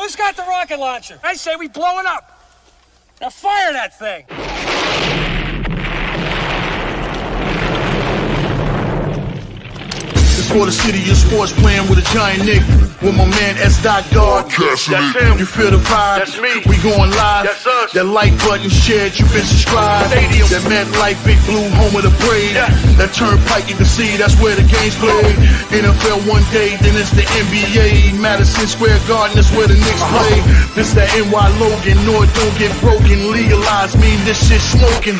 Who's got the rocket launcher? I say we blow it up. Now fire that thing. It's for the city of sports, playing with a giant Nick. With my man S. Dot Dog. That's him. You feel the vibe? That's me. We going live. That's us. That like button shared, you been subscribed. Stadium. That MetLife, Big Blue, home of the Braves. Yeah. That Turnpike, you can see that's where the game's played. NFL one day, then it's the NBA. Madison Square Garden, that's where the Knicks play. This that NY Logan, North don't get broken. Legalized mean this shit smoking.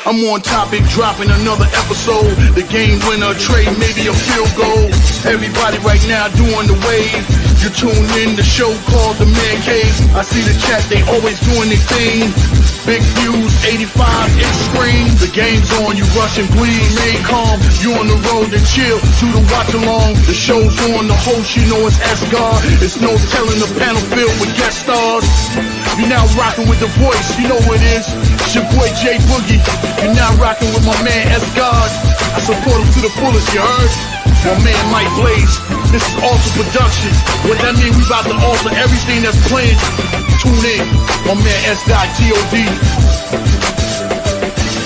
I'm on topic, dropping another episode. The game winner, trade, maybe a field goal. Everybody right now doing the wave. You tune in the show called The Man Cave. I see the chat, they always doing their thing. Big views, 85 inch screen. The game's on, you rush and bleed. Remain calm, you on the road and chill. To the watch along, the show's on. The host, you know it's S-God. It's no telling the panel filled with guest stars. You now rocking with the voice, you know what it is. It's your boy J Boogie. You now rocking with my man S-God. I support him to the fullest, you heard? My man Mike Blaze. This is Alter Productions. What that mean, we about to alter everything that's playing. Tune in. My man S.T.O.D.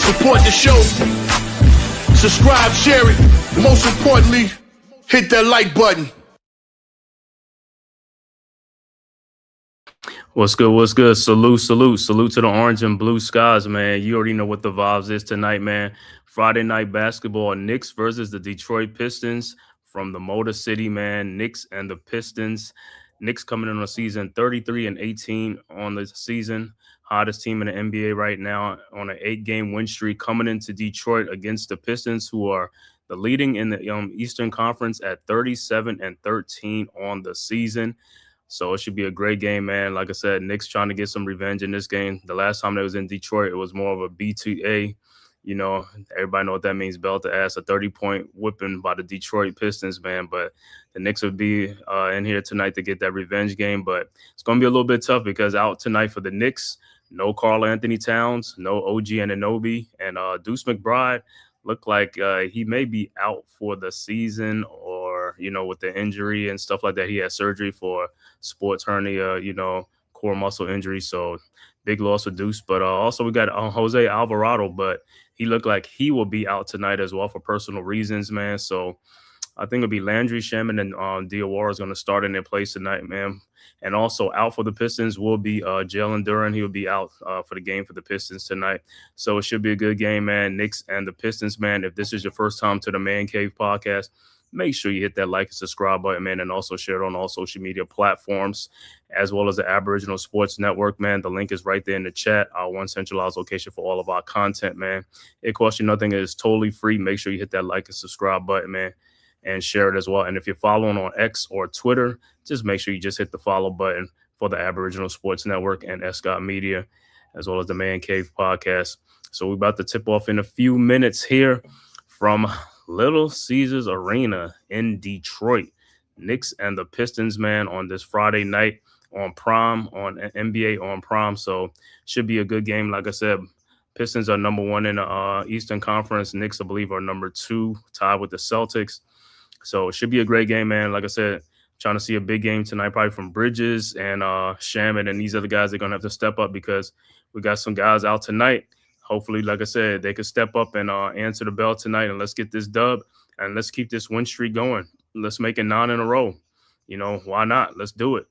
Support the show. Subscribe, share it. Most importantly, hit that like button. What's good? What's good? Salute to the orange and blue skies, man. You already know what the vibes is tonight, man. Friday night basketball, Knicks versus the Detroit Pistons from the Motor City, man. Knicks and the Pistons. Knicks coming in on season 33-18 on the season. Hottest team in the NBA right now on an 8-game win streak, coming into Detroit against the Pistons, who are the leading in the Eastern Conference at 37-13 on the season. So it should be a great game, man. Like I said, Knicks trying to get some revenge in this game. The last time they was in Detroit, it was more of a B2A. You know, everybody know what that means, belt to ass, a 30-point whipping by the Detroit Pistons, man. But the Knicks would be in here tonight to get that revenge game. But it's going to be a little bit tough because out tonight for the Knicks, no Karl Anthony Towns, no OG Anunoby, and Deuce McBride look like he may be out for the season, or, you know, with the injury and stuff like that. He had surgery for sports hernia, you know, core muscle injury. So big loss for Deuce. But also we got Jose Alvarado, but he looked like he will be out tonight as well for personal reasons, man. So I think it'll be Landry Shaman and Diawara is going to start in their place tonight, man. And also out for the Pistons will be Jalen Duren. He will be out for the game for the Pistons tonight. So it should be a good game, man. Knicks and the Pistons, man. If this is your first time to the Man Cave podcast, make sure you hit that like and subscribe button, man, and also share it on all social media platforms, as well as the Aboriginal Sports Network, man. The link is right there in the chat, our one centralized location for all of our content, man. It costs you nothing. It is totally free. Make sure you hit that like and subscribe button, man, and share it as well. And if you're following on X or Twitter, just make sure you just hit the follow button for the Aboriginal Sports Network and Scott Media, as well as the Man Cave podcast. So we're about to tip off in a few minutes here from Little Caesars Arena in Detroit. Knicks and the Pistons, man, on this Friday night on Prime, on NBA on Prime. So should be a good game. Like I said, Pistons are number 1 in the Eastern Conference. Knicks, I believe, are number 2, tied with the Celtics. So it should be a great game, man. Like I said, trying to see a big game tonight, probably from Bridges and Shaman, and these other guys are going to have to step up because we got some guys out tonight. Hopefully, like I said, they could step up and answer the bell tonight, and let's get this dub, and let's keep this win streak going. Let's make it 9 in a row. You know, why not? Let's do it.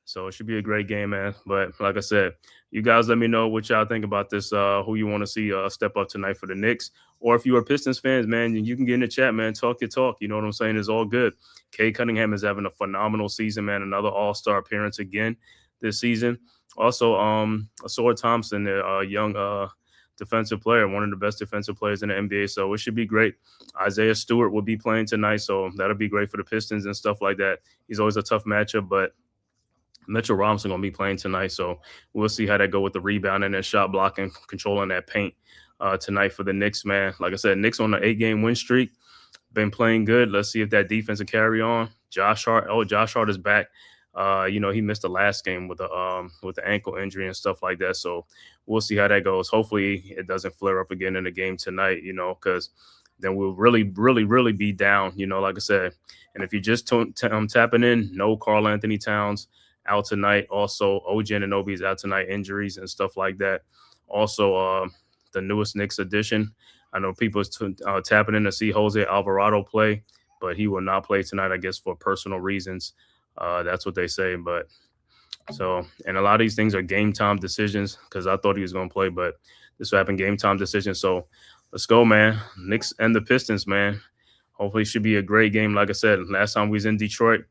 So it should be a great game, man. But like I said, you guys let me know what y'all think about this, who you want to see step up tonight for the Knicks. Or if you are Pistons fans, man, you can get in the chat, man. Talk your talk. You know what I'm saying? It's all good. Cade Cunningham is having a phenomenal season, man. Another all-star appearance again this season. Also, Asor Thompson, a young defensive player, one of the best defensive players in the NBA. So it should be great. Isaiah Stewart will be playing tonight, so that'll be great for the Pistons and stuff like that. He's always a tough matchup, but Mitchell Robinson going to be playing tonight, so we'll see how that go with the rebounding and shot blocking, controlling that paint tonight for the Knicks, man. Like I said, Knicks on an 8-game win streak, been playing good. Let's see if that defense will carry on. Josh Hart is back. You know, he missed the last game with the ankle injury and stuff like that, so we'll see how that goes. Hopefully it doesn't flare up again in the game tonight, you know, because then we'll really be down, you know, like I said. And if you're just tapping in, no Karl Anthony Towns out tonight. Also, OG Anunoby is out tonight, injuries and stuff like that. Also, the newest Knicks addition. I know people tapping in to see Jose Alvarado play, but he will not play tonight, I guess, for personal reasons. That's what they say. But so, and a lot of these things are game time decisions because I thought he was going to play, but this will happen game time decision. So let's go, man. Knicks and the Pistons, man. Hopefully it should be a great game. Like I said, last time we was in Detroit,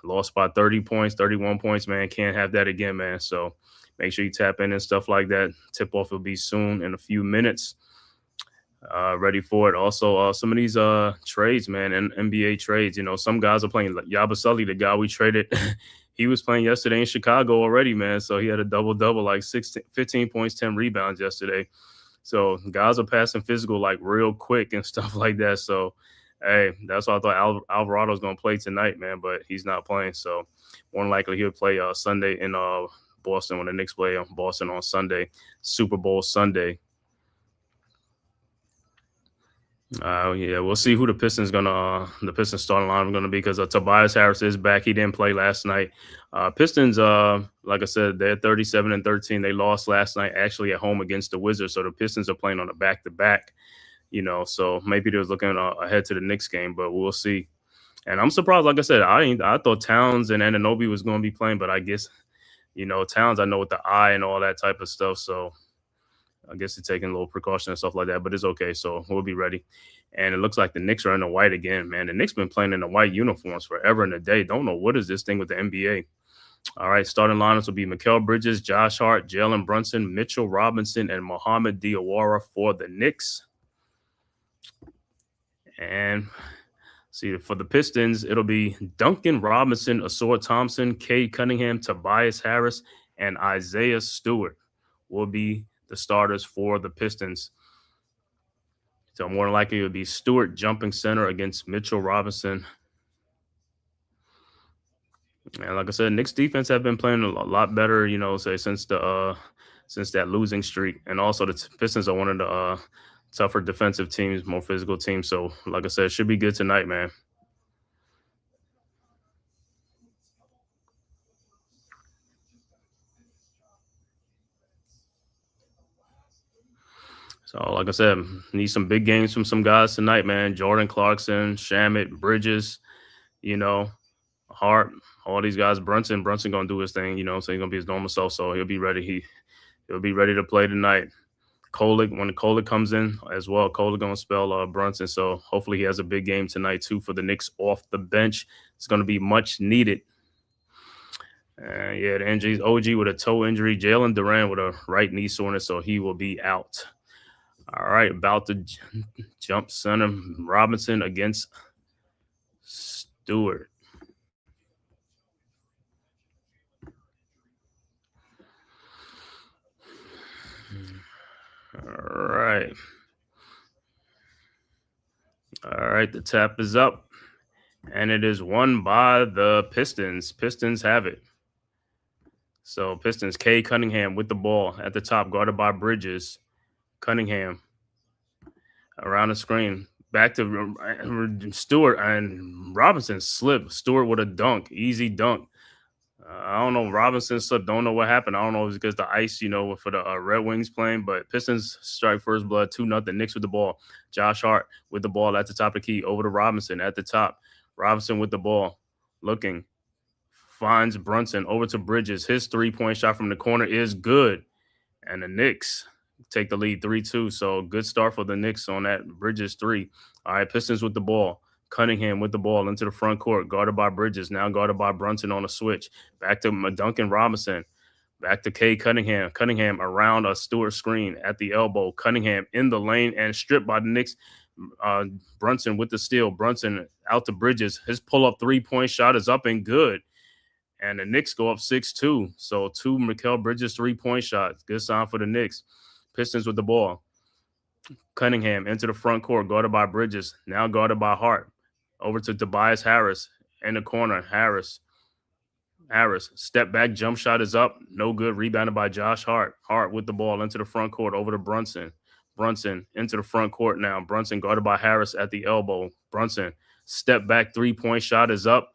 lost by 30 points, 31 points, man. Can't have that again, man. So make sure you tap in and stuff like that. Tip off will be soon in a few minutes. Ready for it. Also, some of these trades, man, and NBA trades, you know, some guys are playing. Like Yabusele, the guy we traded, he was playing yesterday in Chicago already, man. So he had a double-double, like 15 points, 10 rebounds yesterday. So guys are passing physical like real quick and stuff like that. So, hey, that's why I thought Alvarado's going to play tonight, man, but he's not playing. So more than likely he'll play Sunday in Boston when the Knicks play Boston on Sunday, Super Bowl Sunday. Yeah, we'll see who the Pistons starting line gonna be because Tobias Harris is back. He didn't play last night. Pistons, like I said, they're 37-13. They lost last night actually at home against the Wizards. So the Pistons are playing on a back-to-back, you know. So maybe they was looking ahead to the Knicks game, but we'll see. And I'm surprised. Like I said, I thought Towns and Anunoby was going to be playing, but I guess, you know, Towns, I know with the eye and all that type of stuff. So I guess they're taking a little precaution and stuff like that, but it's okay. So we'll be ready. And it looks like the Knicks are in the white again, man. The Knicks been playing in the white uniforms forever and a day. Don't know what is this thing with the NBA. All right, starting lineups will be Mikal Bridges, Josh Hart, Jalen Brunson, Mitchell Robinson, and Mohamed Diawara for the Knicks. And see, for the Pistons, it'll be Duncan Robinson, Asor Thompson, Cade Cunningham, Tobias Harris, and Isaiah Stewart will be the starters for the Pistons. So more than likely it would be Stewart jumping center against Mitchell Robinson. And like I said, Knicks defense have been playing a lot better, you know, say since that losing streak. And also the Pistons are one of the tougher defensive teams, more physical teams. So like I said, it should be good tonight, man. So, like I said, need some big games from some guys tonight, man. Jordan Clarkson, Shamet, Bridges, you know, Hart, all these guys. Brunson gonna do his thing, you know, so he's gonna be his normal self. So he'll be ready. He'll be ready to play tonight. Kolek, when Kolek comes in as well, Kolek gonna spell Brunson. So hopefully he has a big game tonight too for the Knicks off the bench. It's gonna be much needed. Yeah, the injuries. OG with a toe injury. Jalen Duran with a right knee soreness, so he will be out. All right, about to jump center. Robinson against Stewart. All right. All right, the tap is up, and it is won by the Pistons. Pistons have it. So Pistons, Cade Cunningham with the ball at the top, guarded by Bridges. Cunningham around the screen. Back to Stewart, and Robinson slipped. Stewart with a dunk, easy dunk. I don't know. Robinson slipped. Don't know what happened. I don't know if it's because the ice, you know, for the Red Wings playing. But Pistons strike first blood, 2-0. Knicks with the ball. Josh Hart with the ball at the top of the key. Over to Robinson at the top. Robinson with the ball. Looking. Finds Brunson. Over to Bridges. His three-point shot from the corner is good. And the Knicks take the lead 3-2. So good start for the Knicks on that Bridges 3. All right, Pistons with the ball. Cunningham with the ball into the front court, guarded by Bridges, now guarded by Brunson on a switch. Back to Duncan Robinson. Back to Cade Cunningham. Cunningham around a Stewart screen at the elbow. Cunningham in the lane and stripped by the Knicks. Brunson with the steal. Brunson out to Bridges. His pull-up three-point shot is up and good. And the Knicks go up 6-2. So 2 Mikal Bridges three-point shots. Good sign for the Knicks. Pistons with the ball. Cunningham into the front court, guarded by Bridges, now guarded by Hart. Over to Tobias Harris in the corner. Harris, step back, jump shot is up. No good. Rebounded by Josh Hart. Hart with the ball into the front court, over to Brunson. Brunson into the front court now. Brunson guarded by Harris at the elbow. Brunson, step back, three-point shot is up.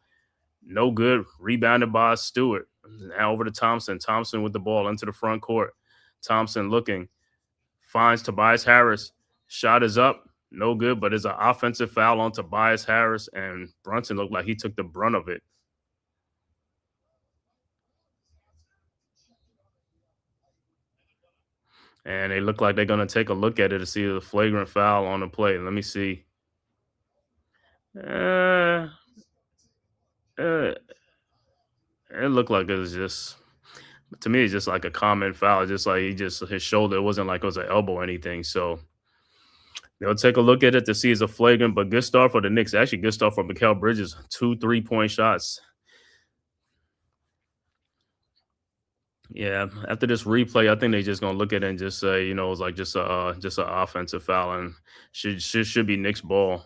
No good. Rebounded by Stewart. Now over to Thompson. Thompson with the ball into the front court. Thompson looking. Finds Tobias Harris. Shot is up. No good, but it's an offensive foul on Tobias Harris, and Brunson looked like he took the brunt of it. And they look like they're going to take a look at it to see the flagrant foul on the play. Let me see. It looked like it was just, to me, it's just like a common foul. Just like his shoulder, it wasn't like it was an elbow or anything. So they'll take a look at it to see it's a flagrant, but good start for the Knicks. Actually, good start for Mikal Bridges. 2 3-point shots. Yeah, after this replay, I think they're just gonna look at it and just say, it was like just an offensive foul and should be Knicks ball.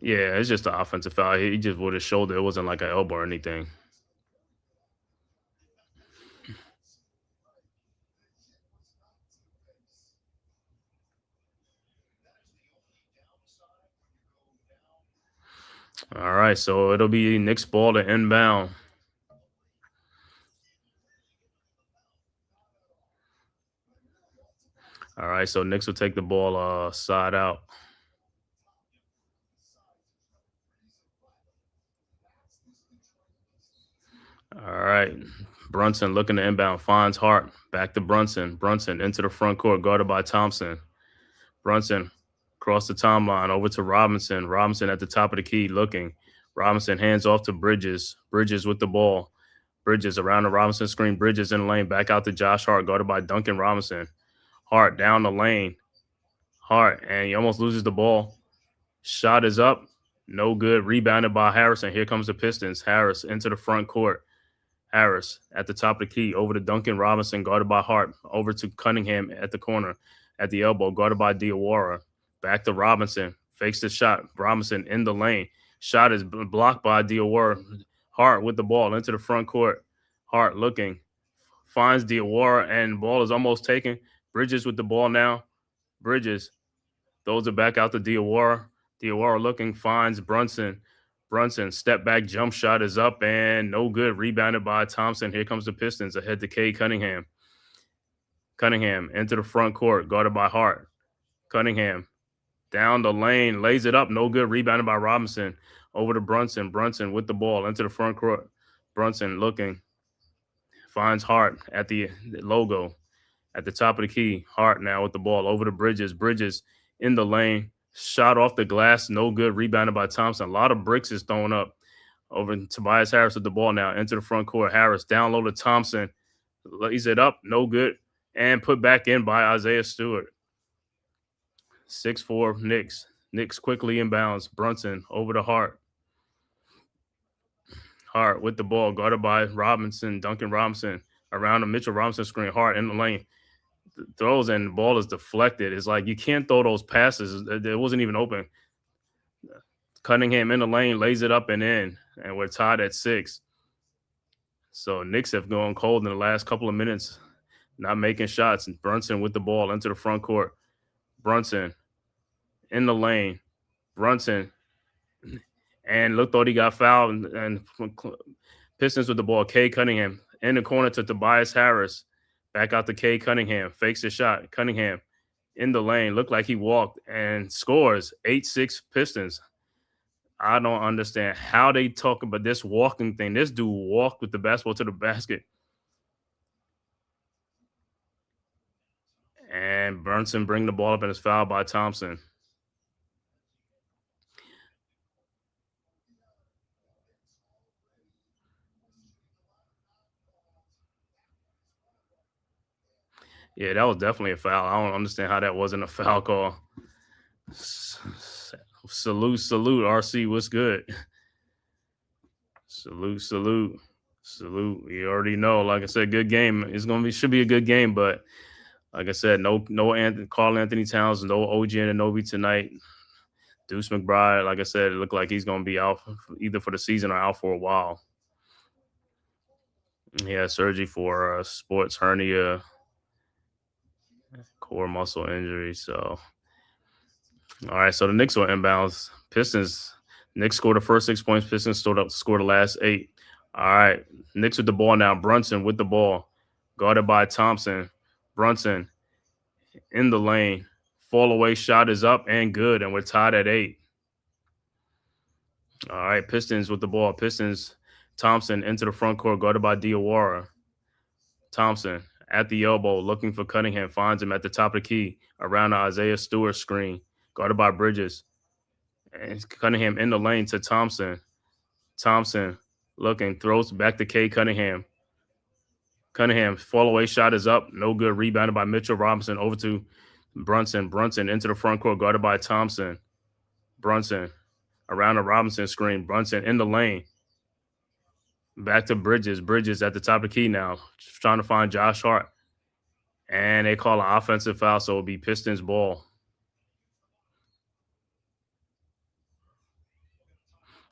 Yeah, it's just an offensive foul. He just with his shoulder. It wasn't like an elbow or anything. All right, so it'll be Knicks ball to inbound. All right, so Knicks will take the ball side out. All right, Brunson looking to inbound, finds Hart, back to Brunson. Brunson into the front court, guarded by Thompson. Brunson across the timeline over to Robinson. Robinson at the top of the key looking. Robinson hands off to Bridges. Bridges with the ball. Bridges around the Robinson screen. Bridges in the lane, back out to Josh Hart, guarded by Duncan Robinson. Hart down the lane. Hart, and he almost loses the ball. Shot is up. No good. Rebounded by Harrison. Here comes the Pistons. Harris into the front court. Harris at the top of the key. Over to Duncan Robinson, guarded by Hart. Over to Cunningham at the corner. At the elbow, guarded by Diawara. Back to Robinson. Fakes the shot. Robinson in the lane. Shot is blocked by Diawara. Hart with the ball into the front court. Hart looking. Finds Diawara, and ball is almost taken. Bridges with the ball now. Bridges throws it back out to Diawara. Diawara looking, finds Brunson. Brunson, step back jump shot is up and no good. Rebounded by Thompson. Here comes the Pistons ahead to Cade Cunningham. Cunningham into the front court, guarded by Hart. Cunningham down the lane, lays it up, no good. Rebounded by Robinson. Over to Brunson. Brunson with the ball into the front court. Brunson looking, finds Hart at the logo. At the top of the key, Hart now with the ball over to Bridges. Bridges in the lane, shot off the glass, no good. Rebounded by Thompson. A lot of bricks is thrown up. Over to Tobias Harris with the ball now into the front court. Harris down low to Thompson. Lays it up, no good. And put back in by Isaiah Stewart. 6-4 Knicks. Knicks quickly inbounds. Brunson over to Hart. Hart with the ball, guarded by Robinson, Duncan Robinson. Around the Mitchell Robinson screen. Hart in the lane. Throws and the ball is deflected. It's like you can't throw those passes. It wasn't even open. Cunningham in the lane, lays it up and in, and we're tied at 6. So Knicks have gone cold in the last couple of minutes, not making shots. And Brunson with the ball into the front court. Brunson in the lane. Brunson, and thought he got fouled. And Pistons with the ball. Cade Cunningham in the corner to Tobias Harris. Back out to Cade Cunningham. Fakes the shot. Cunningham in the lane. Looked like he walked and scores. 8-6 Pistons. I don't understand how they talk about this walking thing. This dude walked with the basketball to the basket. And Brunson bring the ball up and is fouled by Thompson. Yeah, that was definitely a foul. I don't understand how that wasn't a foul call. Salute, RC. What's good? Salute. You already know. Like I said, good game. Should be a good game, but like I said, no Karl Anthony Towns, no OG Anunoby tonight. Deuce McBride, like I said, it looked like he's going to be out either for the season or out for a while. He had surgery for sports hernia, core muscle injury. So, all right. So the Knicks will inbounds. Pistons Knicks scored the first 6 points. Pistons scored the last 8. All right. Knicks with the ball now. Brunson with the ball. Guarded by Thompson. Brunson in the lane. Fall away shot is up and good, and we're tied at 8. All right. Pistons with the ball. Pistons. Thompson into the front court. Guarded by Diawara. Thompson at the elbow looking for Cunningham. Finds him at the top of the key around the Isaiah Stewart screen. Guarded by Bridges. And Cunningham in the lane to Thompson. Thompson looking, throws back to Cade Cunningham. Cunningham, fall away shot is up. No good. Rebounded by Mitchell Robinson over to Brunson. Brunson into the front court, guarded by Thompson. Brunson around the Robinson screen. Brunson in the lane. Back to Bridges. Bridges at the top of the key now. Just trying to find Josh Hart. And they call an offensive foul, so it'll be Pistons ball.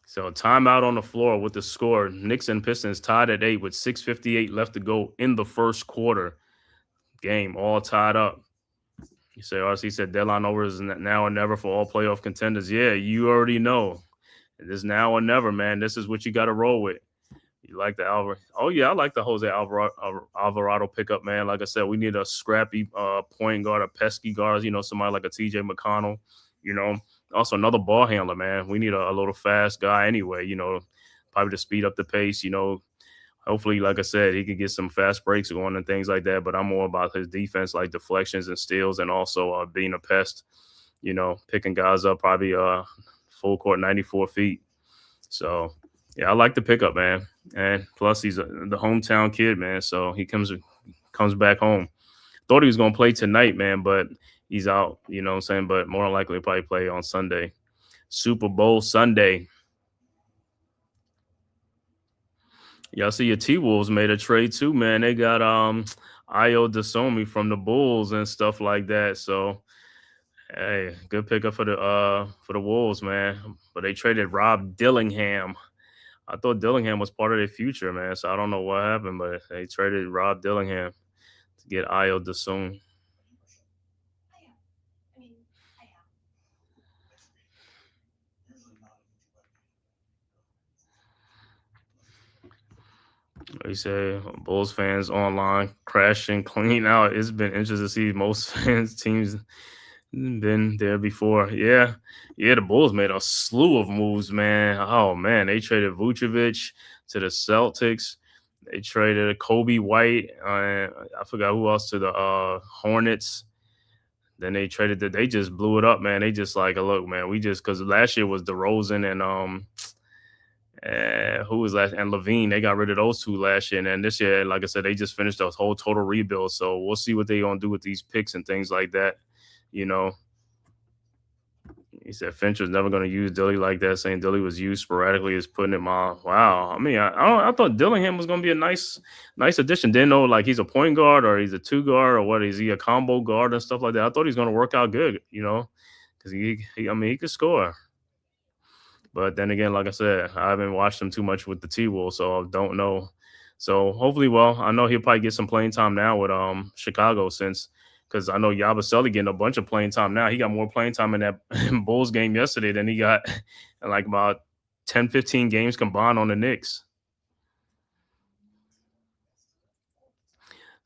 So timeout on the floor with the score. Knicks and Pistons tied at 8 with 6:58 left to go in the first quarter. Game all tied up. You say, RC said deadline over is now or never for all playoff contenders. Yeah, you already know. It is now or never, man. This is what you got to roll with. You like the Alvarado? Oh, yeah, I like the Jose Alvarado pickup, man. Like I said, we need a scrappy point guard, a pesky guard, somebody like a TJ McConnell, Also, another ball handler, man. We need a little fast guy anyway, probably to speed up the pace, Hopefully, like I said, he could get some fast breaks going and things like that. But I'm more about his defense, like deflections and steals, and also being a pest, picking guys up probably full court 94 feet. So, yeah, I like the pickup, man. And plus, he's the hometown kid, man. So he comes back home. Thought he was going to play tonight, man, but he's out, you know what I'm saying? But more than likely, he'll probably play on Sunday. Super Bowl Sunday. Y'all see your T-Wolves made a trade too, man. They got Ayo Dosunmu from the Bulls and stuff like that. So, hey, good pickup for the Wolves, man. But they traded Rob Dillingham. I thought Dillingham was part of their future, man. So I don't know what happened, but they traded Rob Dillingham to get Ayo Dosunmu. They say Bulls fans online crashing clean out. It's been interesting to see most teams been there before. Yeah, the Bulls made a slew of moves, man. Oh, man, they traded Vucevic to the Celtics. They traded Kobe White. I forgot who else to the Hornets. Then they traded they just blew it up, man. They just like, look, man, because last year was DeRozan and who was last? And Levine. They got rid of those two last year. And then this year, like I said, they just finished a whole total rebuild. So we'll see what they're going to do with these picks and things like that. He said Fincher's never going to use Dilly like that, saying Dilly was used sporadically as putting him on. Wow. I mean, I thought Dillingham was going to be a nice addition. Didn't know like he's a point guard or he's a two guard or what is he, a combo guard and stuff like that. I thought he's going to work out good, because he could score. But then again, like I said, I haven't watched him too much with the T-Wolves, so I don't know. So hopefully, I know he'll probably get some playing time now with Chicago because I know Yabusele getting a bunch of playing time now. He got more playing time in that Bulls game yesterday than he got in like about 10, 15 games combined on the Knicks.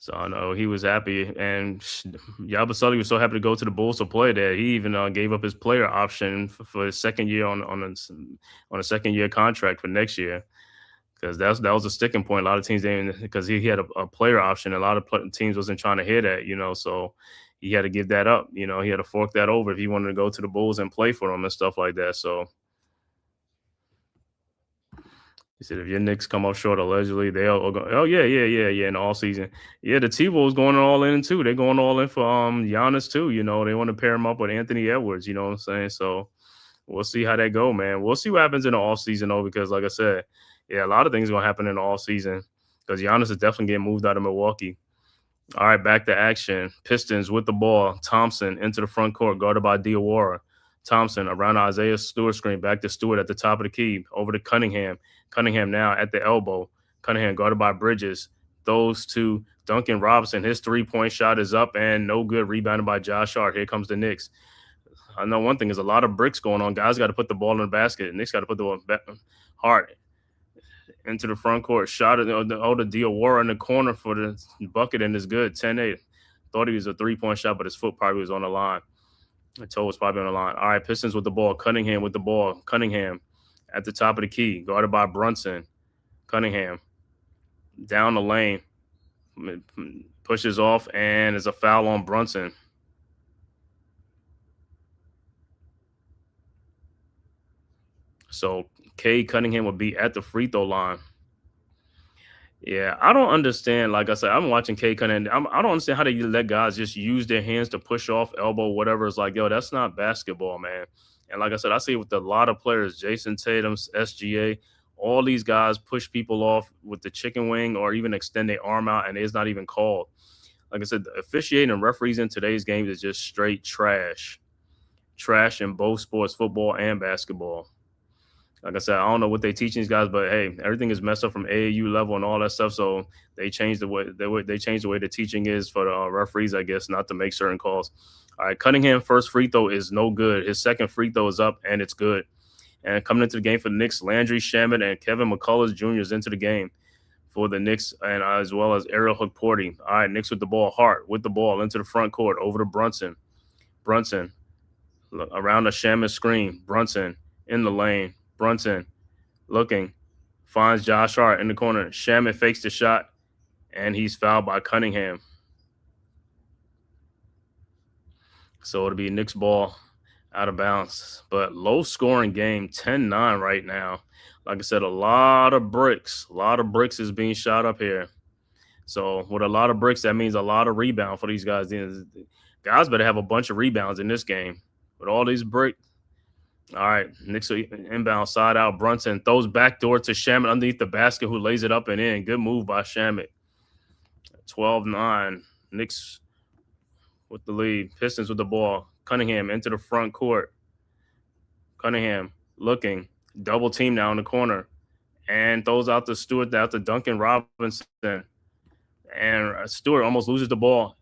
So I know he was happy, and Yabusele was so happy to go to the Bulls to play that he even gave up his player option for his second year on a second year contract for next year, because that was a sticking point. A lot of teams didn't, because he had a player option. A lot of teams wasn't trying to hear that, so he had to give that up. He had to fork that over if he wanted to go to the Bulls and play for them and stuff like that. So. He said, if your Knicks come up short, allegedly, they'll go, oh, yeah, in the all season. Yeah, the T-Wolves going all in, too. They're going all in for Giannis, too. They want to pair him up with Anthony Edwards, you know what I'm saying? So we'll see how that go, man. We'll see what happens in the off season, though, because, like I said, yeah, a lot of things are going to happen in the off season because Giannis is definitely getting moved out of Milwaukee. All right, back to action. Pistons with the ball. Thompson into the front court, guarded by Diawara. Thompson around Isaiah Stewart screen, back to Stewart at the top of the key, over to Cunningham. Cunningham now at the elbow. Cunningham guarded by Bridges. Those two, Duncan Robinson, his three-point shot is up and no good. Rebounded by Josh Hart. Here comes the Knicks. I know one thing is a lot of bricks going on. Guys got to put the ball in the basket. Knicks got to put the ball hard into the front court. Shot it. The Diawara in the corner for the bucket, and it's good. 10-8. Thought he was a 3-point shot, but his foot probably was on the line. The toe was probably on the line. All right, Pistons with the ball. Cunningham with the ball. Cunningham at the top of the key, guarded by Brunson. Cunningham down the lane, pushes off, and is a foul on Brunson. So Cade Cunningham will be at the free throw line. Yeah, I don't understand. Like I said, I'm watching Cade Cunningham. I don't understand how they let guys just use their hands to push off, elbow, whatever. It's like, yo, that's not basketball, man. And like I said, I see it with a lot of players, Jason Tatum's, SGA, all these guys push people off with the chicken wing or even extend their arm out, and it's not even called. Like I said, the officiating and referees in today's games is just straight trash. Trash in both sports, football and basketball. Like I said, I don't know what they teach these guys, but hey, everything is messed up from AAU level and all that stuff. So they changed the way the teaching is for the referees, I guess, not to make certain calls. All right, Cunningham first free throw is no good. His second free throw is up and it's good. And coming into the game for the Knicks, Landry Shamet and Kevin McCullough Jr. is into the game for the Knicks, and as well as Ariel Hukporti. All right, Knicks with the ball, Hart with the ball into the front court over to Brunson. Brunson around the Shamet screen. Brunson in the lane. Brunson looking, finds Josh Hart in the corner. Shamet fakes the shot, and he's fouled by Cunningham. So it'll be Knicks ball out of bounds. But low-scoring game, 10-9 right now. Like I said, a lot of bricks. A lot of bricks is being shot up here. So with a lot of bricks, that means a lot of rebound for these guys. Guys better have a bunch of rebounds in this game. With all these bricks. All right, Knicks inbound, side out. Brunson throws backdoor to Shamet underneath the basket, who lays it up and in. Good move by Shamet. 12-9. Knicks with the lead. Pistons with the ball. Cunningham into the front court. Cunningham looking. Double team now in the corner. And throws out to Stewart, out to Duncan Robinson. And Stewart almost loses the ball.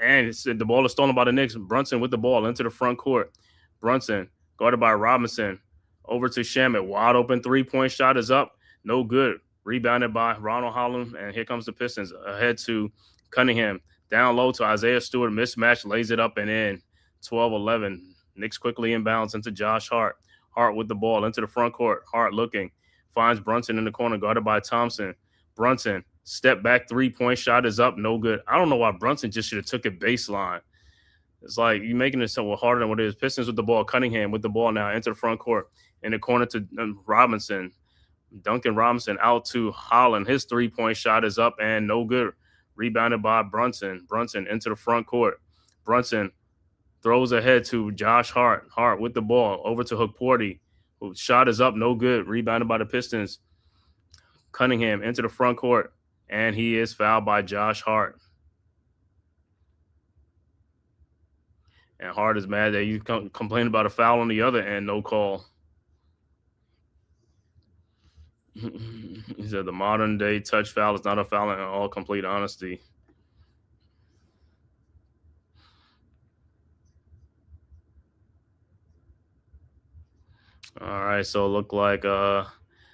And the ball is stolen by the Knicks. Brunson with the ball into the front court. Brunson guarded by Robinson. Over to Shamet. Wide open three-point shot is up. No good. Rebounded by Ronald Holland. And here comes the Pistons. Ahead to Cunningham. Down low to Isaiah Stewart. Mismatch. Lays it up and in. 12-11. Knicks quickly inbounds into Josh Hart. Hart with the ball into the front court. Hart looking. Finds Brunson in the corner. Guarded by Thompson. Brunson. Step back three-point shot is up. No good. I don't know why Brunson just should have took it baseline. It's like you're making it so harder than what it is. Pistons with the ball. Cunningham with the ball now into the front court. In the corner to Robinson. Duncan Robinson out to Holland. His three-point shot is up and no good. Rebounded by Brunson. Brunson into the front court. Brunson throws ahead to Josh Hart. Hart with the ball. Over to Hukporti. Shot is up. No good. Rebounded by the Pistons. Cunningham into the front court. And he is fouled by Josh Hart. And Hart is mad that you complain about a foul on the other end, no call. He said the modern day touch foul is not a foul in all complete honesty. All right, so it looked like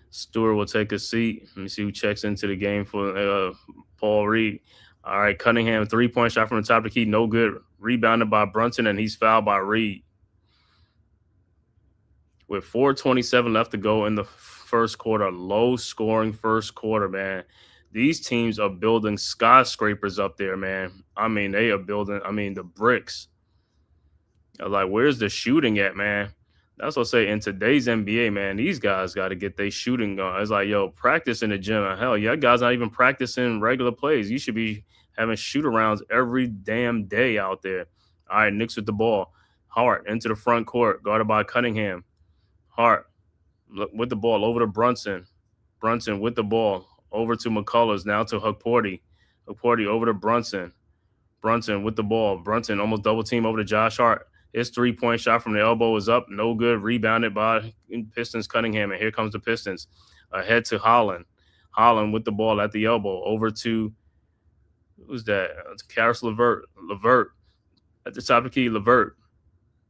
Stewart will take a seat. Let me see who checks into the game for Paul Reed. All right, Cunningham, three-point shot from the top of the key, no good. Rebounded by Brunson, and he's fouled by Reed. With 4:27 left to go in the first quarter, low-scoring first quarter, man. These teams are building skyscrapers up there, man. I mean, they are building, the bricks. Like, where's the shooting at, man? That's what I say in today's NBA, man. These guys got to get their shooting going. It's like, yo, practice in the gym. Hell, yeah, guys not even practicing regular plays. You should be having shoot-arounds every damn day out there. All right, Knicks with the ball. Hart into the front court, guarded by Cunningham. Hart with the ball over to Brunson. Brunson with the ball over to McCullers, now to Hukporti. Hukporti over to Brunson. Brunson with the ball. Brunson almost double team over to Josh Hart. His three-point shot from the elbow is up. No good. Rebounded by Pistons Cunningham. And here comes the Pistons. Ahead to Holland. Holland with the ball at the elbow. Over to, who's that? It's Karis LeVert. LeVert at the top of the key. LeVert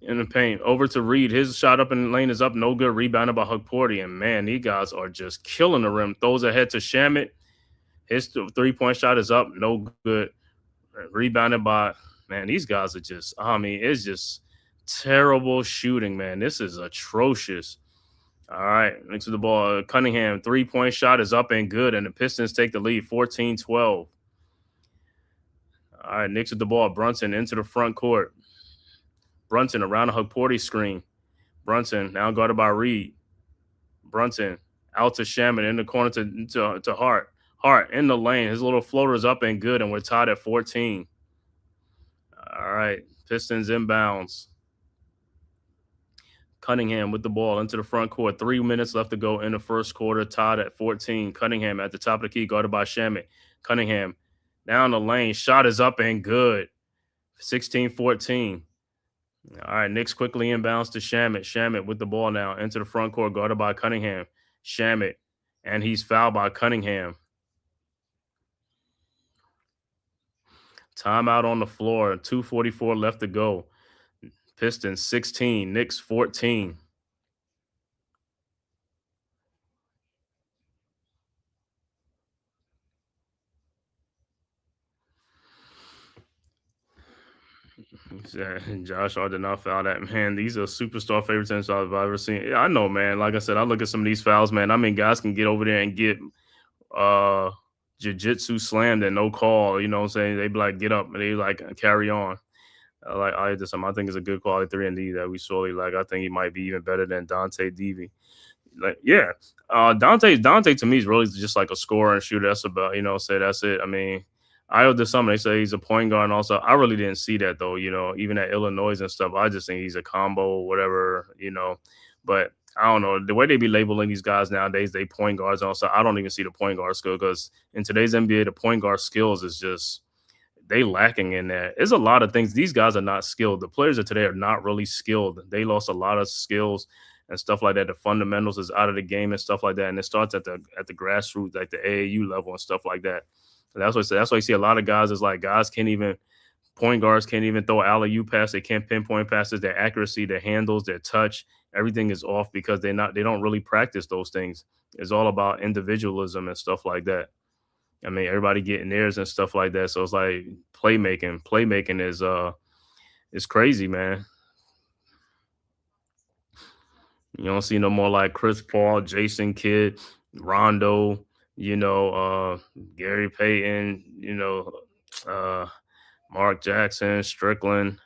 in the paint. Over to Reed. His shot up in the lane is up. No good. Rebounded by Hugporty. And, man, these guys are just killing the rim. Throws ahead to Shamit. His three-point shot is up. No good. Rebounded by, man, these guys are just, I mean, it's just terrible shooting, man. This is atrocious. All right, next to the ball, Cunningham, three-point shot is up and good, and the Pistons take the lead, 14-12. All right, next to the ball, Brunson into the front court. Brunson around the Hugporty screen. Brunson now guarded by Reed. Brunson out to Shamit in the corner to Hart. Hart in the lane. His little floater is up and good, and we're tied at 14. All right, Pistons inbounds. Cunningham with the ball into the front court. 3 minutes left to go in the first quarter, tied at 14. Cunningham at the top of the key, guarded by Shamit. Cunningham down the lane. Shot is up and good. 16-14. All right, Knicks quickly inbounds to Shamit. Shamit with the ball now into the front court, guarded by Cunningham. Shamit, and he's fouled by Cunningham. Timeout on the floor. 2:44 left to go. Pistons 16, Knicks 14. Josh Hart did not foul that. Man, these are superstar favorite teams I've ever seen. Yeah, I know, man. Like I said, I look at some of these fouls, man. I mean, guys can get over there and get jiu-jitsu slammed and no call. You know what I'm saying? They be like, get up, and they like carry on. I think it's a good quality 3-and-D that we sorely like. I think he might be even better than Dante Deavy. Like, yeah, Dante to me is really just like a scorer and shooter. That's about, say that's it. I mean, Io did something. They say he's a point guard, and also I really didn't see that though. Even at Illinois and stuff, I just think he's a combo, whatever. But I don't know the way they be labeling these guys nowadays. They point guards. Also, I don't even see the point guard skill because in today's NBA, the point guard skills is just they lacking in that. There's a lot of things. These guys are not skilled. The players of today are not really skilled. They lost a lot of skills and stuff like that. The fundamentals is out of the game and stuff like that. And it starts at the grassroots, like the AAU level and stuff like that. And that's why you see a lot of guys is like point guards can't even throw alley-oop pass. They can't pinpoint passes. Their accuracy, their handles, their touch, everything is off because they don't really practice those things. It's all about individualism and stuff like that. I mean, everybody getting theirs and stuff like that. So it's like playmaking. Playmaking is crazy, man. You don't see no more like Chris Paul, Jason Kidd, Rondo, Gary Payton, Mark Jackson, Strickland,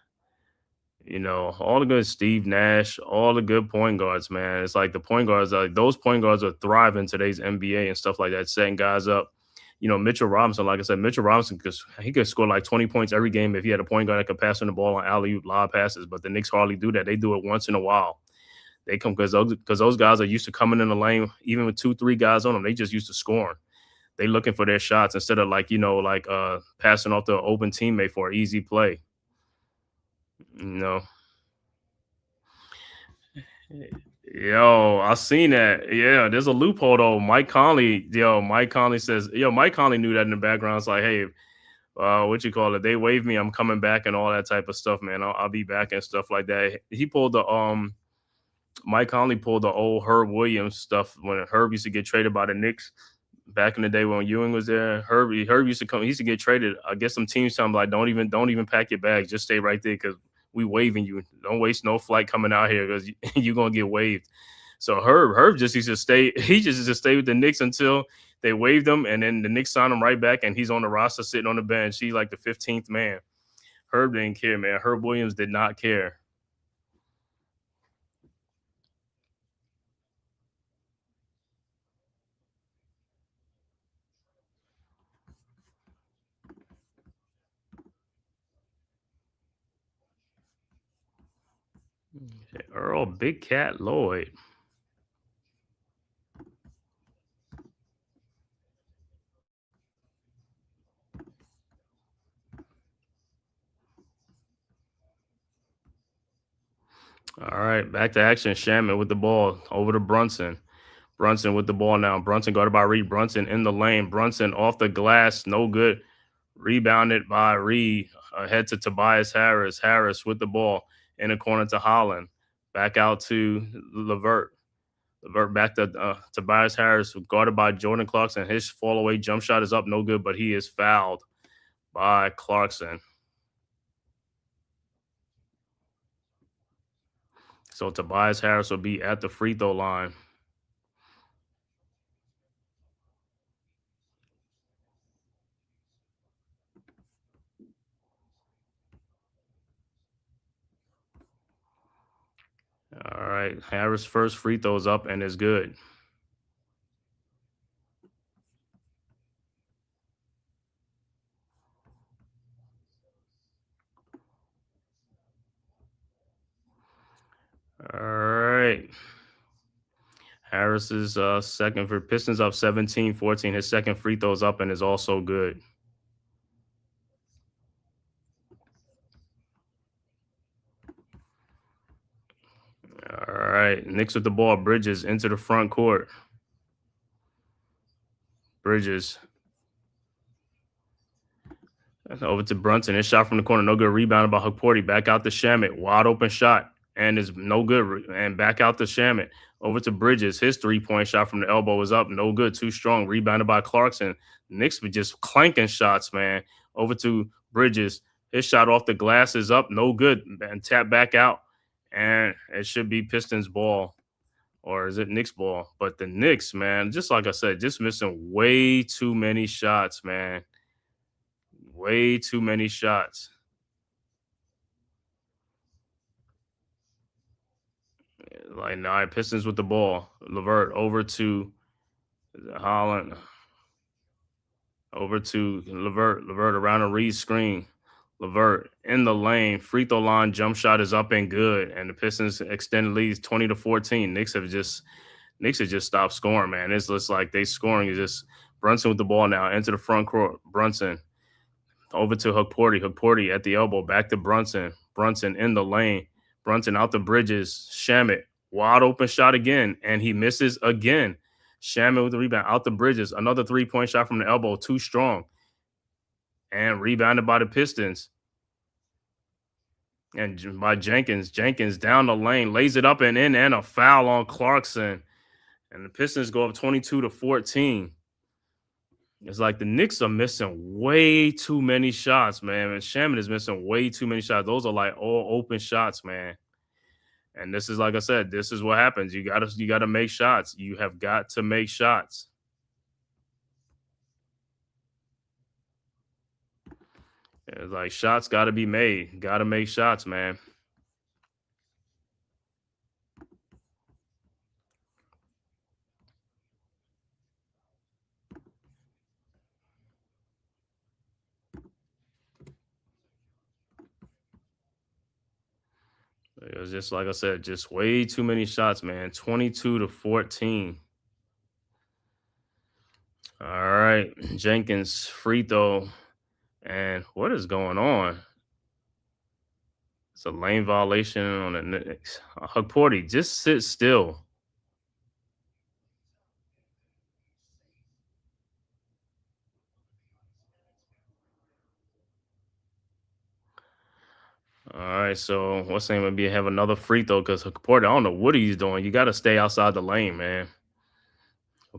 all the good Steve Nash, all the good point guards, man. It's like the point guards, those point guards are thriving in today's NBA and stuff like that, setting guys up. Mitchell Robinson, like I said, he could score like 20 points every game if he had a point guard that could pass on the ball on alley-oop lob passes. But the Knicks hardly do that. They do it once in a while. They come because those guys are used to coming in the lane, even with 2-3 guys on them. They just used to scoring. They looking for their shots instead of passing off the open teammate for an easy play. Yo, I seen that. Yeah, there's a loophole though. Mike Conley says, Mike Conley knew that in the background. It's like, hey, what you call it? They waved me. I'm coming back and all that type of stuff, man. I'll be back and stuff like that. He pulled Mike Conley pulled the old Herb Williams stuff when Herb used to get traded by the Knicks back in the day when Ewing was there. Herb used to come. He used to get traded. I guess some teams tell him like, don't even pack your bags. Just stay right there because we waving you. Don't waste no flight coming out here because you're gonna get waved. So Herb just used to stay. He just used to stay with the Knicks until they waived him, and then the Knicks signed him right back, and he's on the roster sitting on the bench. He's like the 15th man. Herb didn't care, man. Herb Williams did not care. Earl Big Cat Lloyd. All right, back to action. Shamit with the ball over to Brunson. Brunson with the ball now. Brunson guarded by Reed. Brunson in the lane. Brunson off the glass. No good. Rebounded by Reed. Ahead to Tobias Harris. Harris with the ball. in the corner to Holland. Back out to Levert. Levert back to Tobias Harris, guarded by Jordan Clarkson. His fall away jump shot is up, no good, but he is fouled by Clarkson. So Tobias Harris will be at the free throw line. All right, Harris' first free throws up and is good. All right. Harris's second for Pistons up 17-14. His second free throws up and is also good. All right. Knicks with the ball. Bridges into the front court. Bridges. Over to Brunson. His shot from the corner. No good. Rebounded by Hukporti. Back out to Shamet. Wide open shot. And is no good. And back out to Shamet. Over to Bridges. His three-point shot from the elbow was up. No good. Too strong. Rebounded by Clarkson. Knicks were just clanking shots, man. Over to Bridges. His shot off the glass is up. No good. And tap back out. And it should be Pistons ball. Or is it Knicks ball? But the Knicks, man, just like I said, just missing way too many shots, man. Way too many shots. Like, nah, Pistons with the ball. Levert over to Holland. Over to Levert. Levert around a Reed screen. Levert in the lane. Free throw line jump shot is up and good. And the Pistons extended leads 20-14. Knicks have just stopped scoring, man. It's just like they scoring is just Brunson with the ball now. Into the front court. Brunson. Over to Hukporti. Hukporti at the elbow. Back to Brunson. Brunson in the lane. Brunson out the Bridges. Shamet. Wide open shot again. And he misses again. Shamet with the rebound. Out the Bridges. Another three-point shot from the elbow. Too strong. And rebounded by the Pistons. And by Jenkins. Jenkins down the lane. Lays it up and in. And a foul on Clarkson. And the Pistons go up 22-14. It's like the Knicks are missing way too many shots, man. And Shaman is missing way too many shots. Those are like all open shots, man. And this is, like I said, this is what happens. You gotta make shots. You have got to make shots. It's like shots got to be made. Got to make shots, man. It was just, like I said, just way too many shots, man. 22-14. All right. Jenkins, free throw. And what is going on? It's a lane violation on the Knicks. Hukporti, just sit still. All right, so what's name would be have another free throw because Hukporti, I don't know what he's doing. You got to stay outside the lane, man.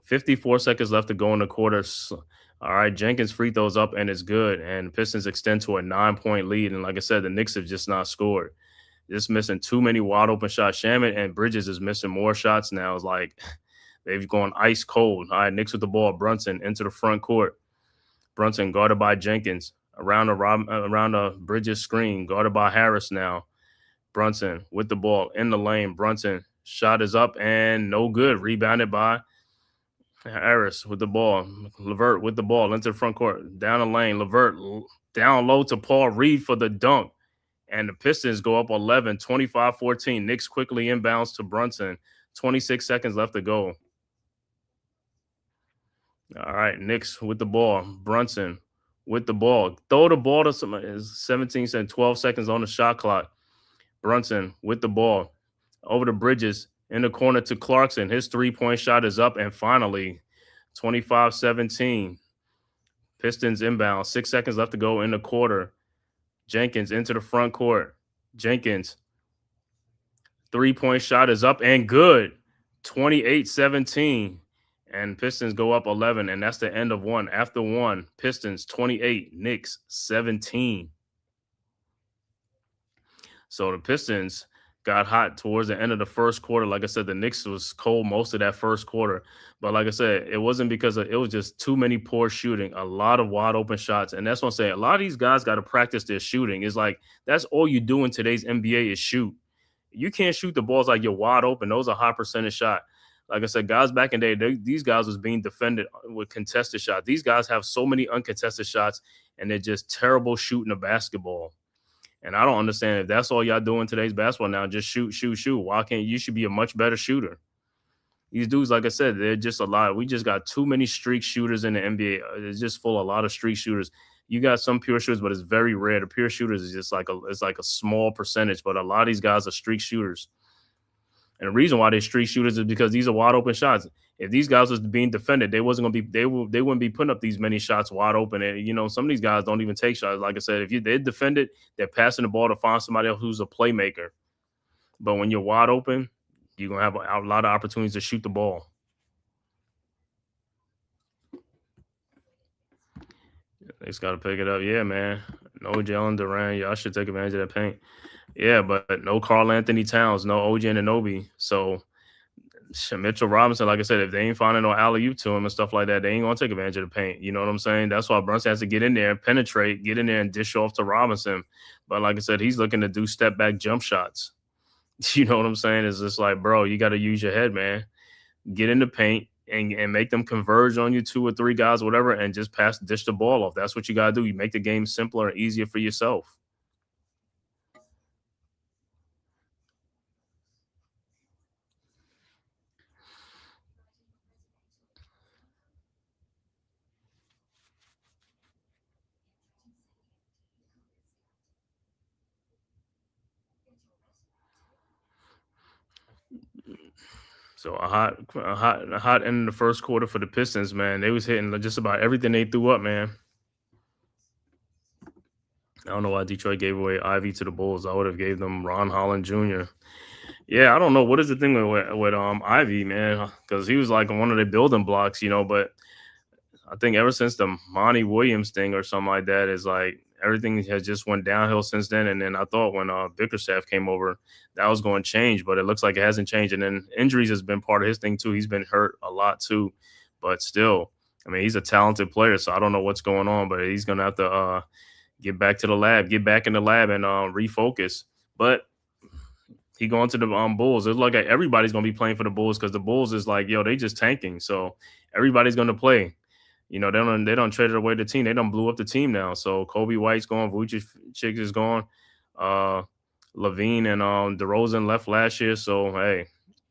54 seconds left to go in the quarter. All right, Jenkins free throws up and it's good. And the Pistons extend to a 9-point lead. And like I said, the Knicks have just not scored. Just missing too many wide open shots. Shaman and Bridges is missing more shots now. It's like they've gone ice cold. All right, Knicks with the ball. Brunson into the front court. Brunson guarded by Jenkins. Around the Bridges screen, guarded by Harris now. Brunson with the ball in the lane. Brunson shot is up and no good. Rebounded by Harris with the ball. Levert with the ball into the front court. Down the lane. Levert down low to Paul Reed for the dunk. And the Pistons go up 11, 25-14. Knicks quickly inbounds to Brunson. 26 seconds left to go. All right, Knicks with the ball. Brunson with the ball. Throw the ball to somebody. 12 seconds on the shot clock. Brunson with the ball. Over the Bridges in the corner to Clarkson. His three-point shot is up. And finally, 25-17. Pistons inbound. 6 seconds left to go in the quarter. Jenkins into the front court. Jenkins 3-point shot is up and good. 28-17. And Pistons go up 11. And that's the end of one. After one, Pistons 28, Knicks 17. So the Pistons got hot towards the end of the first quarter. Like I said, the Knicks was cold most of that first quarter. But like I said, it wasn't because it was just too many poor shooting, a lot of wide open shots. And that's what I'm saying. A lot of these guys got to practice their shooting. It's like that's all you do in today's NBA is shoot. You can't shoot the balls like you're wide open. Those are high percentage shot. Like I said, guys back in the day, these guys was being defended with contested shots. These guys have so many uncontested shots, and they're just terrible shooting the basketball. And I don't understand if that's all y'all do in today's basketball now, just shoot, shoot, shoot. Why can't you should be a much better shooter? These dudes, like I said, they're just a lot. We just got too many streak shooters in the NBA. It's just full of a lot of streak shooters. You got some pure shooters, but it's very rare. The pure shooters is just like a small percentage, but a lot of these guys are streak shooters. And the reason why they're streak shooters is because these are wide open shots. If these guys was being defended, they wasn't gonna be they wouldn't be putting up these many shots wide open. And some of these guys don't even take shots. Like I said, if they're defended, they're passing the ball to find somebody else who's a playmaker. But when you're wide open, you're gonna have a lot of opportunities to shoot the ball. They just gotta pick it up. Yeah, man. No Jalen Duran. Y'all should take advantage of that paint. Yeah, but no Karl Anthony Towns, no OG Anunoby. So Mitchell Robinson, like I said, if they ain't finding no alley-oop to him and stuff like that, they ain't gonna take advantage of the paint. You know what I'm saying? That's why Brunson has to get in there and penetrate, get in there and dish off to Robinson. But like I said, he's looking to do step-back jump shots. You know what I'm saying? It's just like, bro, you got to use your head, man. Get in the paint and make them converge on you, 2 or 3 guys, whatever, and just dish the ball off. That's what you got to do. You make the game simpler and easier for yourself. So a hot end of the first quarter for the Pistons, man. They was hitting just about everything they threw up, man. I don't know why Detroit gave away Ivy to the Bulls. I would have gave them Ron Holland Jr. Yeah, I don't know what is the thing with Ivy, man, because he was like one of the building blocks, But I think ever since the Monty Williams thing or something like that is like everything has just went downhill since then. And then I thought when Bickerstaff came over, that was going to change, but it looks like it hasn't changed. And then injuries has been part of his thing too. He's been hurt a lot too, but still, I mean, he's a talented player, so I don't know what's going on, but he's going to have to get back to the lab, get back in the lab and refocus. But he going to the Bulls. It's like everybody's going to be playing for the Bulls because the Bulls is like, yo, they just tanking. So everybody's going to play. They don't trade away the team. They don't blew up the team now. So Kobe White's gone, Vucevic is gone, Levine and DeRozan left last year. So hey,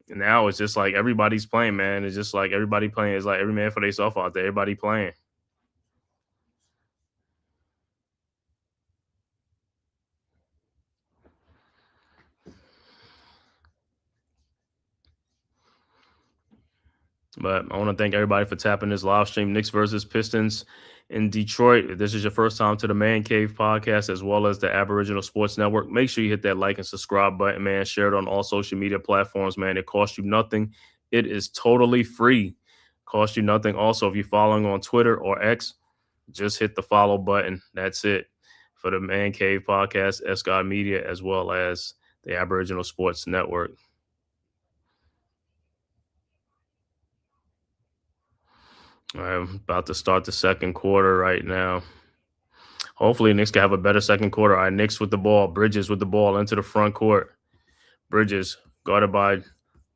now it's just like everybody's playing, man. It's just like everybody playing. It's like every man for themselves out there. Everybody playing. But I want to thank everybody for tapping this live stream. Knicks versus Pistons in Detroit. If this is your first time to the Man Cave podcast as well as the Aboriginal Sports Network, make sure you hit that like and subscribe button, man. Share it on all social media platforms, man. It costs you nothing. It is totally free. Costs you nothing. Also, if you're following on Twitter or X, just hit the follow button. That's it for the Man Cave podcast, SGod Media, as well as the Aboriginal Sports Network. I'm about to start the second quarter right now. Hopefully, Knicks can have a better second quarter. All right, Knicks with the ball. Bridges with the ball into the front court. Bridges guarded by, I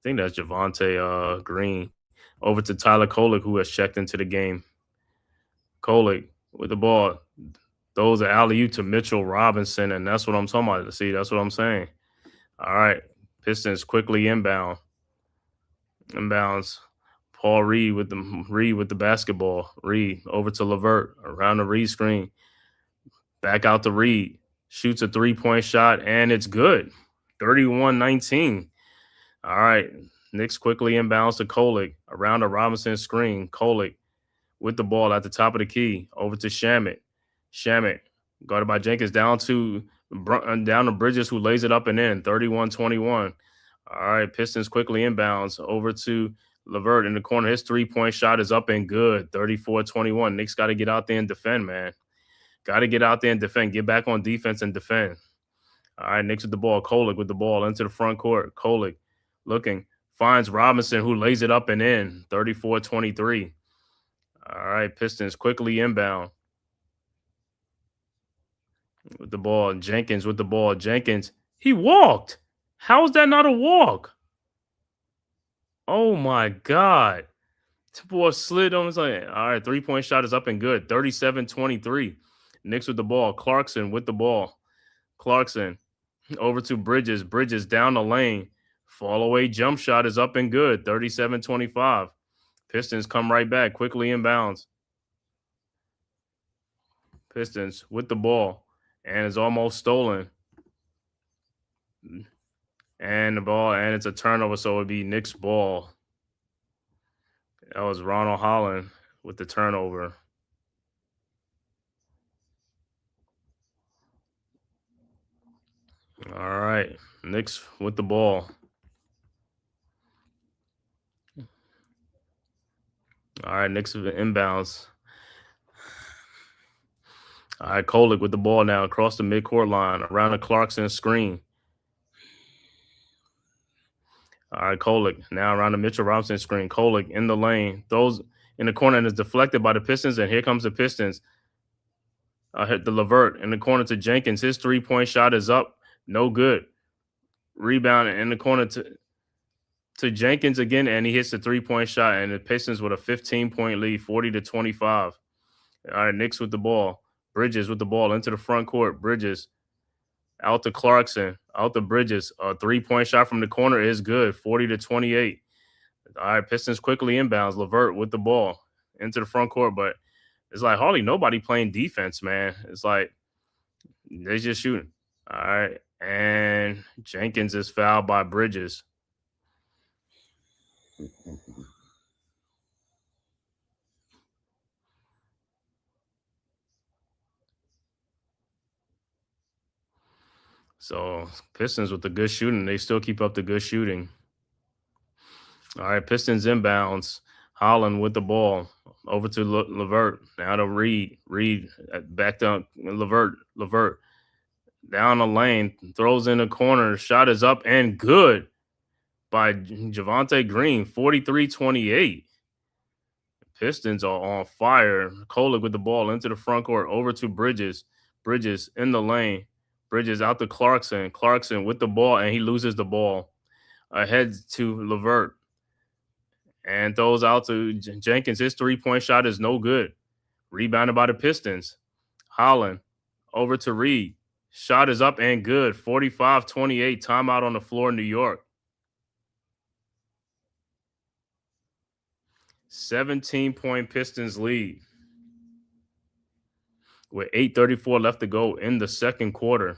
think that's Javonte Green. Over to Tyler Kolek, who has checked into the game. Kolek with the ball. Those are alley-oop to Mitchell Robinson, and that's what I'm talking about. See, that's what I'm saying. All right, Pistons quickly inbound. Inbounds. Paul Reed with the basketball. Reed over to Levert around the Reed screen. Back out to Reed. Shoots a 3-point shot, and it's good. 31-19. All right. Knicks quickly inbounds to Kolek around the Robinson screen. Kolek with the ball at the top of the key. Over to Shamet. Shamet guarded by Jenkins down to Bridges, who lays it up and in. 31-21. All right, Pistons quickly inbounds over to Levert in the corner. His 3-point shot is up and good. 34-21. Knicks got to get out there and defend, man. Got to get out there and defend. Get back on defense and defend. All right, Knicks with the ball. Kolek with the ball into the front court. Kolek looking. Finds Robinson, who lays it up and in. 34-23. All right, Pistons quickly inbound with the ball. Jenkins with the ball. Jenkins, he walked. How is that not a walk? Oh, my God. The ball slid on his leg. All right, 3-point shot is up and good. 37-23. Knicks with the ball. Clarkson with the ball. Clarkson over to Bridges. Bridges down the lane. Fall away jump shot is up and good. 37-25. Pistons come right back. Quickly inbounds. Pistons with the ball. And it's almost stolen. And the ball, and it's a turnover, so it would be Knicks ball. That was Ronald Holland with the turnover. All right, Knicks with the ball. All right, Knicks inbounds. All right, Kolek with the ball now across the midcourt line around the Clarkson screen. All right, Kolek now around the Mitchell Robinson screen. Kolek in the lane, throws in the corner and is deflected by the Pistons. And here comes the Pistons. Hit the Levert in the corner to Jenkins. His 3-point shot is up, no good. Rebound in the corner to Jenkins again, and he hits the 3-point shot. And the Pistons with a 15-point lead, 40-25. All right, Knicks with the ball. Bridges with the ball into the front court. Bridges out to Clarkson, out to Bridges. A 3-point shot from the corner is good, 40-28. All right, Pistons quickly inbounds. Levert with the ball into the front court, but it's like hardly nobody playing defense, man. It's like they just shooting. All right, and Jenkins is fouled by Bridges. So Pistons with the good shooting, they still keep up the good shooting. All right, Pistons inbounds. Holland with the ball over to Levert. Now to Reed. Reed back down. Levert down the lane. Throws in the corner. Shot is up and good by Javonte Green. 43-28. Pistons are on fire. Kolek with the ball into the front court. Over to Bridges. Bridges in the lane. Bridges out to Clarkson. Clarkson with the ball, and he loses the ball. Ahead to Levert. And throws out to Jenkins. His 3-point shot is no good. Rebounded by the Pistons. Holland over to Reed. Shot is up and good. 45-28. Timeout on the floor in New York. 17-point Pistons lead with 8:34 left to go in the second quarter.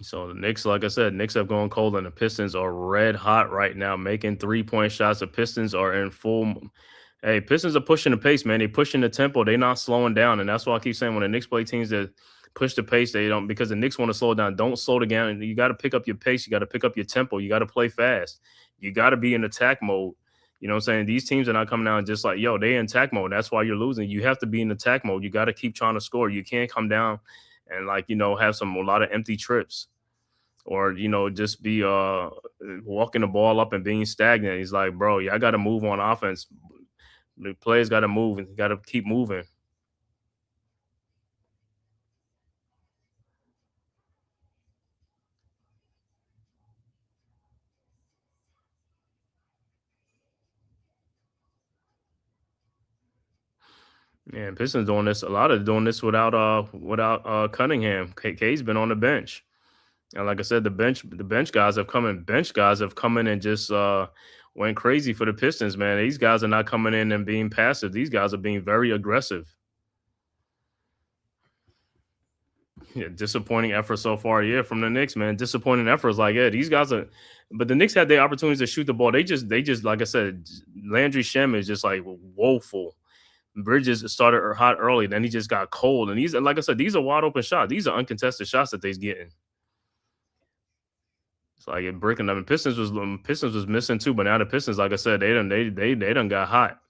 So the Knicks, like I said, Knicks have gone cold, and the Pistons are red hot right now, making 3-point shots. The Pistons are in full. Hey, Pistons are pushing the pace, man. They pushing the tempo. They're not slowing down, and that's why I keep saying when the Knicks play teams that push the pace, they don't, because the Knicks want to slow down. Don't slow down. You got to pick up your pace. You got to pick up your tempo. You got to play fast. You got to be in attack mode. You know what I'm saying? These teams are not coming down just like, yo, they in attack mode. That's why you're losing. You have to be in attack mode. You got to keep trying to score. You can't come down and have a lot of empty trips. Or, just be walking the ball up and being stagnant. He's like, bro, y'all got to move on offense. The players got to move and got to keep moving. Yeah, Pistons doing this. A lot of doing this without Cunningham. Cade's been on the bench. And like I said, the bench guys have come in. Bench guys have come in and just went crazy for the Pistons, man. These guys are not coming in and being passive. These guys are being very aggressive. Yeah, disappointing effort so far. Yeah, from the Knicks, man. Disappointing efforts. Like, yeah, these guys are. But the Knicks had their opportunities to shoot the ball. They just, like I said, Landry Shem is just like woeful. Bridges started hot early, then he just got cold. And these, like I said, these are wide open shots. These are uncontested shots that they's getting. It's like it breaking them. Pistons was missing too, but now the Pistons, like I said, they done got hot.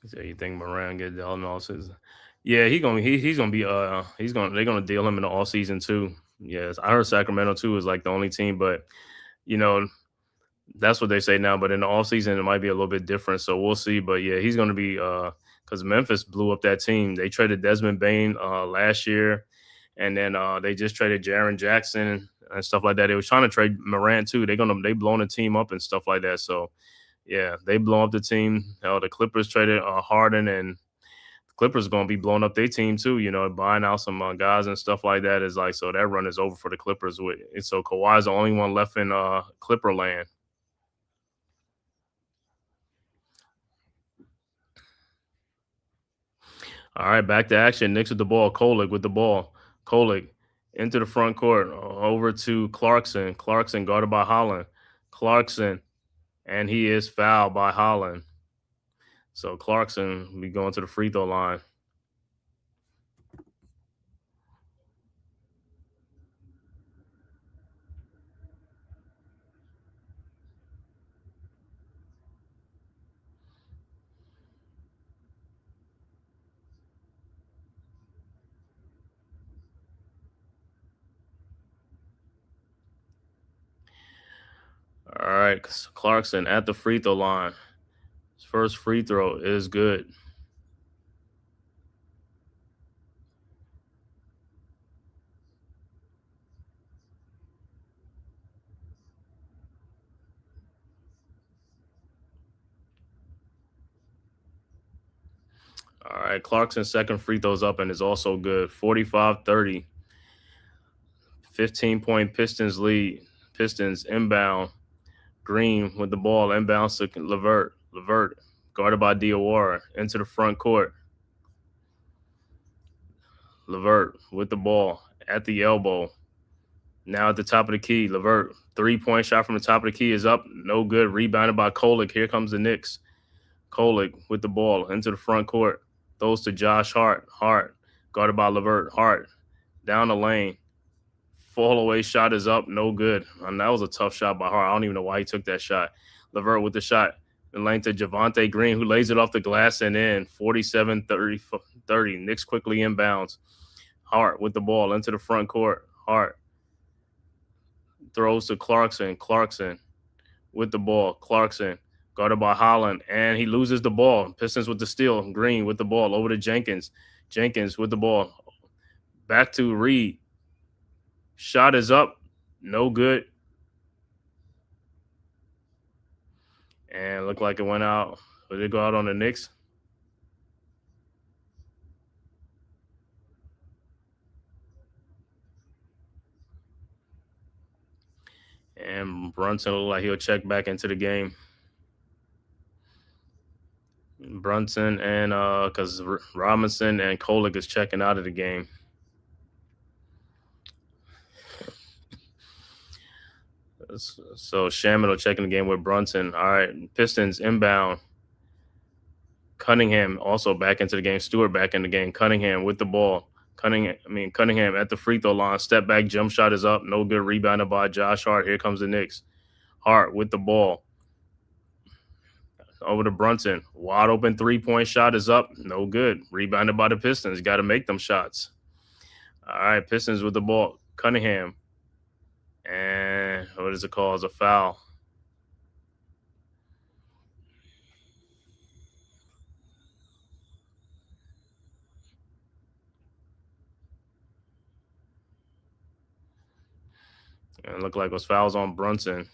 So you think Moran get dealt in all season? Yeah, he's gonna be they're gonna deal him in the all season too. Yes, I heard Sacramento too is like the only team, but you know that's what they say now. But in the off season, it might be a little bit different. So we'll see. But yeah, he's gonna be because Memphis blew up that team. They traded Desmond Bain last year, and then they just traded Jaren Jackson and stuff like that. They was trying to trade Morant too. They blown the team up and stuff like that. So yeah, they blow up the team. The Clippers traded Harden, and the Clippers going to be blowing up their team too. Buying out some guys and stuff like that is like so that run is over for the Clippers. So Kawhi's the only one left in Clipper land. All right, back to action. Knicks with the ball. Kolek with the ball. Kolek into the front court over to Clarkson. Clarkson guarded by Holland. Clarkson, and he is fouled by Holland. So Clarkson will be going to the free throw line. All right, Clarkson at the free throw line. His first free throw is good. All right, Clarkson's second free throw's up and is also good. 45-30. 15-point Pistons lead. Pistons inbound. Green with the ball. Inbounds to Levert. Levert guarded by Diawara into the front court. Levert with the ball at the elbow. Now at the top of the key. Levert, 3-point shot from the top of the key is up. No good. Rebounded by Kolek. Here comes the Knicks. Kolek with the ball into the front court. Throws to Josh Hart. Hart guarded by Levert. Hart down the lane. Fall away shot is up. No good. And that was a tough shot by Hart. I don't even know why he took that shot. Levert with the shot. The lane to Javonte Green, who lays it off the glass and in. 47-30. Knicks quickly inbounds. Hart with the ball into the front court. Hart throws to Clarkson. Clarkson with the ball. Clarkson guarded by Holland, and he loses the ball. Pistons with the steal. Green with the ball over to Jenkins. Jenkins with the ball. Back to Reed. Shot is up. No good. And looked like it went out. Did it go out on the Knicks? And Brunson looked like he'll check back into the game. Brunson and because Robinson and Kolek is checking out of the game. So Shamit will check in the game with Brunson. All right, Pistons inbound. Cunningham also back into the game. Stewart back in the game. Cunningham with the ball. Cunningham at the free throw line. Step back, jump shot is up. No good. Rebounded by Josh Hart. Here comes the Knicks. Hart with the ball. Over to Brunson. Wide open 3-point shot is up. No good. Rebounded by the Pistons. Got to make them shots. All right, Pistons with the ball. Cunningham. And what is it called? It's a foul. And it looked like it was fouls on Brunson.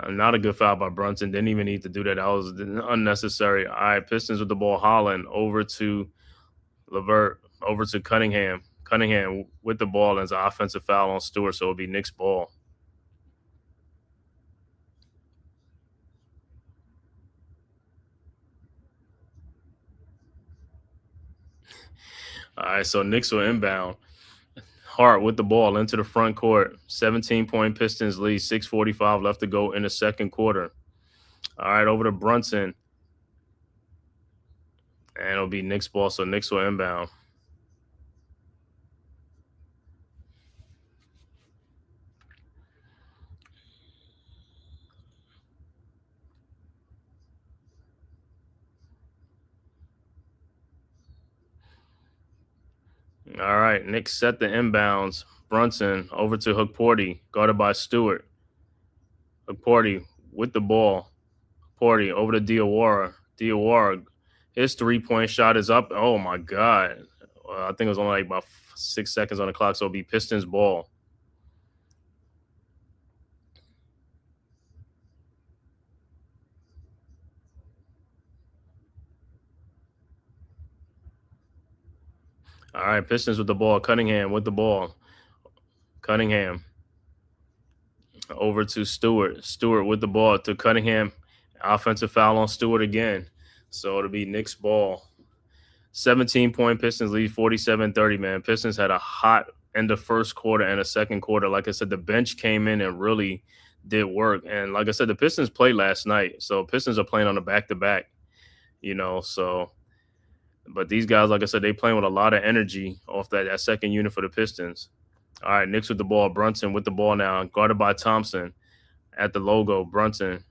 Not a good foul by Brunson. Didn't even need to do that. That was unnecessary. All right, Pistons with the ball. Holland over to Levert, over to Cunningham. Cunningham with the ball as an offensive foul on Stewart, so it'll be Knicks ball. All right, so Knicks will inbound. Hart with the ball into the front court. 17-point Pistons lead. 6:45 left to go in the second quarter. All right, over to Brunson. And it'll be Knicks ball, so Knicks will inbound. All right, Knicks set the inbounds. Brunson over to Hookporty, guarded by Stewart. Hookporty with the ball. Porty over to Diawara. Diawara, his 3-point shot is up. Oh, my God. I think it was only like about 6 seconds on the clock, so it'll be Pistons ball. All right, Pistons with the ball. Cunningham with the ball. Cunningham over to Stewart. Stewart with the ball to Cunningham. Offensive foul on Stewart again. So it'll be Knicks ball. 17-point Pistons lead 47-30, man. Pistons had a hot end of first quarter and a second quarter. Like I said, the bench came in and really did work. And like I said, the Pistons played last night. So Pistons are playing on a back-to-back, so – but these guys, like I said, they playing with a lot of energy off that second unit for the Pistons. All right, Knicks with the ball. Brunson with the ball now, guarded by Thompson at the logo. Brunson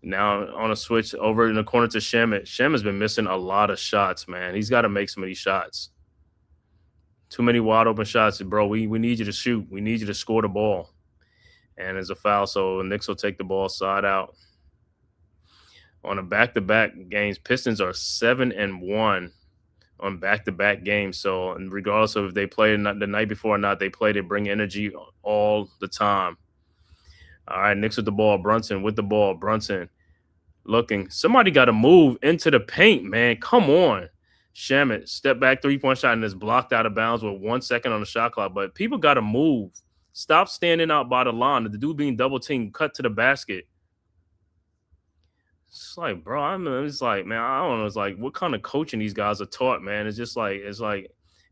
now on a switch over in the corner to Shamet. Shamet's been missing a lot of shots, man. He's got to make some of these shots. Too many wide open shots, bro. We need you to shoot. We need you to score the ball. And it's a foul, so Knicks will take the ball side out. On a back-to-back games, Pistons are 7-1. On back-to-back games. So and regardless of if they played the night before or not, they bring energy all the time. All right, Knicks with the ball. Brunson with the ball. Brunson looking. Somebody got to move into the paint, man. Come on. Shamet, step back, 3-point shot, and is blocked out of bounds with 1 second on the shot clock. But people got to move. Stop standing out by the line. The dude being double-teamed, cut to the basket. It's like, bro, it's like, man, I don't know. It's like, what kind of coaching these guys are taught, man? It's just like,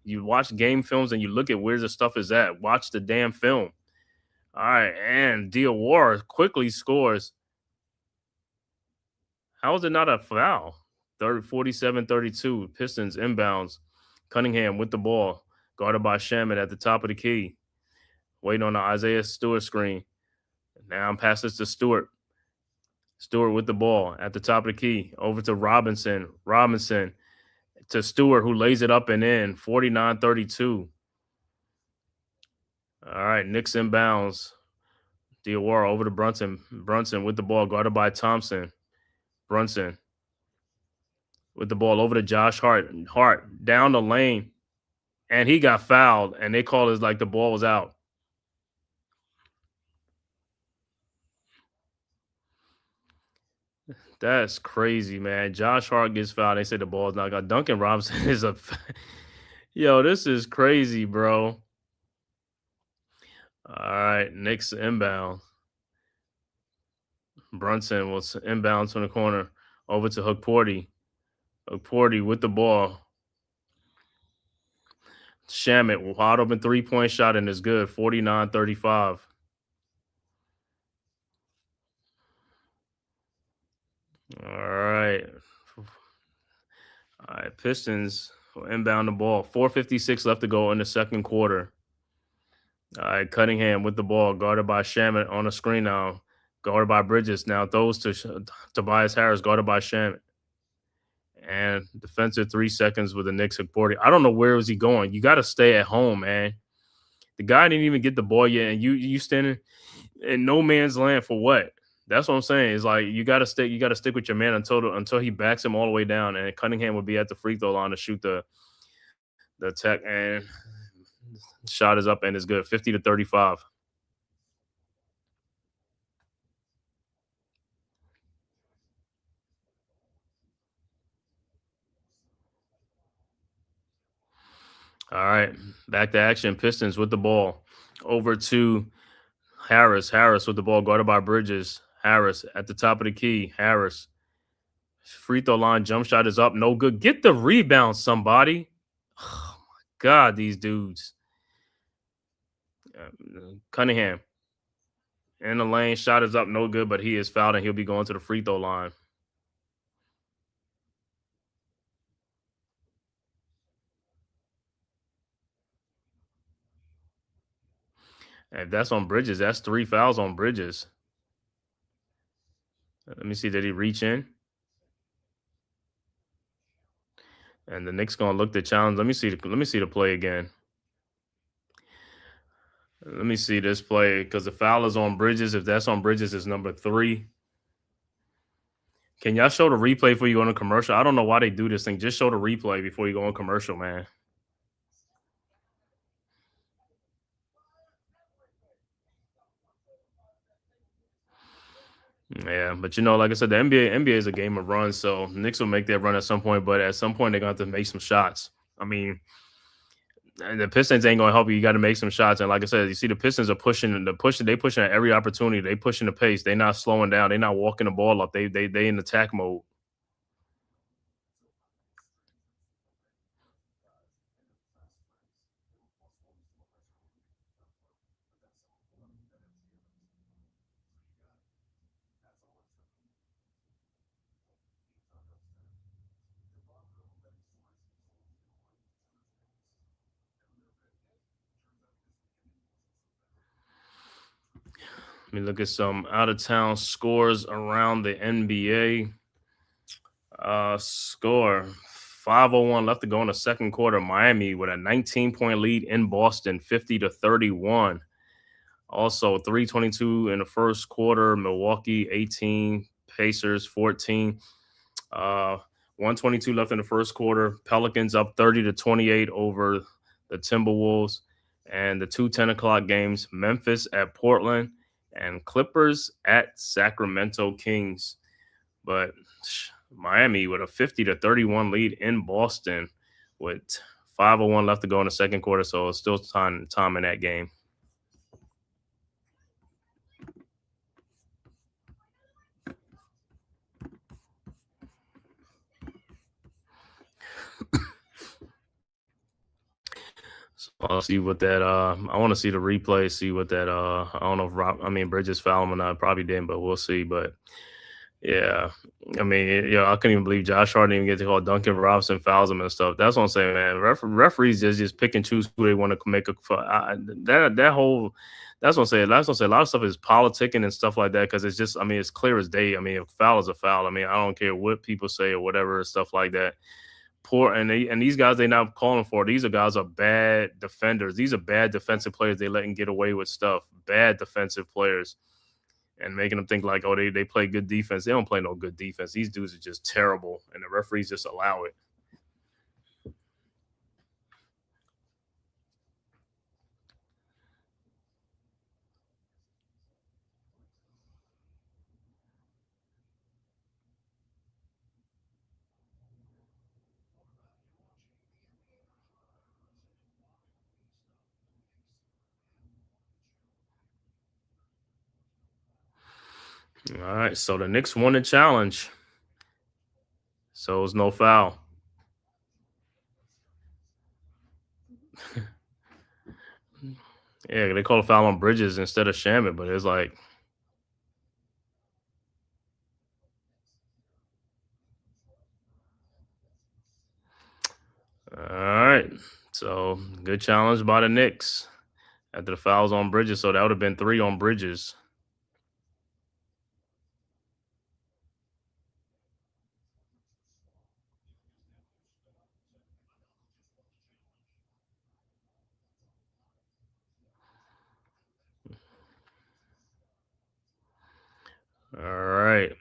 you watch game films and you look at where the stuff is at. Watch the damn film. All right, and Diawara quickly scores. How is it not a foul? 47-32, Pistons inbounds. Cunningham with the ball, guarded by Shamet at the top of the key. Waiting on the Isaiah Stewart screen. Now passes to Stewart. Stewart with the ball at the top of the key. Over to Robinson. Robinson to Stewart, who lays it up and in. 49-32. All right, Knicks inbounds. Diawara over to Brunson. Brunson with the ball, guarded by Thompson. Brunson with the ball over to Josh Hart. Hart down the lane. And he got fouled, and they called it like the ball was out. That's crazy, man. Josh Hart gets fouled. They say the ball's not got. Duncan Robinson is a yo. This is crazy, bro. All right, Knicks inbound. Brunson was inbound from the corner over to Hookporty. Hookporty with the ball. Shamet wide open 3-point shot and is good. 49-35. All right. All right, Pistons will inbound the ball. 4:56 left to go in the second quarter. All right, Cunningham with the ball, guarded by Shamet on the screen now. Guarded by Bridges. Now throws to Tobias Harris, guarded by Shamet. And defensive 3 seconds with the Knicks supporting. I don't know where was he going. You got to stay at home, man. The guy didn't even get the ball yet, and you standing in no man's land for what? That's what I'm saying. It's like you got to stick. You got to stick with your man until he backs him all the way down, and Cunningham would be at the free throw line to shoot the tech, and shot is up and is good. 50-35. All right, back to action. Pistons with the ball over to Harris. Harris with the ball guarded by Bridges. Harris at the top of the key. Harris. Free throw line jump shot is up. No good. Get the rebound, somebody. Oh my God, these dudes. Cunningham in the lane. Shot is up. No good, but he is fouled and he'll be going to the free throw line. And if that's on Bridges, that's 3 fouls on Bridges. Let me see. Did he reach in? And the Knicks gonna look to challenge. Let me see the play again. Let me see this play because the foul is on Bridges. If that's on Bridges, it's number 3. Can y'all show the replay before you go on a commercial? I don't know why they do this thing. Just show the replay before you go on commercial, man. Yeah, but like I said, the NBA is a game of runs, so Knicks will make their run at some point, but at some point they're going to have to make some shots. I mean, and the Pistons ain't going to help you. You got to make some shots, and like I said, you see the Pistons are pushing. They pushing at every opportunity. They pushing the pace. They're not slowing down. They're not walking the ball up. They in attack mode. Let me look at some out of town scores around the NBA. Score 5:01 left to go in the second quarter. Miami with a 19-point lead in Boston, 50-31. Also 3:22 in the first quarter. Milwaukee 18, Pacers 14. 122 left in the first quarter. Pelicans up 30-28 over the Timberwolves. And the 10 o'clock games, Memphis at Portland and Clippers at Sacramento Kings. But Miami with a 50-31 lead in Boston with 5:01 left to go in the second quarter. So it's still time in that game. So I'll see what that I want to see the replay, see what that I don't know if Bridges fouled him or not. Probably didn't, but we'll see. But yeah, I mean, I couldn't even believe Josh Hart didn't even get to call Duncan Robinson fouls him and stuff. That's what I'm saying, man. Referees just pick and choose who they want to make a that whole. That's what I'm saying. That's what I'm saying. A lot of stuff is politicking and stuff like that because it's just, it's clear as day. A foul is a foul. I don't care what people say or whatever stuff like that. These guys they're not calling for. These guys are bad defenders. These are bad defensive players. They letting get away with stuff. Bad defensive players. And making them think like, oh, they play good defense. They don't play no good defense. These dudes are just terrible, and the referees just allow it. All right, so the Knicks won the challenge. So it was no foul. Yeah, they called a foul on Bridges instead of Shamet, but it's like, all right. So good challenge by the Knicks after the fouls on Bridges. So that would have been 3 on Bridges. All right.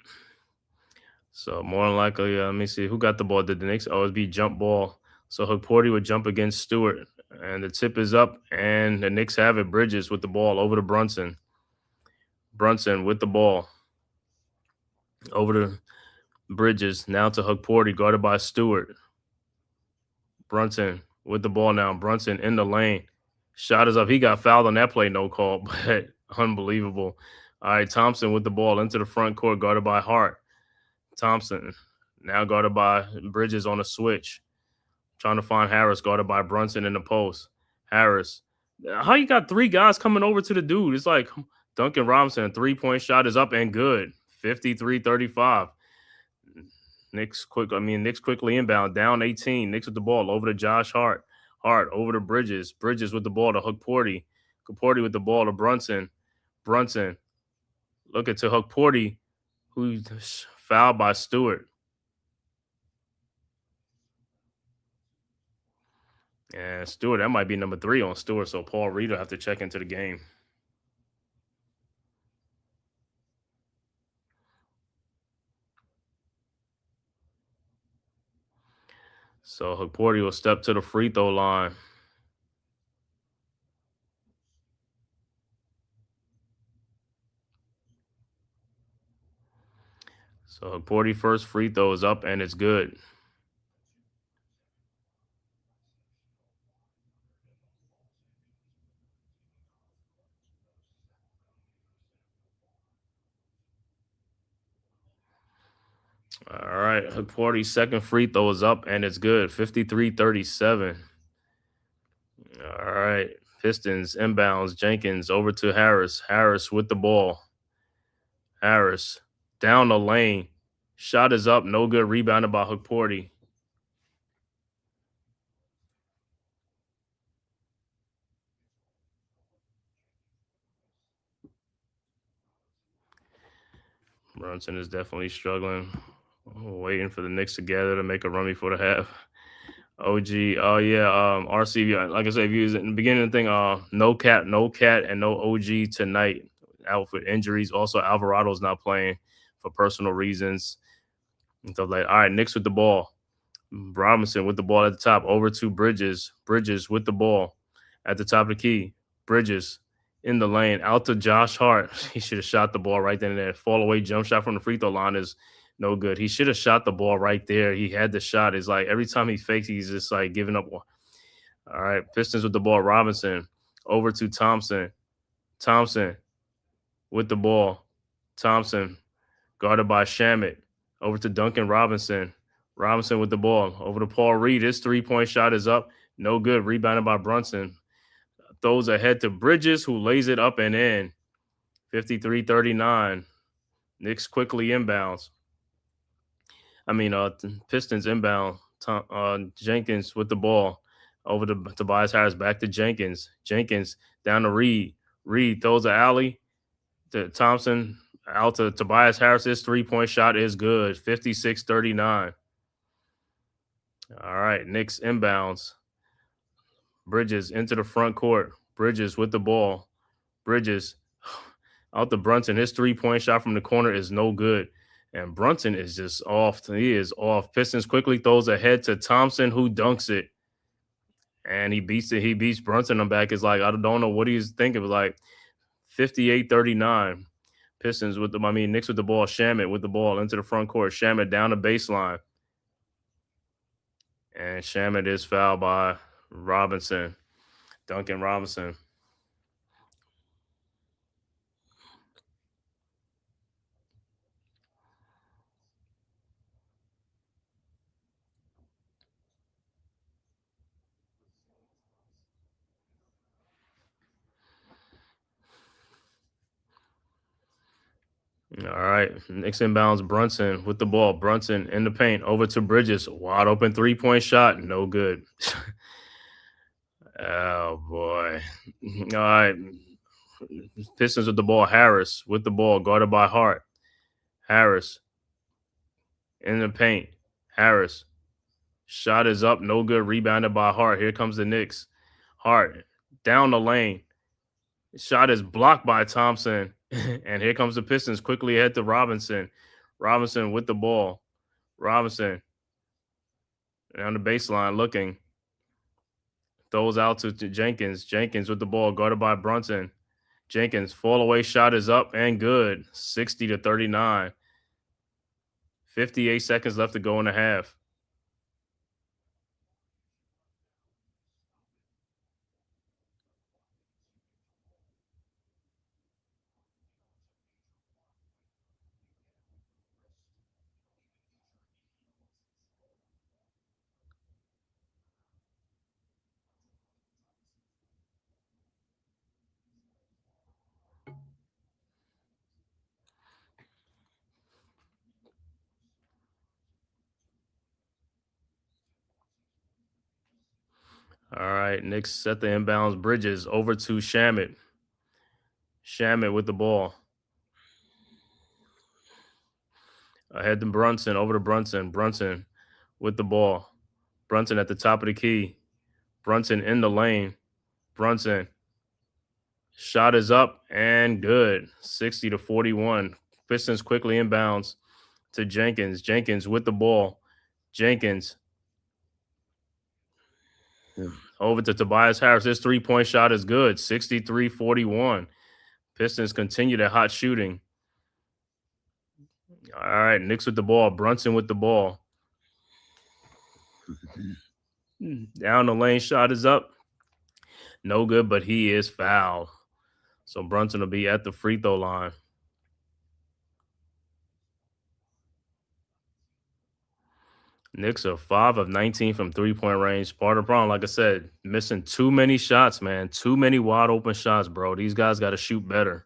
So more than likely, let me see who got the ball. Did the Knicks? Oh, it'd be jump ball. So Porty would jump against Stewart, and the tip is up, and the Knicks have it. Bridges with the ball over to Brunson. Brunson with the ball over to Bridges. Now to Porty, guarded by Stewart. Brunson with the ball now. Brunson in the lane. Shot is up. He got fouled on that play, no call, but unbelievable. All right, Thompson with the ball into the front court, guarded by Hart. Thompson now guarded by Bridges on a switch. Trying to find Harris, guarded by Brunson in the post. Harris. How you got three guys coming over to the dude? It's like Duncan Robinson, three-point shot is up and good. 53-35. Knicks quickly inbound, down 18. Knicks with the ball over to Josh Hart. Hart over to Bridges. Bridges with the ball to Porty. Porty with the ball to Brunson. Brunson looking to Porty, who's fouled by Stewart. And Stewart, that might be number 3 on Stewart, so Paul Reed will have to check into the game. So Porty will step to the free throw line. So Porty first free throw is up and it's good. All right, Porty's second free throw is up and it's good. 53-37. All right, Pistons inbounds. Jenkins over to Harris. Harris with the ball. Harris down the lane. Shot is up, no good. Rebounded by Porty. Brunson is definitely struggling. Waiting for the Knicks together to make a run before the half. OG, oh yeah, RC, like I said, if you was in the beginning of the thing, no Cat, and no OG tonight, out with injuries. Also, Alvarado's not playing for personal reasons. And so, like, all right, Knicks with the ball. Robinson with the ball at the top, over to Bridges. Bridges with the ball at the top of the key. Bridges in the lane, out to Josh Hart. He should have shot the ball right then and there. Fall away jump shot from the free throw line is no good. He should have shot the ball right there. He had the shot. It's like every time he fakes, he's just like giving up. All right, Pistons with the ball. Robinson over to Thompson. Thompson with the ball. Thompson guarded by Shamet. Over to Duncan Robinson. Robinson with the ball. Over to Paul Reed. His three-point shot is up. No good. Rebounded by Brunson. Throws ahead to Bridges, who lays it up and in. 53-39. Knicks quickly inbounds. Pistons inbound. Jenkins with the ball. Over to Tobias Harris. Back to Jenkins. Jenkins down to Reed. Reed throws an alley to Thompson. Out to Tobias Harris. His three-point shot is good. 56-39. All right, Knicks inbounds. Bridges into the front court. Bridges with the ball. Bridges out to Brunson. His three-point shot from the corner is no good. And Brunson is just off. He is off. Pistons quickly throws ahead to Thompson, who dunks it. And he beats it. He beats Brunson. I'm back. It's like, I don't know what he's thinking. It was like 58-39. Pistons with Knicks with the ball. Shamet with the ball into the front court. Shamet down the baseline. And Shamet is fouled by Robinson. Duncan Robinson. All right. Knicks inbounds. Brunson with the ball. Brunson in the paint. Over to Bridges. Wide open three-point shot. No good. Oh, boy. All right. Pistons with the ball. Harris with the ball. Guarded by Hart. Harris in the paint. Harris. Shot is up. No good. Rebounded by Hart. Here comes the Knicks. Hart down the lane. Shot is blocked by Thompson. And here comes the Pistons quickly ahead to Robinson. Robinson with the ball. Robinson on the baseline looking. Throws out to Jenkins. Jenkins with the ball guarded by Brunson. Jenkins, fall away shot is up and good. 60-39. 58 seconds left to go in the half. All right, Knicks set the inbounds. Bridges over to Shamet. Shamet with the ball. Ahead to Brunson, over to Brunson. Brunson with the ball. Brunson at the top of the key. Brunson in the lane. Brunson. Shot is up and good. 60-41. Pistons quickly inbounds to Jenkins. Jenkins with the ball. Jenkins. Over to Tobias Harris. His three-point shot is good. 63-41. Pistons continue their hot shooting. All right, Knicks with the ball. Brunson with the ball. Down the lane, shot is up. No good, but he is fouled. So Brunson will be at the free throw line. Knicks are 5 of 19 from three-point range. Part of the problem, like I said, missing too many shots, man. Too many wide open shots, bro. These guys got to shoot better.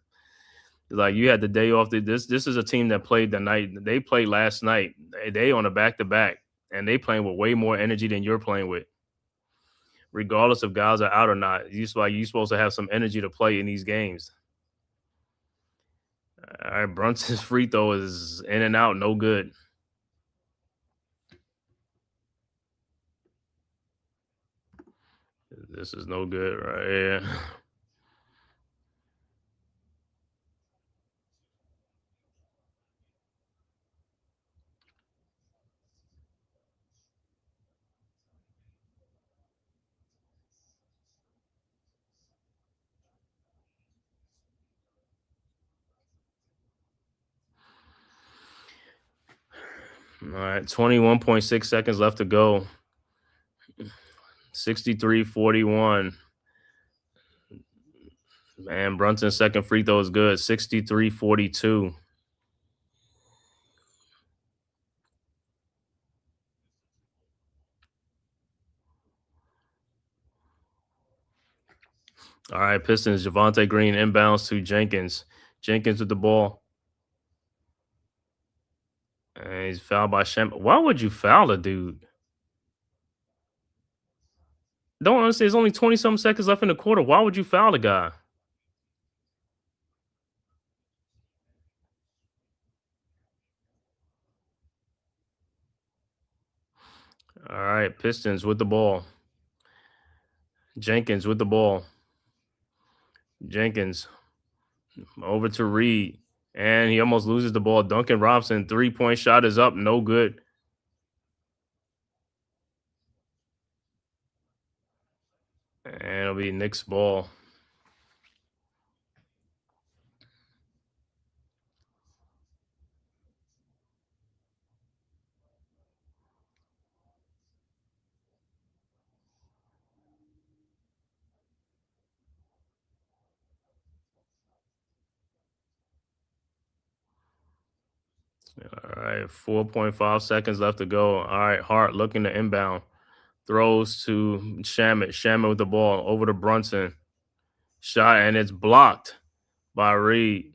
Like, you had the day off. This is a team that played the night. They played last night. They on a back-to-back, and they playing with way more energy than you're playing with. Regardless if guys are out or not, you're supposed to have some energy to play in these games. All right, Brunson's free throw is in and out, no good. This is no good right here. All right, 21.6 seconds left to go. 63-41. Man, Brunson's second free throw is good. 63-42. All right, Pistons, Javonte Green inbounds to Jenkins. Jenkins with the ball. And he's fouled by Shem. Why would you foul a dude? Don't understand. There's only 20-something seconds left in the quarter. Why would you foul the guy? All right, Pistons with the ball. Jenkins with the ball. Jenkins over to Reed. And he almost loses the ball. Duncan Robinson, three-point shot is up. No good. And it'll be Knicks ball. All right, 4.5 seconds left to go. All right, Hart looking to inbound. Throws to Shamet. Shamet with the ball over to Brunson. Shot, and it's blocked by Reed.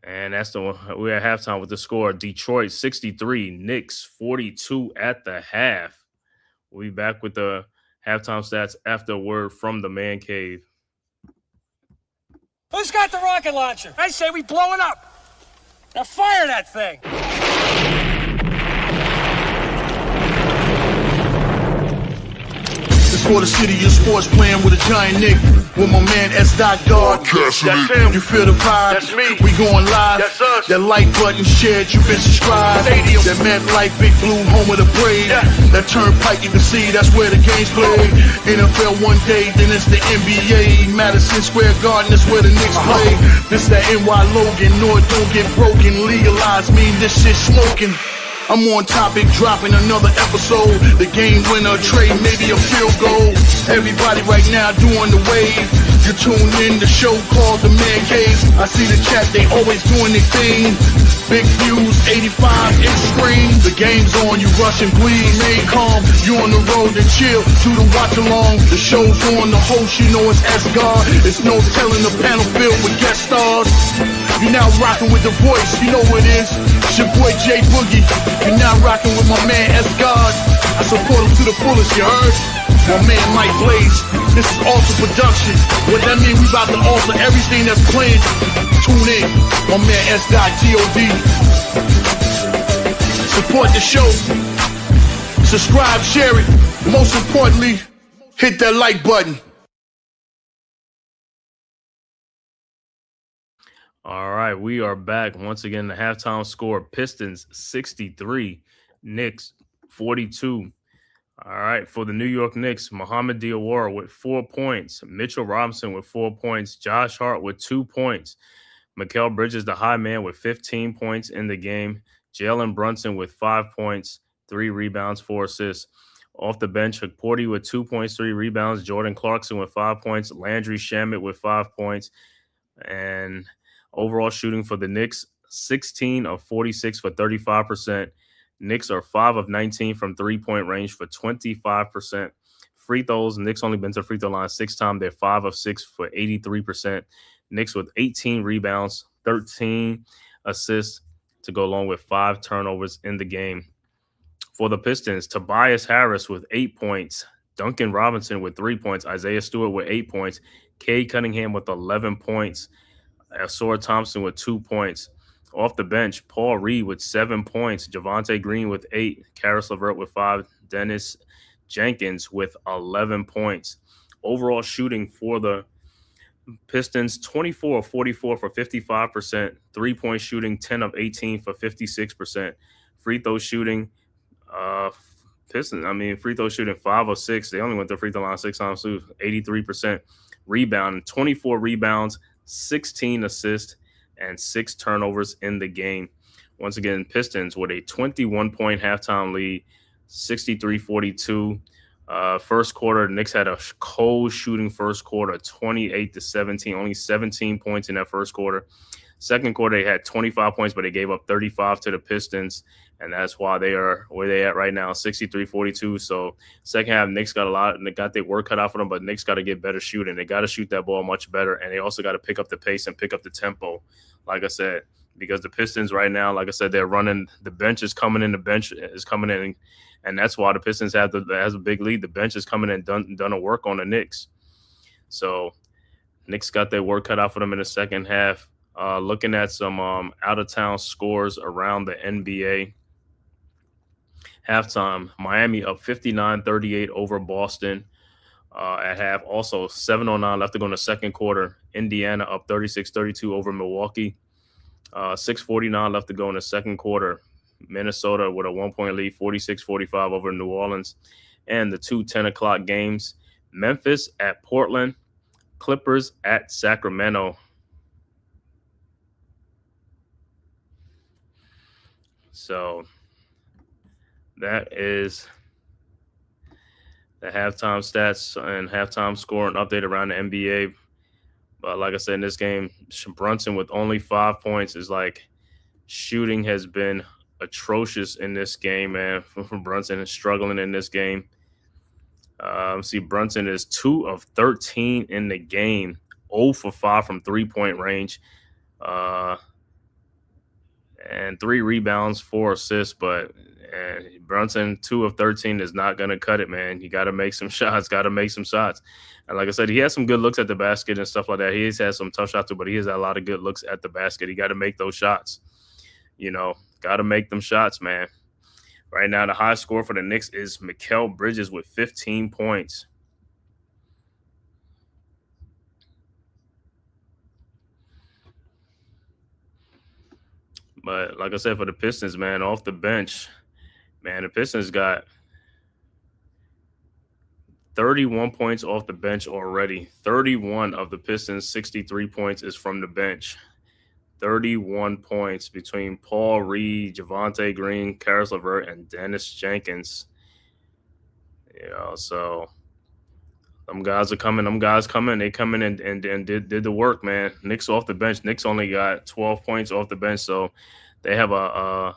And that's the one. We're at halftime with the score. Detroit 63, Knicks 42 at the half. We'll be back with the halftime stats after a word from the man cave. Who's got the rocket launcher? I say we blow it up. Now fire that thing. The for the city of sports, playing with a giant Nick. With my man S. Dot God. That's him. You feel the vibe? That's me. We going live. That's us. That like button shared, you been subscribed. Stadium. That Met Life, Big Blue, home of the Braves. Yeah. That turnpike, you can see that's where the game's played. NFL one day, then it's the NBA. Madison Square Garden, that's where the Knicks play. This that NY Logan, North don't get broken. Legalize mean this shit smoking. I'm on topic, dropping another episode. The game winner, trade, maybe a field goal. Everybody right now doing the wave. You tune in, the show called The Man Cave. I see the chat, they always doing their thing. Big views, 85-inch screen. The game's on, you rushing, please. Stay calm, you on the road to chill. To the watch along, the show's on. The host, you know it's S-God. It's no telling, the panel filled with guest stars. You now rocking with the voice, you know what it is. It's your boy J Boogie. You now rocking with my man S-God. I support him to the fullest, you heard? My man Mike Blaze. This is Alter Production. What that mean? We about to alter everything that's playing. Tune in. My man S.God. Support the show. Subscribe, share it. Most importantly, hit that like button. All right, we are back. Once again, the halftime score, Pistons 63, Knicks 42. All right, for the New York Knicks, Mohamed Diawara with 4 points, Mitchell Robinson with 4 points, Josh Hart with 2 points, Mikal Bridges, the high man, with 15 points in the game, Jalen Brunson with 5 points, 3 rebounds, 4 assists. Off the bench, Porty with 2 points, 3 rebounds, Jordan Clarkson with 5 points, Landry Shamet with 5 points, and overall shooting for the Knicks, 16 of 46 for 35%. Knicks are 5 of 19 from three-point range for 25%. Free throws, Knicks only been to free throw line 6 times. They're 5 of 6 for 83%. Knicks with 18 rebounds, 13 assists to go along with 5 turnovers in the game. For the Pistons, Tobias Harris with 8 points, Duncan Robinson with 3 points, Isaiah Stewart with 8 points, Cade Cunningham with 11 points, Asor Thompson with 2 points. Off the bench, Paul Reed with 7 points, Javonte Green with 8, Karis LeVert with 5, Dennis Jenkins with 11 points. Overall shooting for the Pistons, 24 of 44 for 55%. Three-point shooting, 10 of 18 for 56%. Free throw shooting, free throw shooting 5 of 6. They only went to free throw line 6 times, so 83%. Rebounding, 24 rebounds, 16 assists, and 6 turnovers in the game. Once again, Pistons with a 21-point halftime lead, 63-42. First quarter, Knicks had a cold shooting first quarter, 28-17, only 17 points in that first quarter. Second quarter, they had 25 points, but they gave up 35 to the Pistons, and that's why they are where they at right now, 63-42. So second half, Knicks got their work cut out for them, but Knicks got to get better shooting. They got to shoot that ball much better, and they also got to pick up the pace and pick up the tempo, like I said, because the Pistons right now, like I said, they're running. The bench is coming in. And that's why the Pistons has a big lead. The bench is coming in and done a work on the Knicks. So Knicks got their work cut out for them in the second half. Looking at some out-of-town scores around the NBA. Halftime, Miami up 59-38 over Boston at half. Also, 7:09 left to go in the second quarter. Indiana up 36-32 over Milwaukee. 6:49 left to go in the second quarter. Minnesota with a 1-point lead, 46-45 over New Orleans. And the 2 10 o'clock games, Memphis at Portland, Clippers at Sacramento. So that is the halftime stats and halftime score and update around the NBA. But like I said, in this game, Brunson with only 5 points is like shooting has been atrocious in this game, man. Brunson is struggling in this game. Brunson is 2 of 13 in the game, 0 for 5 from 3-point range, and 3 rebounds, 4 assists. But Brunson, 2 of 13 is not going to cut it, man. You got to make some shots, And like I said, he has some good looks at the basket and stuff like that. He has had some tough shots too, but he has had a lot of good looks at the basket. He got to make those shots. Got to make them shots, man. Right now, the high score for the Knicks is Mikal Bridges with 15 points. But like I said, for the Pistons, man, off the bench, man, the Pistons got 31 points off the bench already. 31 of the Pistons' 63 points is from the bench. 31 points between Paul Reed, Javonte Green, Karis LeVert, and Dennis Jenkins. So them guys are coming. Them guys coming. They come in and did the work, man. Knicks off the bench. Knicks only got 12 points off the bench, so they have a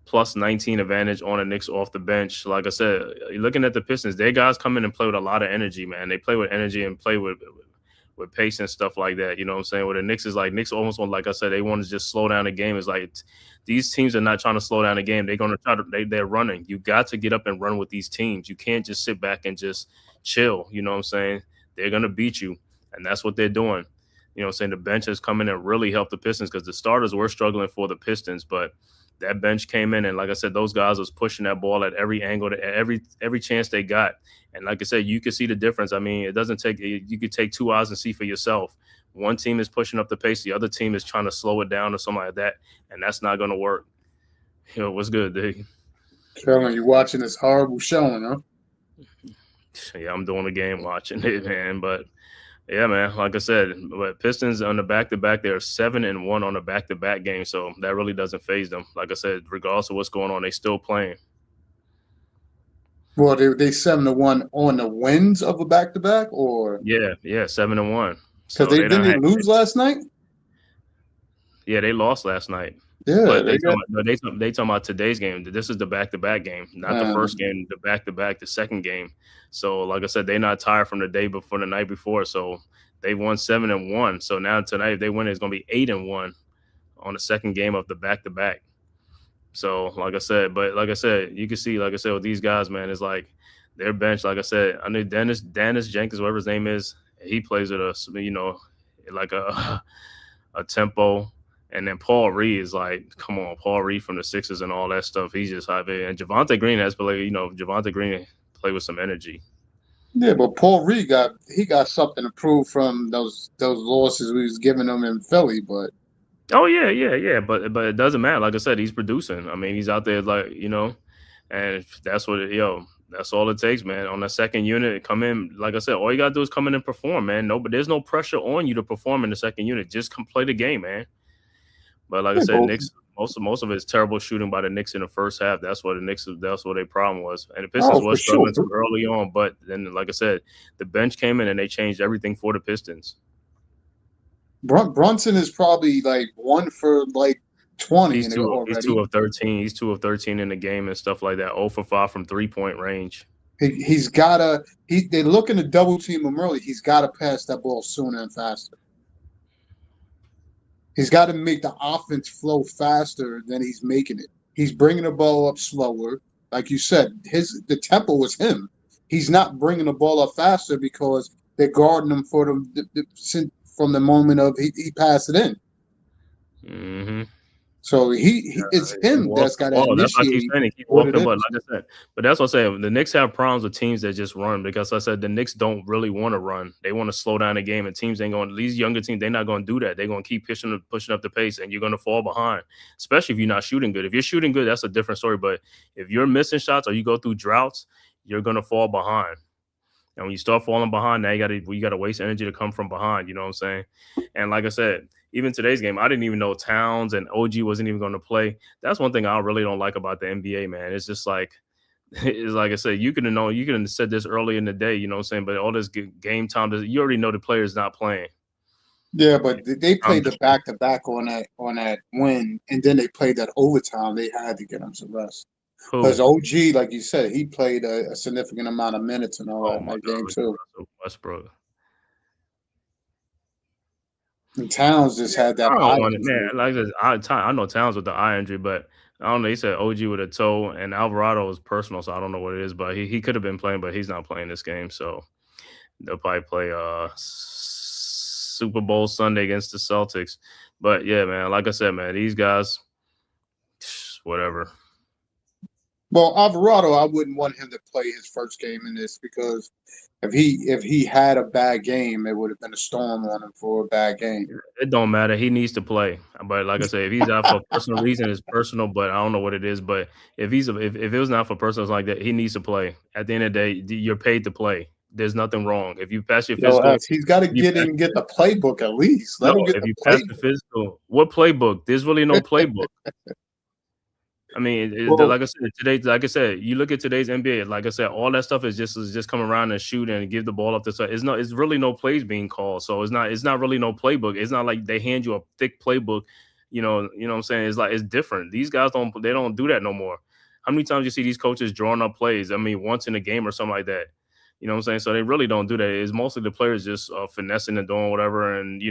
plus 19 advantage on the Knicks off the bench. Like I said, looking at the Pistons, their guys come in and play with a lot of energy, man. They play with energy and play with pace and stuff like that. You know what I'm saying? Where the Knicks is like, Knicks almost want, like I said, they want to just slow down the game. It's like these teams are not trying to slow down the game. They're going to try to, they're running. You got to get up and run with these teams. You can't just sit back and just chill. You know what I'm saying? They're going to beat you. And that's what they're doing. You know what I'm saying? The bench has come in and really helped the Pistons because the starters were struggling for the Pistons, but that bench came in, and like I said, those guys was pushing that ball at every angle, at every chance they got. And like I said, you could see the difference. I mean, it doesn't take – you could take 2 eyes and see for yourself. One team is pushing up the pace. The other team is trying to slow it down or something like that, and that's not going to work. What's good, Dig? Chilling, you watching this horrible showing, huh? Yeah, I'm doing the game watching it, man, but – yeah, man. Like I said, but Pistons on the back-to-back, they're 7-1 on the back-to-back game, so that really doesn't faze them. Like I said, regardless of what's going on, they still playing. Well, they 7-1 on the wins of a back-to-back, or yeah, 7-1. Because didn't they lose last night? Yeah, they lost last night. Yeah, but they talking about today's game. This is the back-to-back game, not the first game, the back-to-back, the second game. So, like I said, they're not tired from the day before, the night before. So they won 7-1. So now tonight, if they win, it's going to be 8-1 on the second game of the back-to-back. So, like I said, you can see, like I said, with these guys, man, it's like their bench. Like I said, I know Dennis Jenkins, whatever his name is, he plays with us, like a tempo. And then Paul Reed is like, come on, Paul Reed from the Sixers and all that stuff. He's just high. And Javonte Green has played, Javonte Green play with some energy. Yeah, but Paul Reed got something to prove from those losses we was giving him in Philly. But oh yeah. But it doesn't matter. Like I said, he's producing. I mean, he's out there and that's that's all it takes, man. On the second unit, come in. Like I said, all you gotta do is come in and perform, man. But there's no pressure on you to perform in the second unit. Just come play the game, man. But like I said, Knicks, most of it is terrible shooting by the Knicks in the first half. That's what their problem was. And the Pistons was struggling too early on. But then, like I said, the bench came in and they changed everything for the Pistons. Brunson is probably like 1 for like 20. He's 2 of 13. He's 2 of 13 in the game and stuff like that. 0 for 5 from 3-point range. He's gotta. They're looking to double team him early. He's got to pass that ball sooner and faster. He's got to make the offense flow faster than he's making it. He's bringing the ball up slower. Like you said, the tempo was him. He's not bringing the ball up faster because they're guarding him for from the moment of he passed it in. Mm-hmm. So it's him that's got to initiate. That's why I keep saying it. Keep walking, but like I said, but that's what I'm saying. The Knicks have problems with teams that just run because I said the Knicks don't really want to run. They want to slow down the game, and teams ain't going. These younger teams, they're not going to do that. They're going to keep pushing up the pace, and you're going to fall behind. Especially if you're not shooting good. If you're shooting good, that's a different story. But if you're missing shots or you go through droughts, you're going to fall behind. And when you start falling behind, now you got to waste energy to come from behind. You know what I'm saying? And like I said, even today's game, I didn't even know Towns and OG wasn't even going to play. That's one thing I really don't like about the NBA, man. It's just like, it's like I said, you could have said this early in the day, you know what I'm saying? But all this game time, you already know the player's not playing. Yeah, but they played the back-to-back on that win, and then they played that overtime. They had to get him some rest. Because OG, like you said, he played a significant amount of minutes and all that game too. Westbrook. And Towns just had that. I know Towns with the eye injury, but I don't know. He said OG with a toe, and Alvarado is personal, so I don't know what it is. But he could have been playing, but he's not playing this game, so they'll probably play Super Bowl Sunday against the Celtics. But yeah, man, like I said, man, these guys, whatever. Well, Alvarado, I wouldn't want him to play his first game in this because if he had a bad game, it would have been a storm on him for a bad game. It don't matter. He needs to play. But like I said, if he's out for a personal reason, it's personal. But I don't know what it is. But if if it was not for personal like that, he needs to play. At the end of the day, you're paid to play. There's nothing wrong. If you pass your Yo, physical, X, he's got to get in and get the playbook at least. Let him get if the you pass the playbook. physical, what playbook? There's really no playbook. I mean, Well, like I said, you look at today's NBA. Like I said, all that stuff is just come around and shoot and give the ball up to side. It's really no plays being called. So it's not really no playbook. It's not like they hand you a thick playbook. You know what I'm saying? It's like it's different. These guys don't do that no more. How many times you see these coaches drawing up plays? I mean, once in a game or something like that. You know what I'm saying? So they really don't do that. It's mostly the players just finessing and doing whatever, and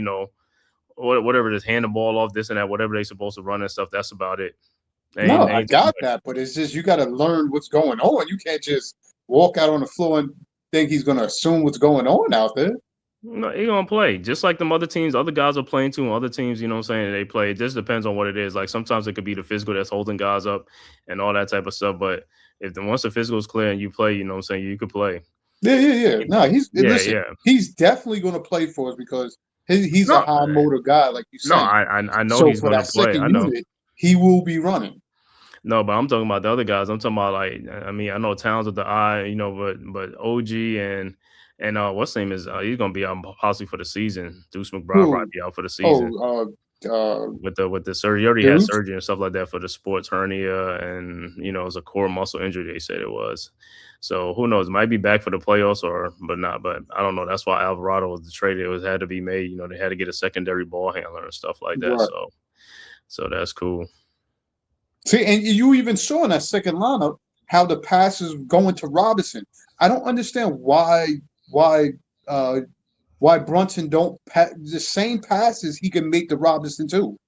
whatever, just hand the ball off, this and that, whatever they're supposed to run and stuff. That's about it. no, I got that, but it's just you got to learn what's going on. You can't just walk out on the floor and think he's going to assume what's going on out there. No, he's gonna play just like them other teams. Other guys are playing too. And other teams, you know what I'm saying, they play. It just depends on what it is. Like sometimes it could be the physical that's holding guys up and all that type of stuff. But once the physical is clear and you play, you know what I'm saying, you could play. Yeah. No, he's definitely going to play for us because he's a high motor guy, like you said. No, I know he's going to play. I know he will be running. No, but I'm talking about the other guys. I'm talking about I know Towns with the eye, but OG and what's his name is he's gonna be out possibly for the season. Deuce McBride might be out for the season. With the surgery, he already had surgery and stuff like that for the sports hernia, and it was a core muscle injury. They said it was. So who knows? Might be back for the playoffs but not. But I don't know. That's why Alvarado was traded. It had to be made. They had to get a secondary ball handler and stuff like that. Right. So that's cool. See, and you even saw in that second lineup how the passes going to Robinson. I don't understand why Brunson don't the same passes he can make to Robinson too.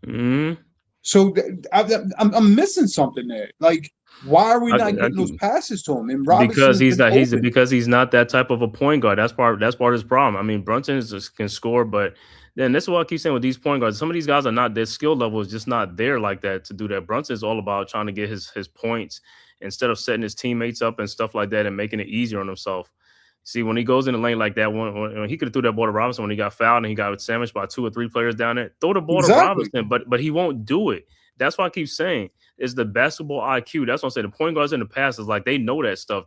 Mm-hmm. So I'm missing something there. Like, why are we not getting those passes to him? And because he's not that type of a point guard. That's part of his problem. I mean, Brunson can score, but then that's what I keep saying with these point guards. Some of these guys are not, their skill level is just not there like that to do that. Brunson is all about trying to get his points instead of setting his teammates up and stuff like that and making it easier on himself. See, when he goes in the lane like that, when he could have threw that ball to Robinson when he got fouled and he got sandwiched by 2 or 3 players down there. Throw the ball to Robinson, but he won't do it. That's why I keep saying it's the basketball IQ. That's what I'm saying. The point guards in the past is like they know that stuff.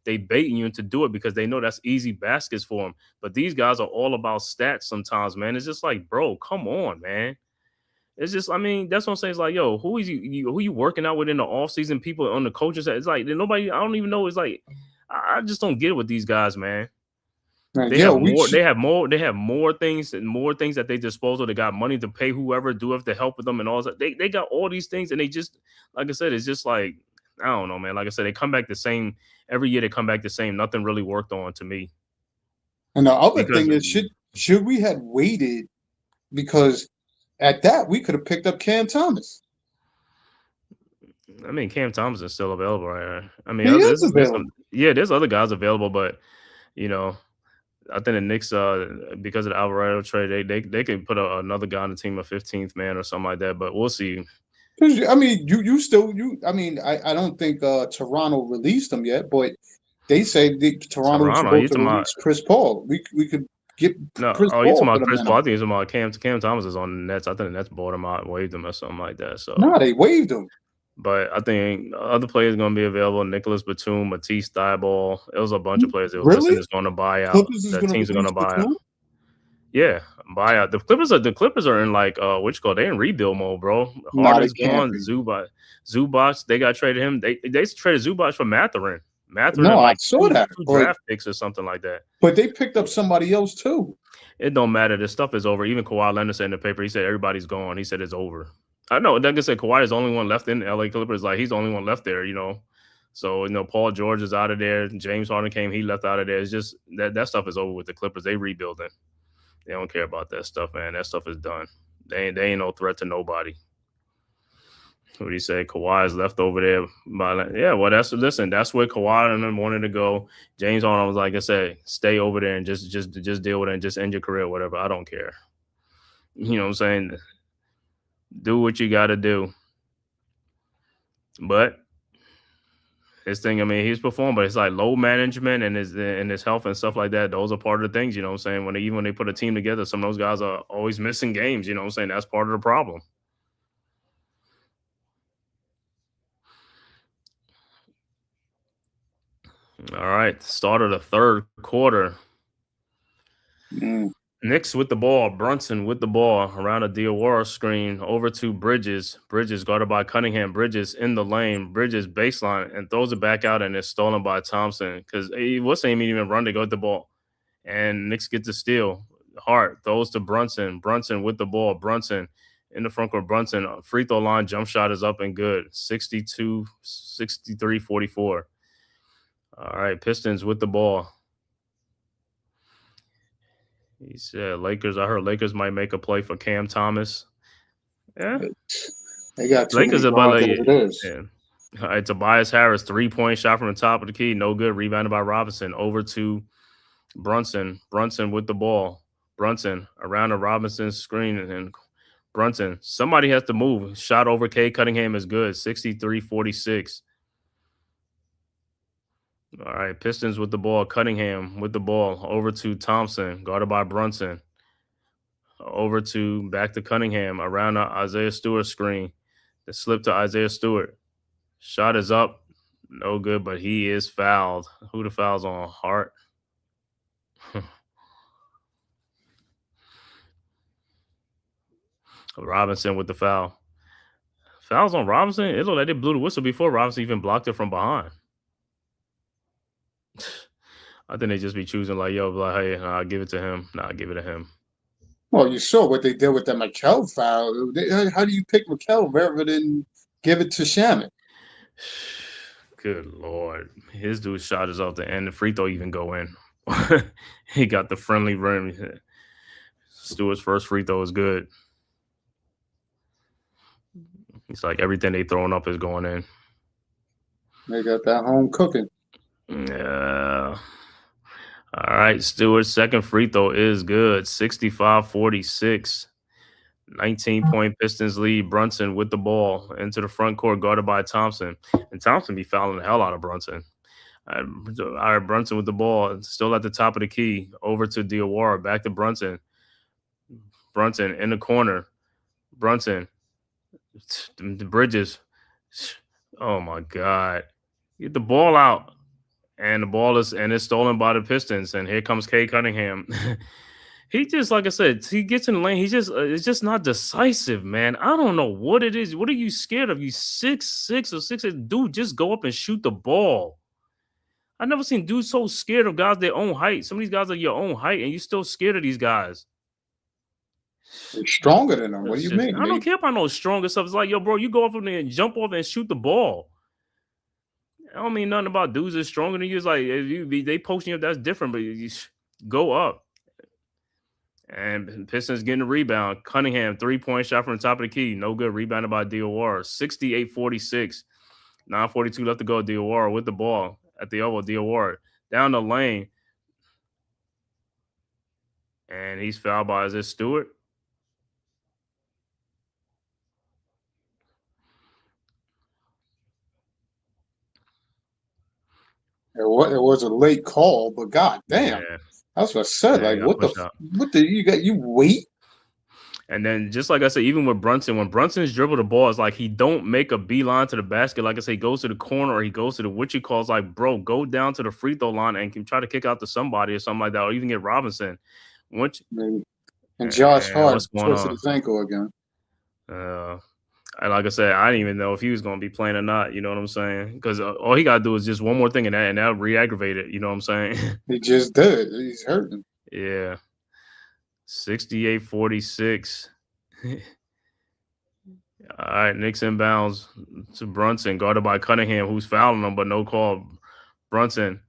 They baiting you into do it because they know that's easy baskets for them. But these guys are all about stats sometimes, man. It's just like, bro, come on, man. It's just, I mean, that's what I'm saying. It's like, yo, who you working out with in the offseason? People on the coaches. It's like nobody. I don't even know. It's like I just don't get it with these guys, man. They have more things at their disposal. They got money to pay whoever, do have to help with them and all that. They got all these things, and they just, like I said, it's just like, I don't know, man. Like I said, they come back the same every year. They come back the same. Nothing really worked on to me. And the other thing is, should we have waited, because at that we could have picked up Cam Thomas. I mean, Cam Thomas is still available, right? I mean, there's other guys available, but I think the Knicks, because of the Alvarado trade, they can put another guy on the team, a 15th man or something like that. But we'll see. I mean, I don't think Toronto released him yet, but they say Toronto was supposed to release Chris Paul. We could get Chris Paul. You're talking about Chris Paul? I think he's talking about Cam Thomas is on the Nets. I think the Nets bought him out, waived him or something like that. So no, they waived him. But I think other players are going to be available. Nicholas Batum, Matisse Thybulle. It was a bunch of players that was going to buy out. The teams are going to buy out. Yeah, buy out. The Clippers are in like they're in rebuild mode, bro. Harden's gone. Zubac, they got traded him. They traded Zubac for Mathurin. I saw that. Draft picks or something like that. But they picked up somebody else too. It don't matter. This stuff is over. Even Kawhi Leonard said in the paper, he said everybody's gone. He said it's over. I know. Like I said, Kawhi is the only one left in LA Clippers. Like he's the only one left there, So Paul George is out of there. James Harden came. He left out of there. It's just that stuff is over with the Clippers. They rebuilding. They don't care about that stuff, man. That stuff is done. They ain't no threat to nobody. What do you say? Kawhi is left over there. Yeah, well, that's where Kawhi and them wanted to go. James Harden was like I said, stay over there and just deal with it and just end your career, whatever. I don't care. You know what I'm saying? Do what you got to do. But his thing, I mean, he's performed, but it's like low management and his health and stuff like that. Those are part of the things, you know what I'm saying? Even when they put a team together, some of those guys are always missing games, you know what I'm saying? That's part of the problem. All right, start of the third quarter. Knicks with the ball. Brunson with the ball around a Diawara screen over to Bridges. Bridges guarded by Cunningham. Bridges in the lane. Bridges baseline and throws it back out and it's stolen by Thompson because he wasn't even run to go with the ball. And Knicks get the steal. Hart throws to Brunson. Brunson with the ball. Brunson in the front court. Brunson free throw line. Jump shot is up and good. 62, 63, 44. All right, Pistons with the ball. He said Lakers. I heard Lakers might make a play for Cam Thomas. Yeah. They got too Lakers many are about guards like, as it is. yeah. All right, Tobias Harris, 3-point shot from the top of the key. No good. Rebounded by Robinson. Over to Brunson. Brunson with the ball. Brunson around the Robinson screen. And Brunson. Somebody has to move. Shot over Cade Cunningham is good. 63-46. All right, Pistons with the ball. Cunningham with the ball. Over to Thompson. Guarded by Brunson. Back to Cunningham. Around the Isaiah Stewart screen. The slip to Isaiah Stewart. Shot is up. No good, but he is fouled. Who the foul's on? Hart. Robinson with the foul. Fouls on Robinson? It looked like they blew the whistle before Robinson even blocked it from behind. I think they just be choosing like, hey, nah, give it to him. Nah, give it to him. Well, you saw what they did with the Mikel foul. How do you pick Mikel rather than give it to Shaman? Good Lord. His dude shot is off the end. The free throw even go in. He got the friendly rim. Stewart's first free throw is good. It's like everything they throwing up is going in. They got that home cooking. Yeah. All right. Stewart's second free throw is good. 65-46. 19-point Pistons lead. Brunson with the ball into the front court, guarded by Thompson. And Thompson be fouling the hell out of Brunson. All right, Brunson with the ball. Still at the top of the key. Over to Diawara. Back to Brunson. Brunson in the corner. Brunson. The Bridges. Oh, my God. Get the ball out. And the ball is stolen by the Pistons. And here comes Cade Cunningham. He just, like I said, he gets in the lane. It's just not decisive, man. I don't know what it is. What are you scared of? You 6'6" or 6'8", dude, just go up and shoot the ball. I've never seen dudes so scared of guys their own height. Some of these guys are your own height, and you're still scared of these guys. They're stronger than them. What do you mean? I don't care about no stronger stuff. It's like, yo, bro, you go up there and jump off and shoot the ball. I don't mean nothing about dudes that's stronger than you. It's like, if they posting you, that's different, but you go up. And Pistons getting a rebound. Cunningham, 3-point shot from the top of the key. No good. Rebounded by Diawara. 68-46. 9:42 left to go. Diawara with the ball at the elbow. Diawara down the lane. And he's fouled by, is it Stewart? It was a late call, but goddamn. Yeah. That's what I said. Like, what the you wait? And then, just like I said, even with Brunson, when Brunson's dribble the ball, it's like he don't make a beeline to the basket. Like I say, he goes to the corner or he goes to the what you call, like, bro, go down to the free throw line and can try to kick out to somebody or something like that, or even get Robinson. And Josh Hart twisted his ankle again. And like I said, I didn't even know if he was going to be playing or not. You know what I'm saying? Because all he got to do is just one more thing, and that'll re-aggravate it. You know what I'm saying? He just did. He's hurting. Yeah. 68-46. All right, Knicks inbounds to Brunson, guarded by Cunningham, who's fouling him, but no call. Brunson.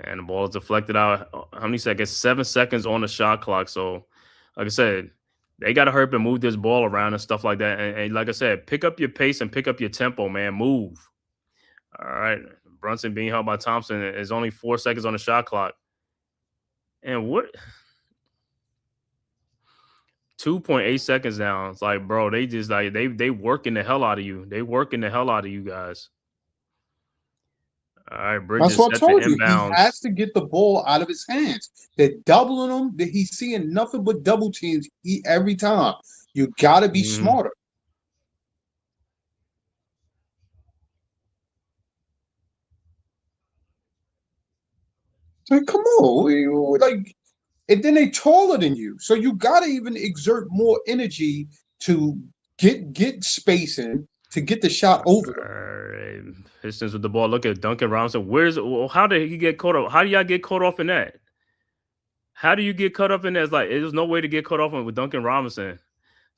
And the ball is deflected out. How many seconds? 7 seconds on the shot clock. So, like I said, they got to hurry up and move this ball around and stuff like that. And like I said, pick up your pace and pick up your tempo, man. Move. All right. Brunson being held by Thompson is only 4 seconds on the shot clock. And what? 2.8 seconds down. It's like, bro, they just like they working the hell out of you. They working the hell out of you guys. All right, That's Bridges what I set the told you. He has inbounds. to get the ball out of his hands. They're doubling him. He's seeing nothing but double teams every time. You got to be smarter. Like, come on, like, and then they taller than you, so you got to even exert more energy to get space in to get the shot over them. All right. Pistons with the ball. Look at Duncan Robinson. How did he get caught up? How do y'all get caught off in that? How do you get caught up in that? It's like there's no way to get caught off with Duncan Robinson.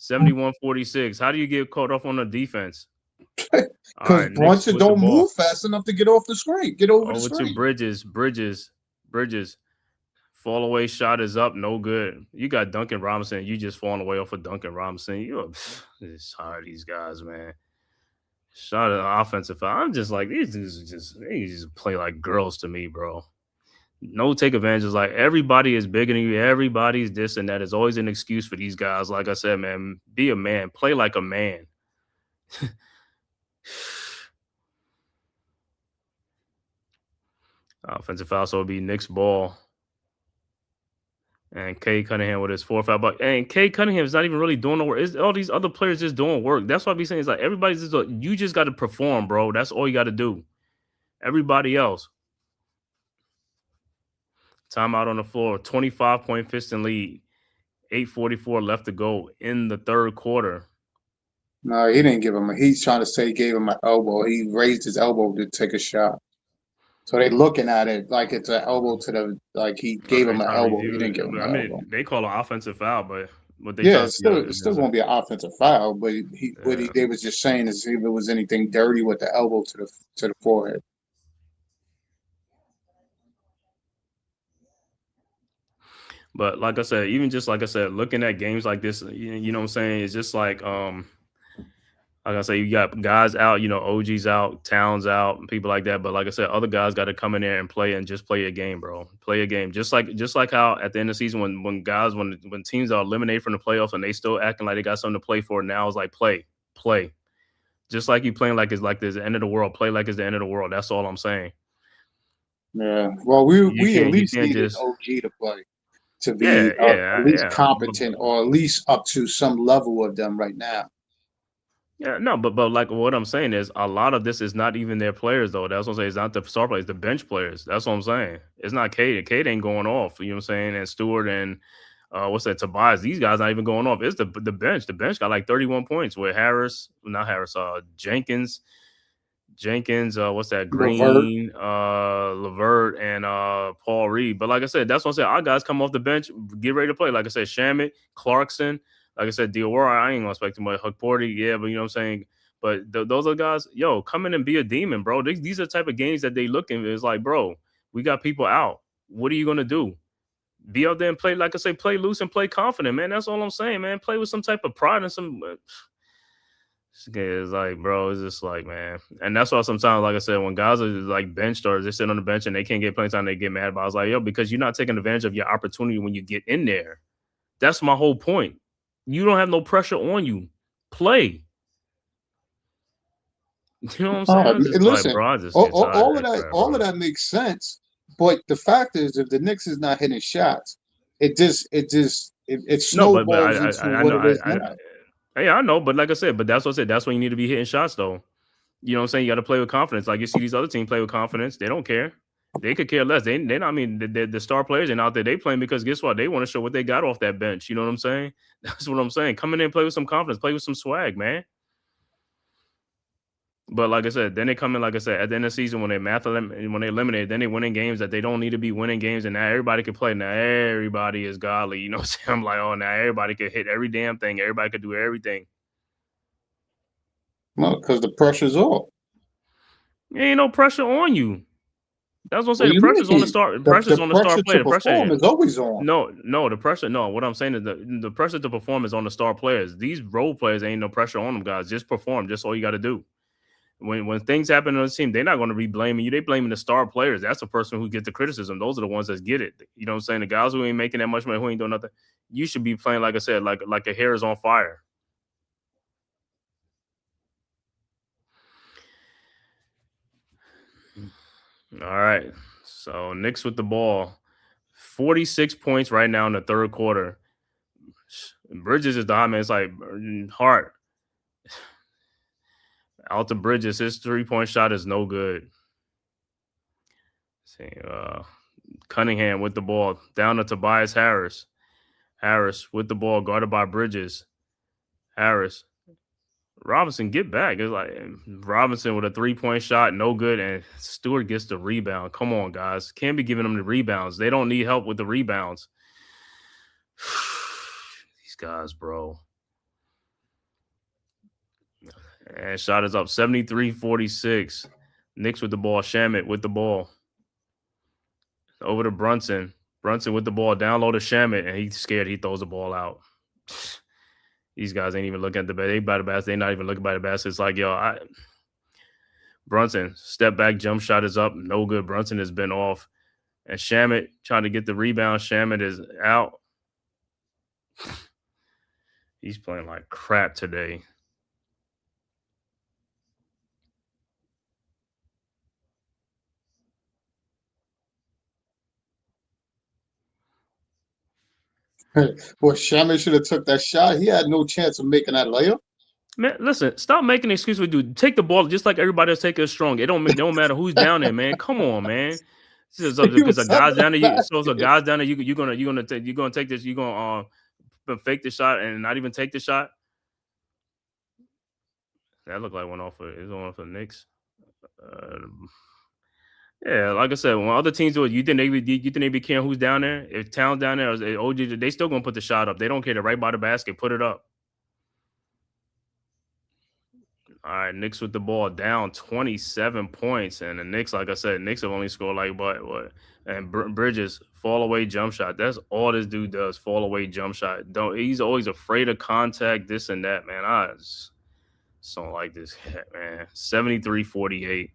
71-46. How do you get caught off on the defense? Because Brunson don't move fast enough to get off the screen. Get over the screen. To Bridges. Fall away shot is up. No good. You got Duncan Robinson. You just falling away off of Duncan Robinson. You're tired of these guys, man. Shot at offensive foul. I'm just like, these dudes they just play like girls to me, bro. No take advantage. Like everybody is bigger than you. Everybody's this and that. Is always an excuse for these guys. Like I said, man, be a man. Play like a man. Offensive foul, so it'll be Knicks ball. And Cade Cunningham with his 4 foul. But and Cade Cunningham is not even really doing the work. It's all these other players just doing work. That's what I be saying. It's like everybody's just you just got to perform, bro. That's all you got to do. Everybody else. Timeout on the floor. 25-point Piston lead. 8:44 left to go in the third quarter. No, he didn't give him. He's trying to say he gave him an elbow. He raised his elbow to take a shot. So they looking at it like it's an elbow to the like he gave him an elbow. He didn't give him an elbow. They call it offensive foul, but what they it's still gonna be an offensive foul. But they was just saying is if it was anything dirty with the elbow to the forehead. But like I said, even just like I said, looking at games like this, you know what I'm saying, it's just like I say, you got guys out, OG's out, Towns out, and people like that. But like I said, other guys got to come in there and play and just play a game, bro. Play a game. Just like how at the end of the season when teams are eliminated from the playoffs and they still acting like they got something to play for, now it's like play. Just like you playing like it's the end of the world. Play like it's the end of the world. That's all I'm saying. Yeah. Well, we at least needed OG to play to be at least competent or at least up to some level of them right now. Yeah, no, but like what I'm saying is a lot of this is not even their players though. That's what I'm saying. It's not the star players, the bench players. That's what I'm saying. It's not Cade. Cade ain't going off. You know what I'm saying? And Stewart and Tobias. These guys not even going off. It's the bench. The bench got like 31 points with Jenkins. Green, Levert, and Paul Reed. But like I said, that's what I'm saying. Our guys come off the bench, get ready to play. Like I said, Shamet, Clarkson. Like I said, Diawara, I ain't gonna expect too much. Hukporty, yeah, but you know what I'm saying? But those are guys, come in and be a demon, bro. These are the type of games that they look in. It's like, bro, we got people out. What are you gonna do? Be out there and play, like I say, play loose and play confident, man. That's all I'm saying, man. Play with some type of pride and some. It's like, bro, it's just like, man. And that's why sometimes, like I said, when guys are like benched or they sit on the bench and they can't get playing time, they get mad about it. I was like, because you're not taking advantage of your opportunity when you get in there. That's my whole point. You don't have no pressure on you. Play. You know what I'm saying? Listen, all of that makes sense. But the fact is, if the Knicks is not hitting shots, it snowballs into what it is now. Yeah, I know, but like I said, that's what I said. That's when you need to be hitting shots, though. You know what I'm saying? You got to play with confidence. Like you see these other teams play with confidence. They don't care. They could care less. The star players ain't out there. They playing because guess what? They want to show what they got off that bench. You know what I'm saying? That's what I'm saying. Come in and play with some confidence. Play with some swag, man. But like I said, then they come in, like I said, at the end of the season when they eliminate, then they winning games that they don't need to be winning games, and now everybody can play. Now everybody is godly. You know what I'm saying? I'm like, oh, now everybody can hit every damn thing. Everybody could do everything. Well, because the pressure's off. There ain't no pressure on you. That's what I'm saying. The pressure's on the star. The pressure's on the star player. The pressure is always on. No, the pressure. No, what I'm saying is the pressure to perform is on the star players. These role players ain't no pressure on them guys. Just perform. Just all you got to do. When things happen on the team, they're not going to be blaming you. They blaming the star players. That's the person who gets the criticism. Those are the ones that get it. You know what I'm saying? The guys who ain't making that much money, who ain't doing nothing. you should be playing, like I said, like a hair is on fire. All right. So Knicks with the ball. 46 points right now in the third quarter. Bridges is the hot man. It's like Hart. Out to Bridges. His 3-point shot is no good. See, Cunningham with the ball. Down to Tobias Harris. Harris with the ball. Guarded by Bridges. Harris. Robinson, get back. It's like Robinson with a 3-point shot, no good, and Stewart gets the rebound. Come on, guys. Can't be giving them the rebounds. They don't need help with the rebounds. These guys, bro. And shot is up 73-46. Knicks with the ball. Shamet with the ball. Over to Brunson. Brunson with the ball. Down low to Shamet, and he's scared. He throws the ball out. These guys ain't even looking at the basket. They by the basket. They're not even looking by the basket. It's like, yo, Brunson, step back, jump shot is up. No good. Brunson has been off. And Shamet trying to get the rebound. Shamet is out. He's playing like crap today. Well, Shaman should have took that shot. He had no chance of making that layup. Man, listen, stop making excuses with dude. Take the ball just like everybody else take it strong. It don't matter who's down there, man. Come on, man. This is because the guys down there. So guys down there, you're gonna take this. You're gonna fake the shot and not even take the shot. That looked like one off for the Knicks. Yeah, like I said, when other teams do it, you think they be caring who's down there? If Town's down there, or OG, they still gonna put the shot up. They don't care. They're right by the basket. Put it up. All right, Knicks with the ball down 27 points, and the Knicks, like I said, Knicks have only scored like what? And Bridges fall away jump shot. That's all this dude does. Fall away jump shot. He's always afraid of contact. This and that, man. I just don't like this cat, man. 73-48.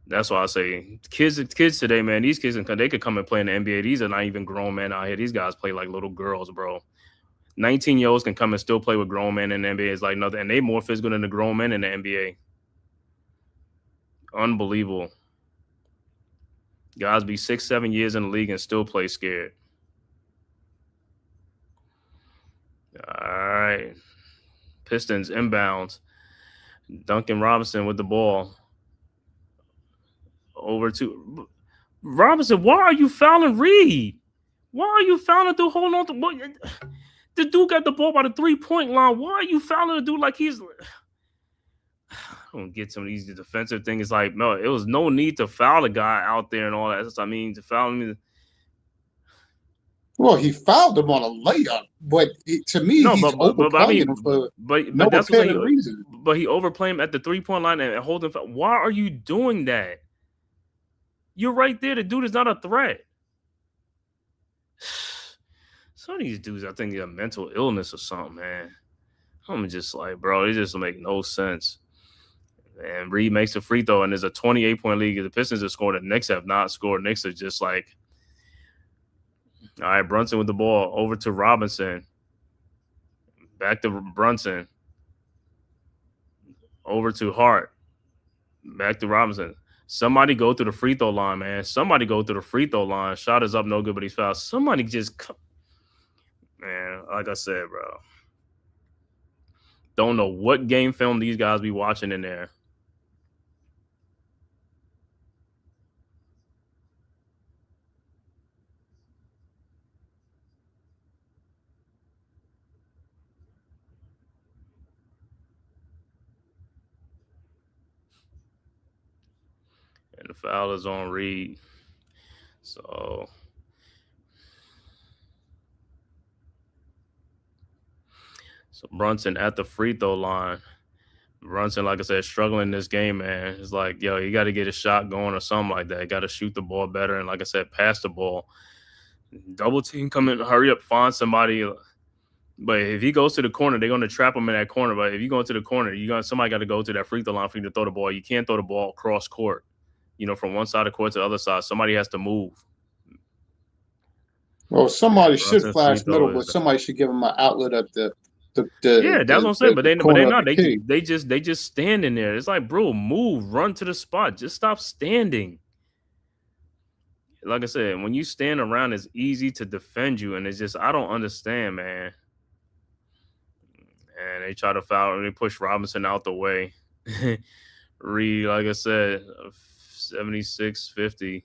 That's why I say kids today, man. These kids they could come and play in the NBA. These are not even grown men out here. These guys play like little girls, bro. 19-year-olds can come and still play with grown men in the NBA. It's like nothing, and they more physical than the grown men in the NBA. Unbelievable. Guys be 6-7 years in the league and still play scared. All right. Pistons inbounds. Duncan Robinson with the ball. Over to Robinson. Why are you fouling Reed? Why are you fouling the holding on to the dude got the ball by the 3-point line? Why are you fouling the dude like he's I don't get some of these defensive things. Like, no, it was no need to foul a guy out there and all that. I mean, to foul him. Well, he fouled him on a layup, but to me, he's overplaying him for no apparent reason. But he overplayed him at the 3-point line and holding. Why are you doing that? You're right there. The dude is not a threat. Some of these dudes, I think they have mental illness or something, man. I'm just like, bro, it just make no sense. And Reed makes a free throw, and there's a 28-point lead. The Pistons have scored. The Knicks have not scored. Knicks are just like, all right, Brunson with the ball. Over to Robinson. Back to Brunson. Over to Hart. Back to Robinson. Somebody go through the free throw line, man. Somebody go through the free throw line. Shot is up, no good, but he's fouled. Somebody just come. Man, like I said, bro. Don't know what game film these guys be watching in there. And the foul is on Reed. So Brunson at the free throw line. Brunson, like I said, struggling in this game, man. It's like, yo, you got to get a shot going or something like that. You got to shoot the ball better. And like I said, pass the ball. Double team, come in, hurry up, find somebody. But if he goes to the corner, they're going to trap him in that corner. But if you go into the corner, somebody got to go to that free throw line for you to throw the ball. You can't throw the ball cross court, from one side of the court to the other side. Somebody has to move. Well, somebody should Brunson free flash middle, throw but is somebody should give him an outlet at the yeah, that's what I'm saying. But they corner of not. the key. They just standing there. It's like, bro, move, run to the spot. Just stop standing. Like I said, when you stand around, it's easy to defend you, and it's just I don't understand, man. And they try to foul and they push Robinson out the way. Reed, like I said, 76-50.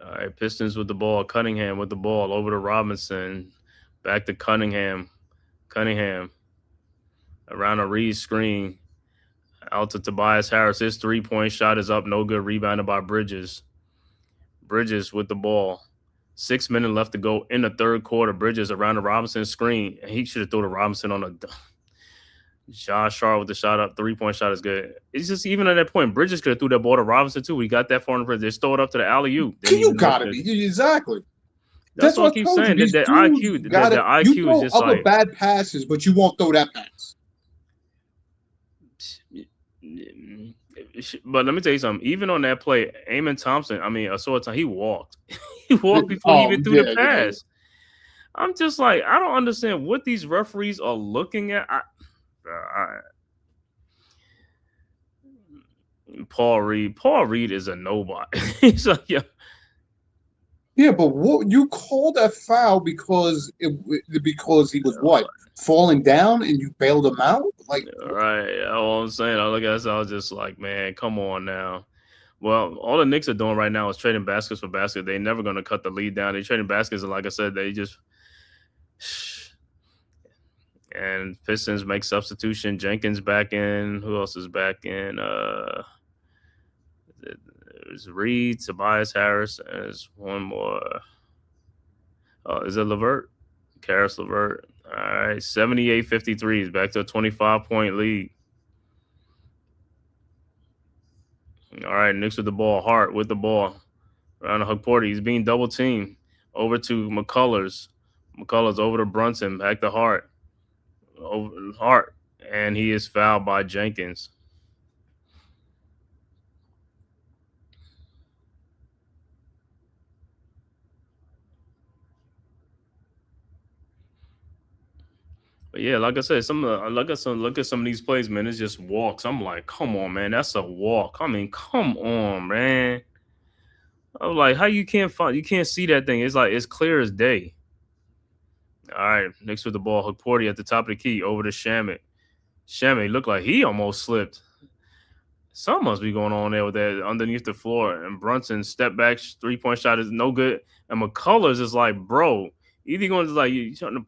All right, Pistons with the ball. Cunningham with the ball over to Robinson. Back to Cunningham. Cunningham around a Reed screen. Out to Tobias Harris. His 3-point shot is up. No good. Rebounded by Bridges. Bridges with the ball. 6 minutes left to go in the third quarter. Bridges around the Robinson screen. He should have thrown to Robinson on a Josh Hart with the shot up. 3-point shot is good. It's just even at that point, Bridges could have threw that ball to Robinson too. He got that far in the Bridges. Just throw it up to the alley-oop. You gotta be exactly. That's what I keep saying. That IQ, the IQ is just other like bad passes, but you won't throw that pass. But let me tell you something. Even on that play, Amon Thompson, he walked. He walked before he even threw the pass. Yeah. I'm just like, I don't understand what these referees are looking at. Paul Reed is a nobody. He's like, yeah. Yeah, but what you call that foul because he was what, falling down and you bailed him out? Like, right. All I'm saying, I was just like, man, come on now. Well, all the Knicks are doing right now is trading baskets for baskets. They're never going to cut the lead down. They're trading baskets, and like I said, they just and Pistons make substitution. Jenkins back in. Who else is back in? There's Reed, Tobias Harris. There's one more. Is it LeVert? Karis LeVert. All right, 78-53 is back to a 25-point lead. All right, Knicks with the ball. Hart with the ball. Around the hook Porter. He's being double teamed. Over to McCullers. McCullers over to Brunson. Back to Hart. Over Hart. And he is fouled by Jenkins. But yeah, like I said, look at some of these plays, man. It's just walks. I'm like, come on, man, that's a walk. I mean, come on, man. I'm like, how you can't see that thing? It's like it's clear as day. All right, Knicks with the ball. Hook Porty at the top of the key over to Shamet. Shamet looked like he almost slipped. Something must be going on there with that underneath the floor. And Brunson step back 3-point shot is no good. And McCullers is like, bro, either going to like you trying to.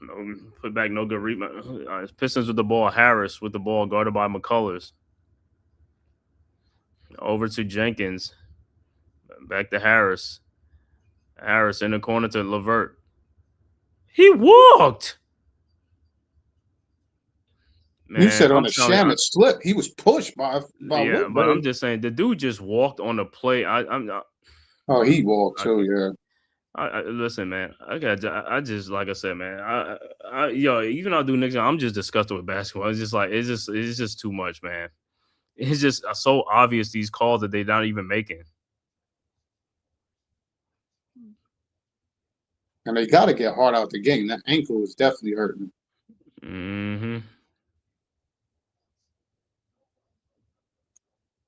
No, put back, no good rebound. Pistons with the ball. Harris with the ball, guarded by McCullers. Over to Jenkins. Back to Harris. Harris in the corner to LeVert. He walked. Man, you said on a Shamet slip, he was pushed by yeah, Woodbury. But I'm just saying the dude just walked on the play. He walked too, yeah. Listen, man. I just like I said, man. Even I'll do Knicks. I'm just disgusted with basketball. It's just like it's just too much, man. It's just so obvious these calls that they're not even making. And they got to get Hart out the game. That ankle is definitely hurting. Mm-hmm.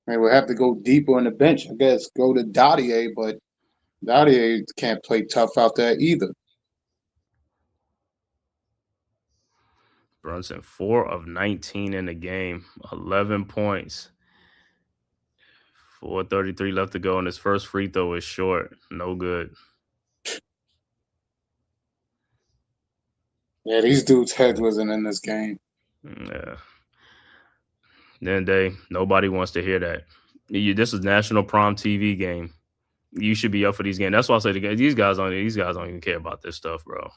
And we'll have to go deeper on the bench, I guess. Go to Dottier, but Dottier can't play tough out there either. Brunson, 4 of 19 in the game, 11 points. 4:33 left to go, and his first free throw is short. No good. Yeah, these dudes' heads wasn't in this game. Yeah. Then nobody wants to hear that. This is national prom TV game. You should be up for these games. That's why I say these guys don't even care about this stuff, bro.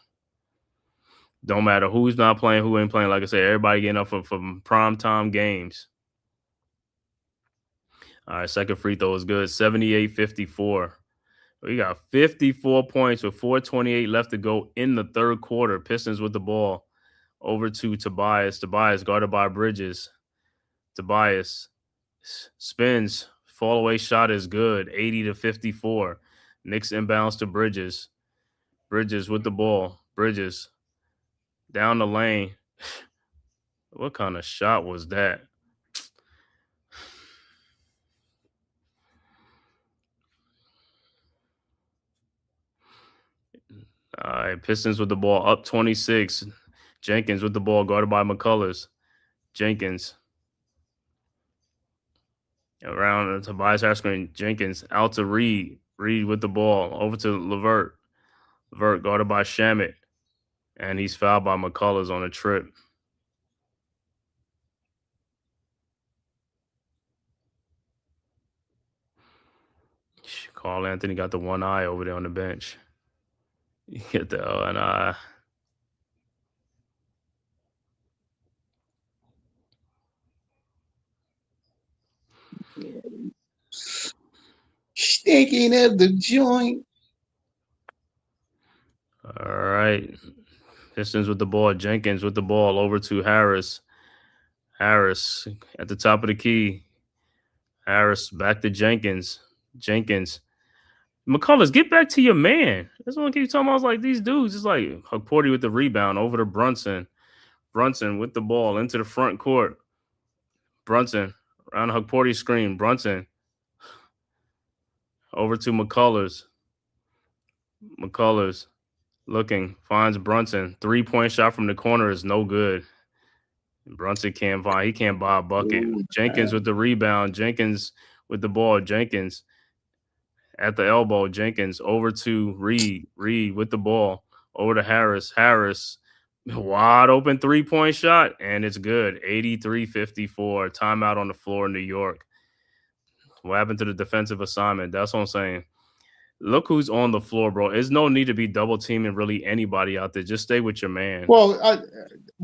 Don't matter who's not playing, who ain't playing. Like I said, everybody getting up for prime time games. All right, second free throw is good. 78-54. We got 54 points with 4:28 left to go in the third quarter. Pistons with the ball over to Tobias. Tobias guarded by Bridges. Tobias Spins. Fall away shot is good. 80-54. Knicks inbounds to Bridges. Bridges with the ball. Bridges down the lane. What kind of shot was that? All right, Pistons with the ball up 26. Jenkins with the ball guarded by McCullers. Jenkins around Tobias Harris. Jenkins out to Reed. Reed with the ball over to Levert. Levert guarded by Shamet. And he's fouled by McCullers on a trip. Carl Anthony got the one eye over there on the bench. You get the one eye. Stinking at the joint. All right. Pistons with the ball. Jenkins with the ball over to Harris. Harris at the top of the key. Harris back to Jenkins. Jenkins. McCullers, get back to your man. That's what I keep talking about. I was like, these dudes, it's like Hukporti with the rebound over to Brunson. Brunson with the ball into the front court. Brunson around Hukporti's screen. Brunson over to McCullers. McCullers looking, finds Brunson. 3-point shot from the corner is no good. Brunson can't buy. He can't buy a bucket. Ooh, Jenkins with the rebound. Jenkins with the ball. Jenkins at the elbow. Jenkins over to Reed. Reed with the ball over to Harris. Harris wide open 3-point shot, and it's good. 83-54. Timeout on the floor in New York. What happened to the defensive assignment? That's what I'm saying. Look who's on the floor, bro. There's no need to be double teaming really anybody out there. Just stay with your man. Well,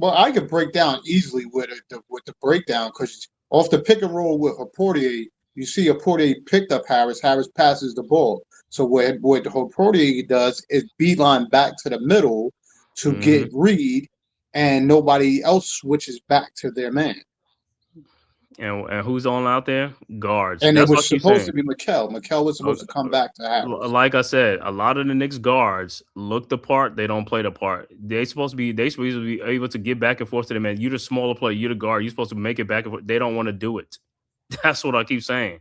I could break down easily with the breakdown because off the pick and roll with Hukporti, you see Hukporti picked up Harris. Harris passes the ball. So what Hukporti does is beeline back to the middle to get Reed, and nobody else switches back to their man. And who's on out there? Guards. And That's it was supposed to be Mikal. Mikal was supposed to come back to Harris. Like I said, a lot of the Knicks guards look the part. They don't play the part. They supposed to be able to get back and forth to the man. You're the smaller player. You're the guard. You're supposed to make it back and forth. They don't want to do it. That's what I keep saying.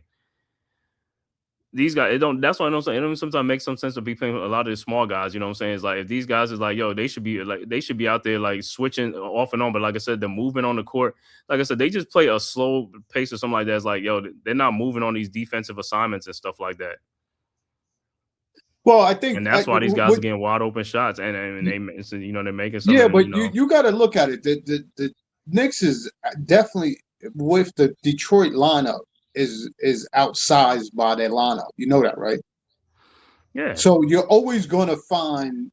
These guys, it don't. That's why I don't say. It don't sometimes make some sense to be playing a lot of the small guys. You know what I'm saying? It's like if these guys is like, yo, they should be out there like switching off and on. But like I said, the movement on the court, like I said, they just play a slow pace or something like that. It's like, yo, they're not moving on these defensive assignments and stuff like that. Well, I think, and that's why these guys are getting wide open shots, and they, you know, they're making something. Yeah, but you got to look at it. The Knicks is definitely with the Detroit lineup. Is outsized by their lineup. You know that, right? Yeah. So you're always going to find,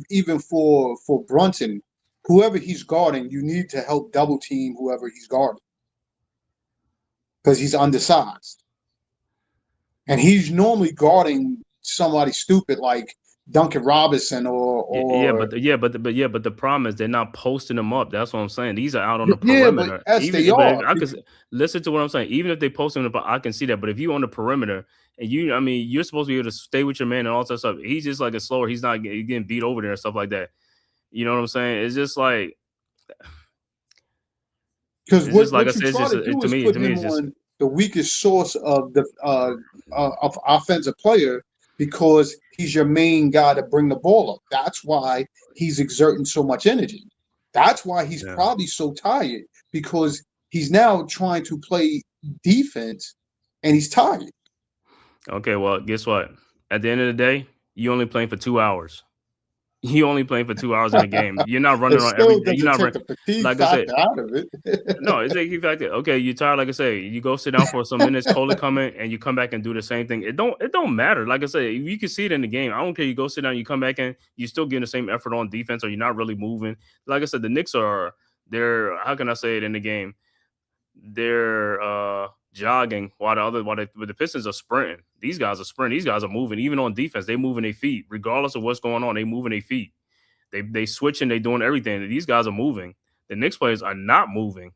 even for Brunson, whoever he's guarding, you need to help double team whoever he's guarding because he's undersized, and he's normally guarding somebody stupid like Duncan Robinson or but the problem is they're not posting them up. That's what I'm saying. These are out on the perimeter. I could listen to what I'm saying. Even if they post them, I can see that. But if you on the perimeter and you're supposed to be able to stay with your man and all that stuff. He's just like a slower. He's not getting beat over there and stuff like that. You know what I'm saying? It's just like because like I said, to me, it's just the weakest source of the of offensive player. Because he's your main guy to bring the ball up. That's why he's exerting so much energy. That's why he's probably so tired because he's now trying to play defense and he's tired. Okay, well, guess what? At the end of the day, you only playing for 2 hours. You only playing for 2 hours in a game. You're not running on every day. You're not running. Like I said, out of it. No, it's a factor. Okay, you're tired. Like I say, you go sit down for some minutes. Cola come in, and you come back and do the same thing. It don't matter. Like I say, you can see it in the game. I don't care. You go sit down, you come back in, you still getting the same effort on defense, or you're not really moving. Like I said, the Knicks they're how can I say it in the game? They're jogging while the Pistons are sprinting. These guys are sprinting. These guys are moving. Even on defense, they moving their feet. Regardless of what's going on, they moving their feet. They switching. They doing everything. These guys are moving. The Knicks players are not moving.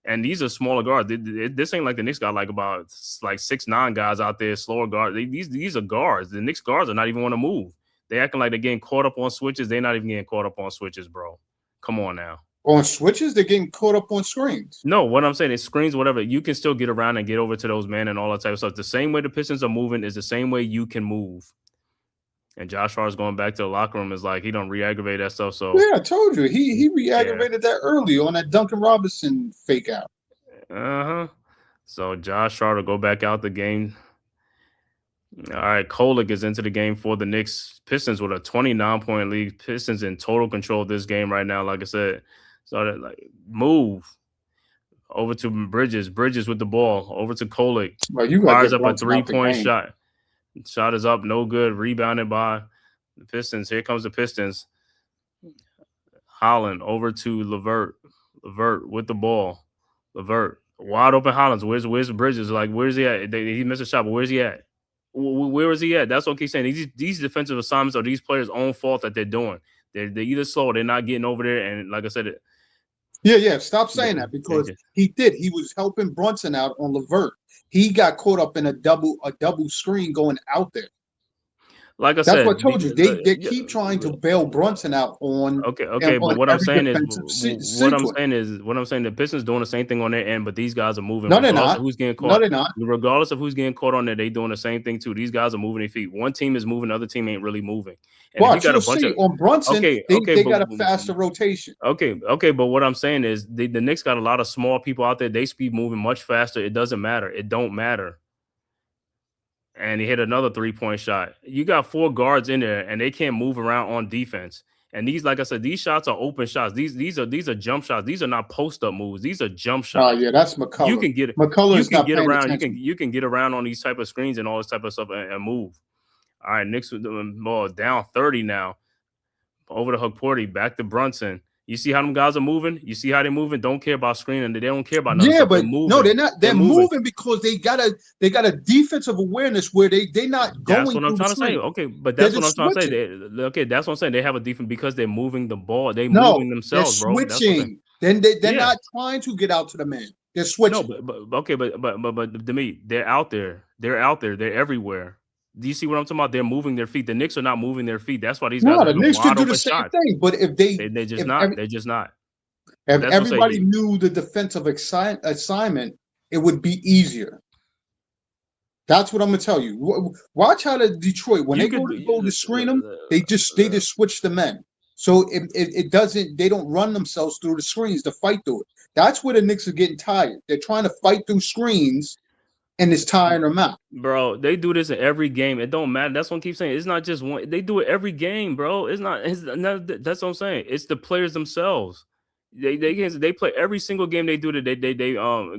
And these are smaller guards. This ain't like the Knicks got like about like 6'9" guys out there, slower guards. These are guards. The Knicks guards are not even want to move. They acting like they're getting caught up on switches. They're not even getting caught up on switches, bro. Come on now. On switches, they're getting caught up on screens. No, what I'm saying is screens, whatever. You can still get around and get over to those men and all that type of stuff. The same way the Pistons are moving is the same way you can move. And Josh Hart's going back to the locker room is like he don't re-aggravate that stuff. So yeah, I told you he re-aggravated that early on that Duncan Robinson fake out. So Josh Hart will go back out the game. All right, Kolek is into the game for the Knicks. Pistons with a 29-point lead. Pistons in total control of this game right now. Like I said, so that, like move over to Bridges. Bridges with the ball over to Kolek. Well, you fires up a 3-point shot. Shot is up, no good. Rebounded by the Pistons. Here comes the Pistons. Holland over to Levert. Levert with the ball. Levert wide open. Hollins. Where's Bridges? Like where's he at? He missed a shot, but where's he at? Where is he at? That's what I keep saying. These defensive assignments are these players' own fault that they're doing. They're either slow or they're not getting over there. And like I said, yeah. Stop saying that because he did. He was helping Brunson out on Levert. He got caught up in a double screen going out there. Like I said, that's what I told you. They keep trying to bail Brunson out on. Okay. But what I'm saying is, the Pistons doing the same thing on their end, but these guys are moving. No, they're not. Who's getting caught? No, they're not. Regardless of who's getting caught on there, they doing the same thing too. These guys are moving their feet. One team is moving, the other team ain't really moving. And watch, you'll see on Brunson. They got a faster rotation. Okay. But what I'm saying is, the Knicks got a lot of small people out there. They speed moving much faster. It doesn't matter. It don't matter. And he hit another 3-point shot. You got 4 guards in there, and they can't move around on defense. And these, like I said, these shots are open shots. These are jump shots. These are not post up moves. These are jump shots. Oh yeah, that's McCullough. You can get McCullough. You can get around. You can get around on these type of screens and all this type of stuff and move. All right, Knicks with the ball down 30 now. Over to Hukporti, back to Brunson. You see how them guys are moving? You see how they're moving? Don't care about screening. They don't care about nothing. Yeah, but no, they're not. They're moving because they got a defensive awareness where they're not going. That's what I'm trying to say. Okay, but that's what I'm trying to say. That's what I'm saying. They have a defense because they're moving the ball. They're moving themselves, they're switching. Then they're not trying to get out to the man. They're switching. No, but to me, they're out there. They're out there. They're everywhere. Do you see what I'm talking about? They're moving their feet. The Knicks are not moving their feet. That's why these guys are the Knicks could do the same shots. thing. But if they're just not. If everybody knew the defensive assignment, it would be easier. That's what I'm gonna tell you. Watch how the Detroit when they go to screen them, they just switch the men. So it doesn't. They don't run themselves through the screens to fight through it. That's where the Knicks are getting tired. They're trying to fight through screens. And it's tiring them out. Bro, they do this in every game. It don't matter. That's what I keep saying. It's not just one. They do it every game, bro. It's not that's what I'm saying. It's the players themselves. They play every single game they do that they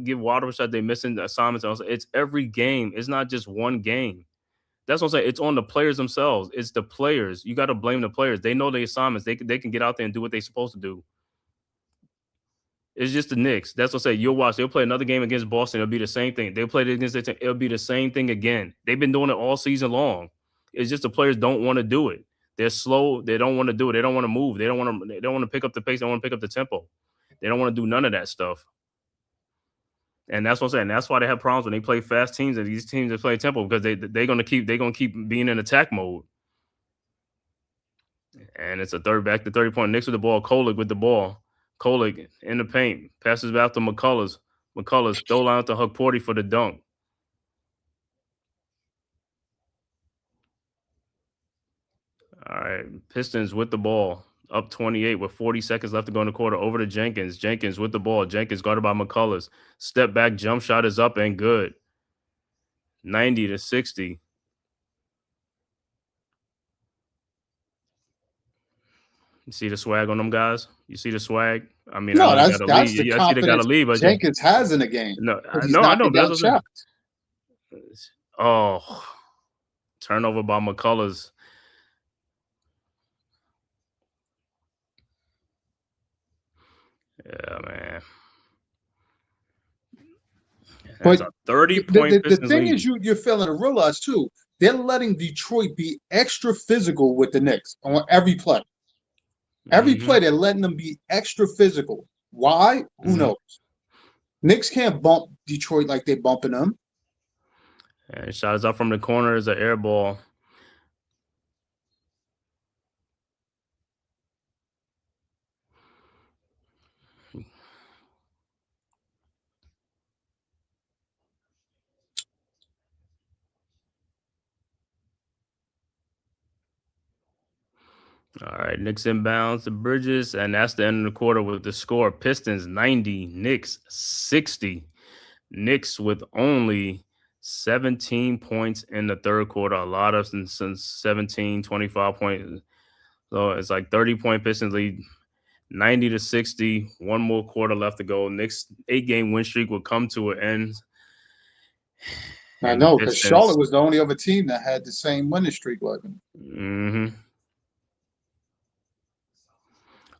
give water shot, they missing assignments. It's every game. It's not just one game. That's what I'm saying. It's on the players themselves. It's the players. You got to blame the players. They know the assignments. They can get out there and do what they're supposed to do. It's just the Knicks. That's what I say. You'll watch. They'll play another game against Boston. It'll be the same thing. They'll play it against the team. It'll be the same thing again. They've been doing it all season long. It's just the players don't want to do it. They're slow. They don't want to do it. They don't want to move. They don't want to pick up the pace. They don't want to pick up the tempo. They don't want to do none of that stuff. And that's what I'm saying. That's why they have problems when they play fast teams and these teams that play tempo because they're gonna keep being in attack mode. And it's a 30-point Knicks with the ball. Kolek with the ball. Kolek in the paint, passes back to McCullers. McCullers throw out to Hukporti for the dunk. All right, Pistons with the ball, up 28 with 40 seconds left to go in the quarter. Over to Jenkins. Jenkins with the ball. Jenkins guarded by McCullers. Step back, jump shot is up and good. 90-60. You see the swag on them guys? You see the swag? I mean, no, that's the confidence I see they got to leave. Jenkins has in the game. No, I know. That's what oh, turnover by McCullers. Yeah, man. But a 30-point the thing lead. is, you're failing to realize too. They're letting Detroit be extra physical with the Knicks on every play. Every play, they're letting them be extra physical. Why? Who knows? Knicks can't bump Detroit like they're bumping them. And shot is up from the corner is an air ball. All right, Knicks inbounds to Bridges, and that's the end of the quarter with the score. Pistons 90, Knicks 60. Knicks with only 17 points in the third quarter. A lot of since 17, 25 points. So it's like 30-point Pistons lead, 90 to 60. One more quarter left to go. Knicks 8-game win streak will come to an end. I know, because Charlotte was the only other team that had the same winning streak like them. Mm-hmm.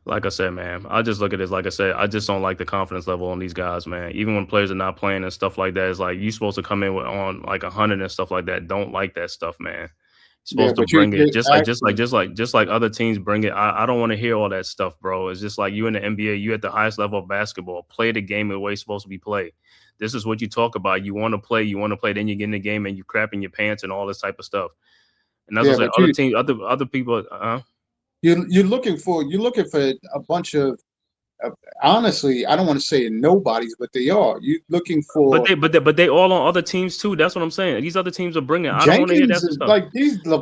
Like I said, man, I just look at this. Like I said, I just don't like the confidence level on these guys, man. Even when players are not playing and stuff like that, it's like you're supposed to come in on like 100 and stuff like that. Don't like that stuff, man. You're supposed to bring it just like other teams bring it. I don't want to hear all that stuff, bro. It's just like you in the NBA, you at the highest level of basketball. Play the game the way it's supposed to be played. This is what you talk about. You want to play. Then you get in the game and you crap in your pants and all this type of stuff. And that's what other teams, other people. You're looking for a bunch of honestly, I don't want to say nobodies, but they are. You're looking for, but they all on other teams too. That's what I'm saying. These other teams are bringing. I don't want to hear that stuff. Like these, no.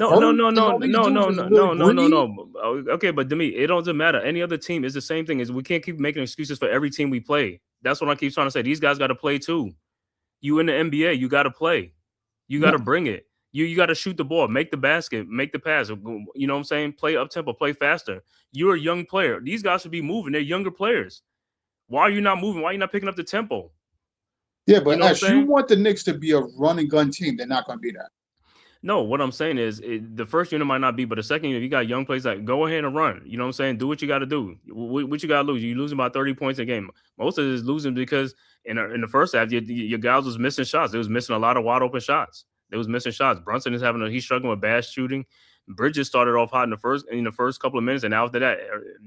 Okay, but to me, it doesn't matter. Any other team is the same thing. Is we can't keep making excuses for every team we play. That's what I keep trying to say. These guys got to play too. You in the NBA, you got to play. You got to bring it. You got to shoot the ball, make the basket, make the pass. You know what I'm saying? Play up tempo, play faster. You're a young player. These guys should be moving. They're younger players. Why are you not moving? Why are you not picking up the tempo? Yeah, but you want the Knicks to be a run and gun team. They're not going to be that. No, what I'm saying is the first unit might not be, but the second unit, you got young players that go ahead and run. You know what I'm saying? Do what you got to do. What you got to lose? You're losing by 30 points a game. Most of it is losing because in the first half, your guys was missing shots. They was missing a lot of wide open shots. They was missing shots. Brunson is he's struggling with bad shooting. Bridges started off hot in the first couple of minutes, and after that,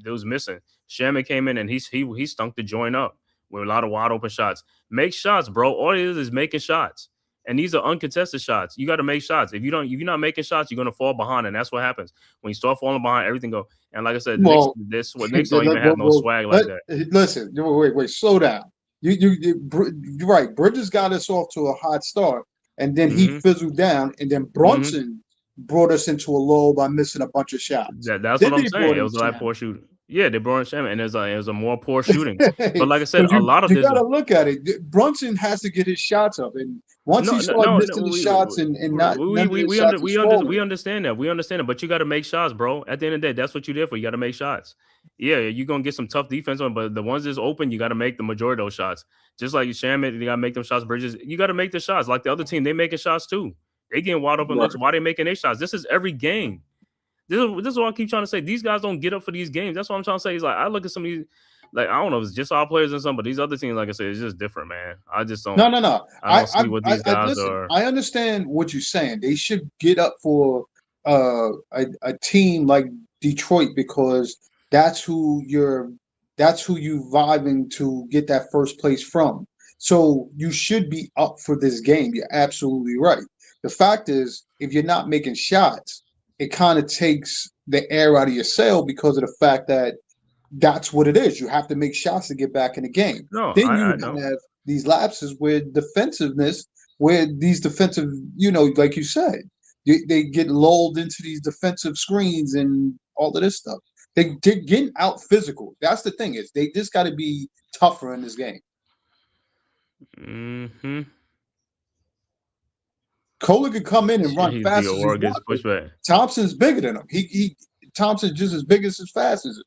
it was missing. Shaman came in and he stunk the joint up with a lot of wide open shots. Make shots, bro. All it is making shots, and these are uncontested shots. You got to make shots. If you're not making shots, you're gonna fall behind, and that's what happens when you start falling behind. Everything go. And like I said, Knicks don't even have no swag like that. Listen, wait, slow down. You're right. Bridges got us off to a hot start. And then he fizzled down, and then Brunson brought us into a lull by missing a bunch of shots. That's what I'm saying. It was a lot of poor shooting. Yeah, they brought in Shaman, and it was a more poor shooting. But like I said, a lot of this. You got to look at it. Brunson has to get his shots up, and once he starts missing the shots and not, we understand that. We understand it, but you got to make shots, bro. At the end of the day, that's what you're there for. You got to make shots. Yeah, you're gonna get some tough defense on, but the ones that's open, you got to make the majority of those shots. Just like Shaman, you got to make them shots. Bridges, you got to make the shots. Like the other team, they making shots too. They getting wide open looks. Why they making their shots? This is every game. This is what I keep trying to say. These guys don't get up for these games. That's what I'm trying to say. It's like I look at some of these, like I don't know, if it's just our players and some, but these other teams, like I said, it's just different, man. I just don't. No. I don't see what these guys are. I understand what you're saying. They should get up for a team like Detroit because that's who you vibing to get that first place from. So you should be up for this game. You're absolutely right. The fact is, if you're not making shots, it kind of takes the air out of your sail because of the fact that that's what it is. You have to make shots to get back in the game. No, then you have these lapses with defensiveness, where these defensive, like you said, they get lulled into these defensive screens and all of this stuff. They're getting out physical. That's the thing is they just got to be tougher in this game. Mm-hmm. Kohler could come in and run fast as he wants. Thompson's bigger than him. Thompson's just as big as fast as him.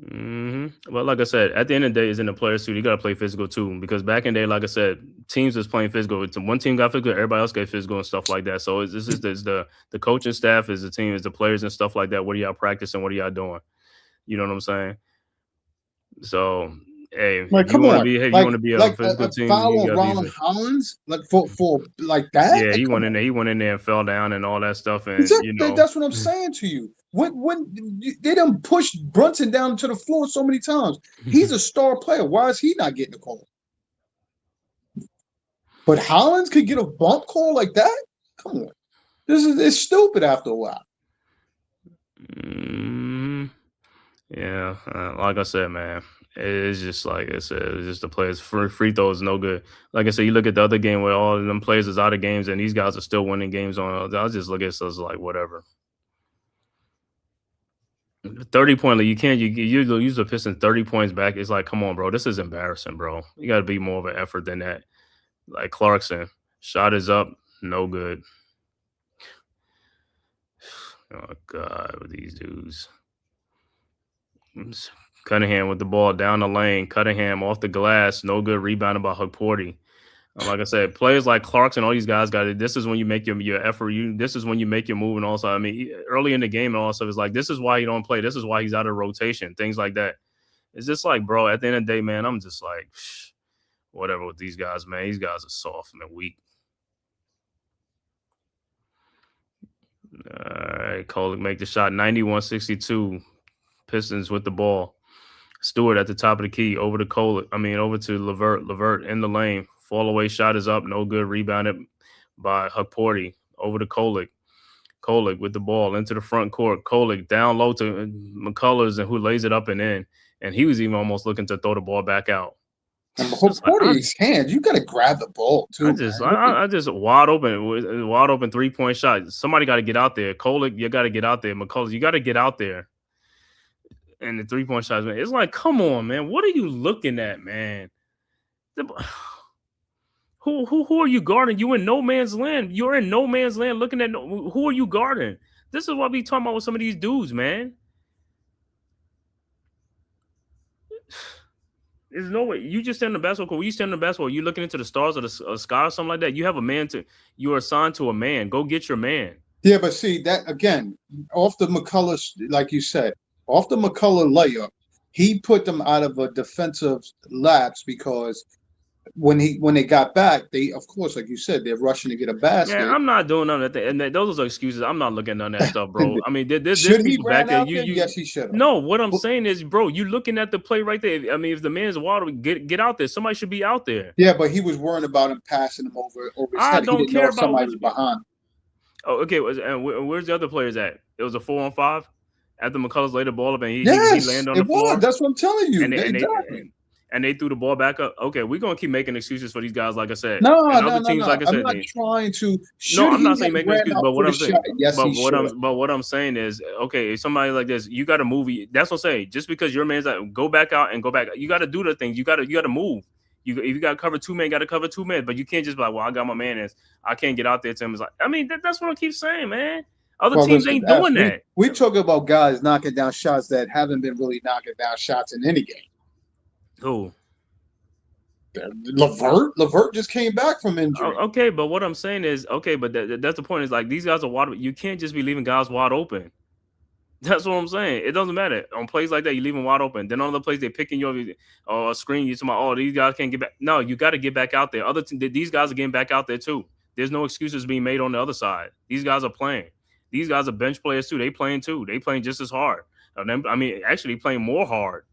Mm-hmm. Well, like I said, at the end of the day, it's in the player's suit. You got to play physical too, because back in the day, like I said, teams was playing physical. One team got physical, everybody else got physical and stuff like that. So this is the coaching staff, is the team, is the players and stuff like that. What are y'all practicing? What are y'all doing? You know what I'm saying? So, hey, like, you want to be a physical team. Foul on Ron Hollins, like for like that. Yeah, he went in there and fell down and all that stuff. And that's what I'm saying to you. When they done pushed Brunson down to the floor so many times, he's a star player. Why is he not getting the call? But Hollins could get a bump call like that? Come on. It's stupid after a while. Yeah, like I said, man, it's just like I said, it's just the players. Free throws no good. Like I said, you look at the other game where all of them players is out of games and these guys are still winning games on. I'll just look at it as like whatever. 30-point, you can't you use the Pistons 30 points back. It's like, come on, bro, this is embarrassing, bro. You got to be more of an effort than that. Like Clarkson, shot is up, no good. Oh God, with these dudes. Cunningham with the ball down the lane. Cunningham off the glass, no good. Rebounded by Hukporty. Like I said, players like Clarkson, all these guys got it. This is when you make your effort. This is when you make your move, and also, I mean, early in the game and all stuff is like, this is why he don't play. This is why he's out of rotation. Things like that. It's just like, bro. At the end of the day, man, I'm just like, whatever with these guys, man. These guys are soft and weak. All right, Kolek make the shot. 91-62. Pistons with the ball. Stewart at the top of the key. Over to Kolek. Over to Levert. Levert in the lane. Fall away shot is up. No good. Rebounded by Hukporty. Over to Kolek. Kolek with the ball into the front court. Kolek down low to McCullers, and who lays it up and in. And he was even almost looking to throw the ball back out. And Hukporty's hands, you got to grab the ball too. I just wide open 3-point shot. Somebody got to get out there. Kolek, you got to get out there. McCullers, you got to get out there. And the 3-point shots, man. It's like, come on, man. What are you looking at, man? Who are you guarding? You in no man's land. You're in no man's land looking at who are you guarding? This is what we talking about with some of these dudes, man. There's no way. You just stand in the basketball court. When you stand in the basketball, you looking into the stars or the sky or something like that. You have a man you're assigned to a man. Go get your man. Yeah, but see, that again, off the McCullough, like you said, off the McCullough layup, he put them out of a defensive lapse because when they got back, they, of course, like you said, they're rushing to get a basket. Yeah, I'm not doing none of that. And those are excuses. I'm not looking at none of that stuff, bro. I mean, there's should he people back there. Yes, he should. No, what I'm saying is, bro, you looking at the play right there. I mean, if the man's water, get out there. Somebody should be out there. Yeah, but he was worrying about him passing him over his head. Don't he didn't care know if about somebody was behind. Oh, okay. And where's the other players at? It was a 4-on-5 after McCullers laid the ball up and he landed on the floor. That's what I'm telling you. And they threw the ball back up. Okay, we're gonna keep making excuses for these guys, like I said. No. Like I said, I'm not trying to. No, I'm not saying make excuses, but what I'm saying, what I'm saying is, okay, if somebody like this, you got to move. That's what I'm saying. Just because your man's like, go back out and go back. You got to do the things. You got to move. If you got to cover 2 men, got to cover 2 men. But you can't just be like, well, I got my man is. I can't get out there to him. It's like, I mean, that's what I keep saying, man. Other teams ain't doing that. We talk about guys knocking down shots that haven't been really knocking down shots in any game. Who? Levert just came back from injury. Okay, but what I'm saying is, okay, but that's the point. Is like these guys are wide open. You can't just be leaving guys wide open. That's what I'm saying. It doesn't matter. On plays like that, you leave them wide open. Then on the plays, they're picking you or screen you to these guys can't get back. No, you got to get back out there. These guys are getting back out there too. There's no excuses being made on the other side. These guys are playing. These guys are bench players too. They playing too. They playing just as hard. I mean, actually playing more hard.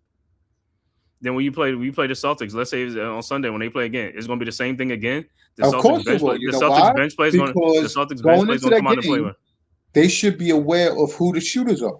Then when we play the Celtics, let's say on Sunday when they play again, it's going to be the same thing again. The Celtics bench players going to come out and play with. They should be aware of who the shooters are.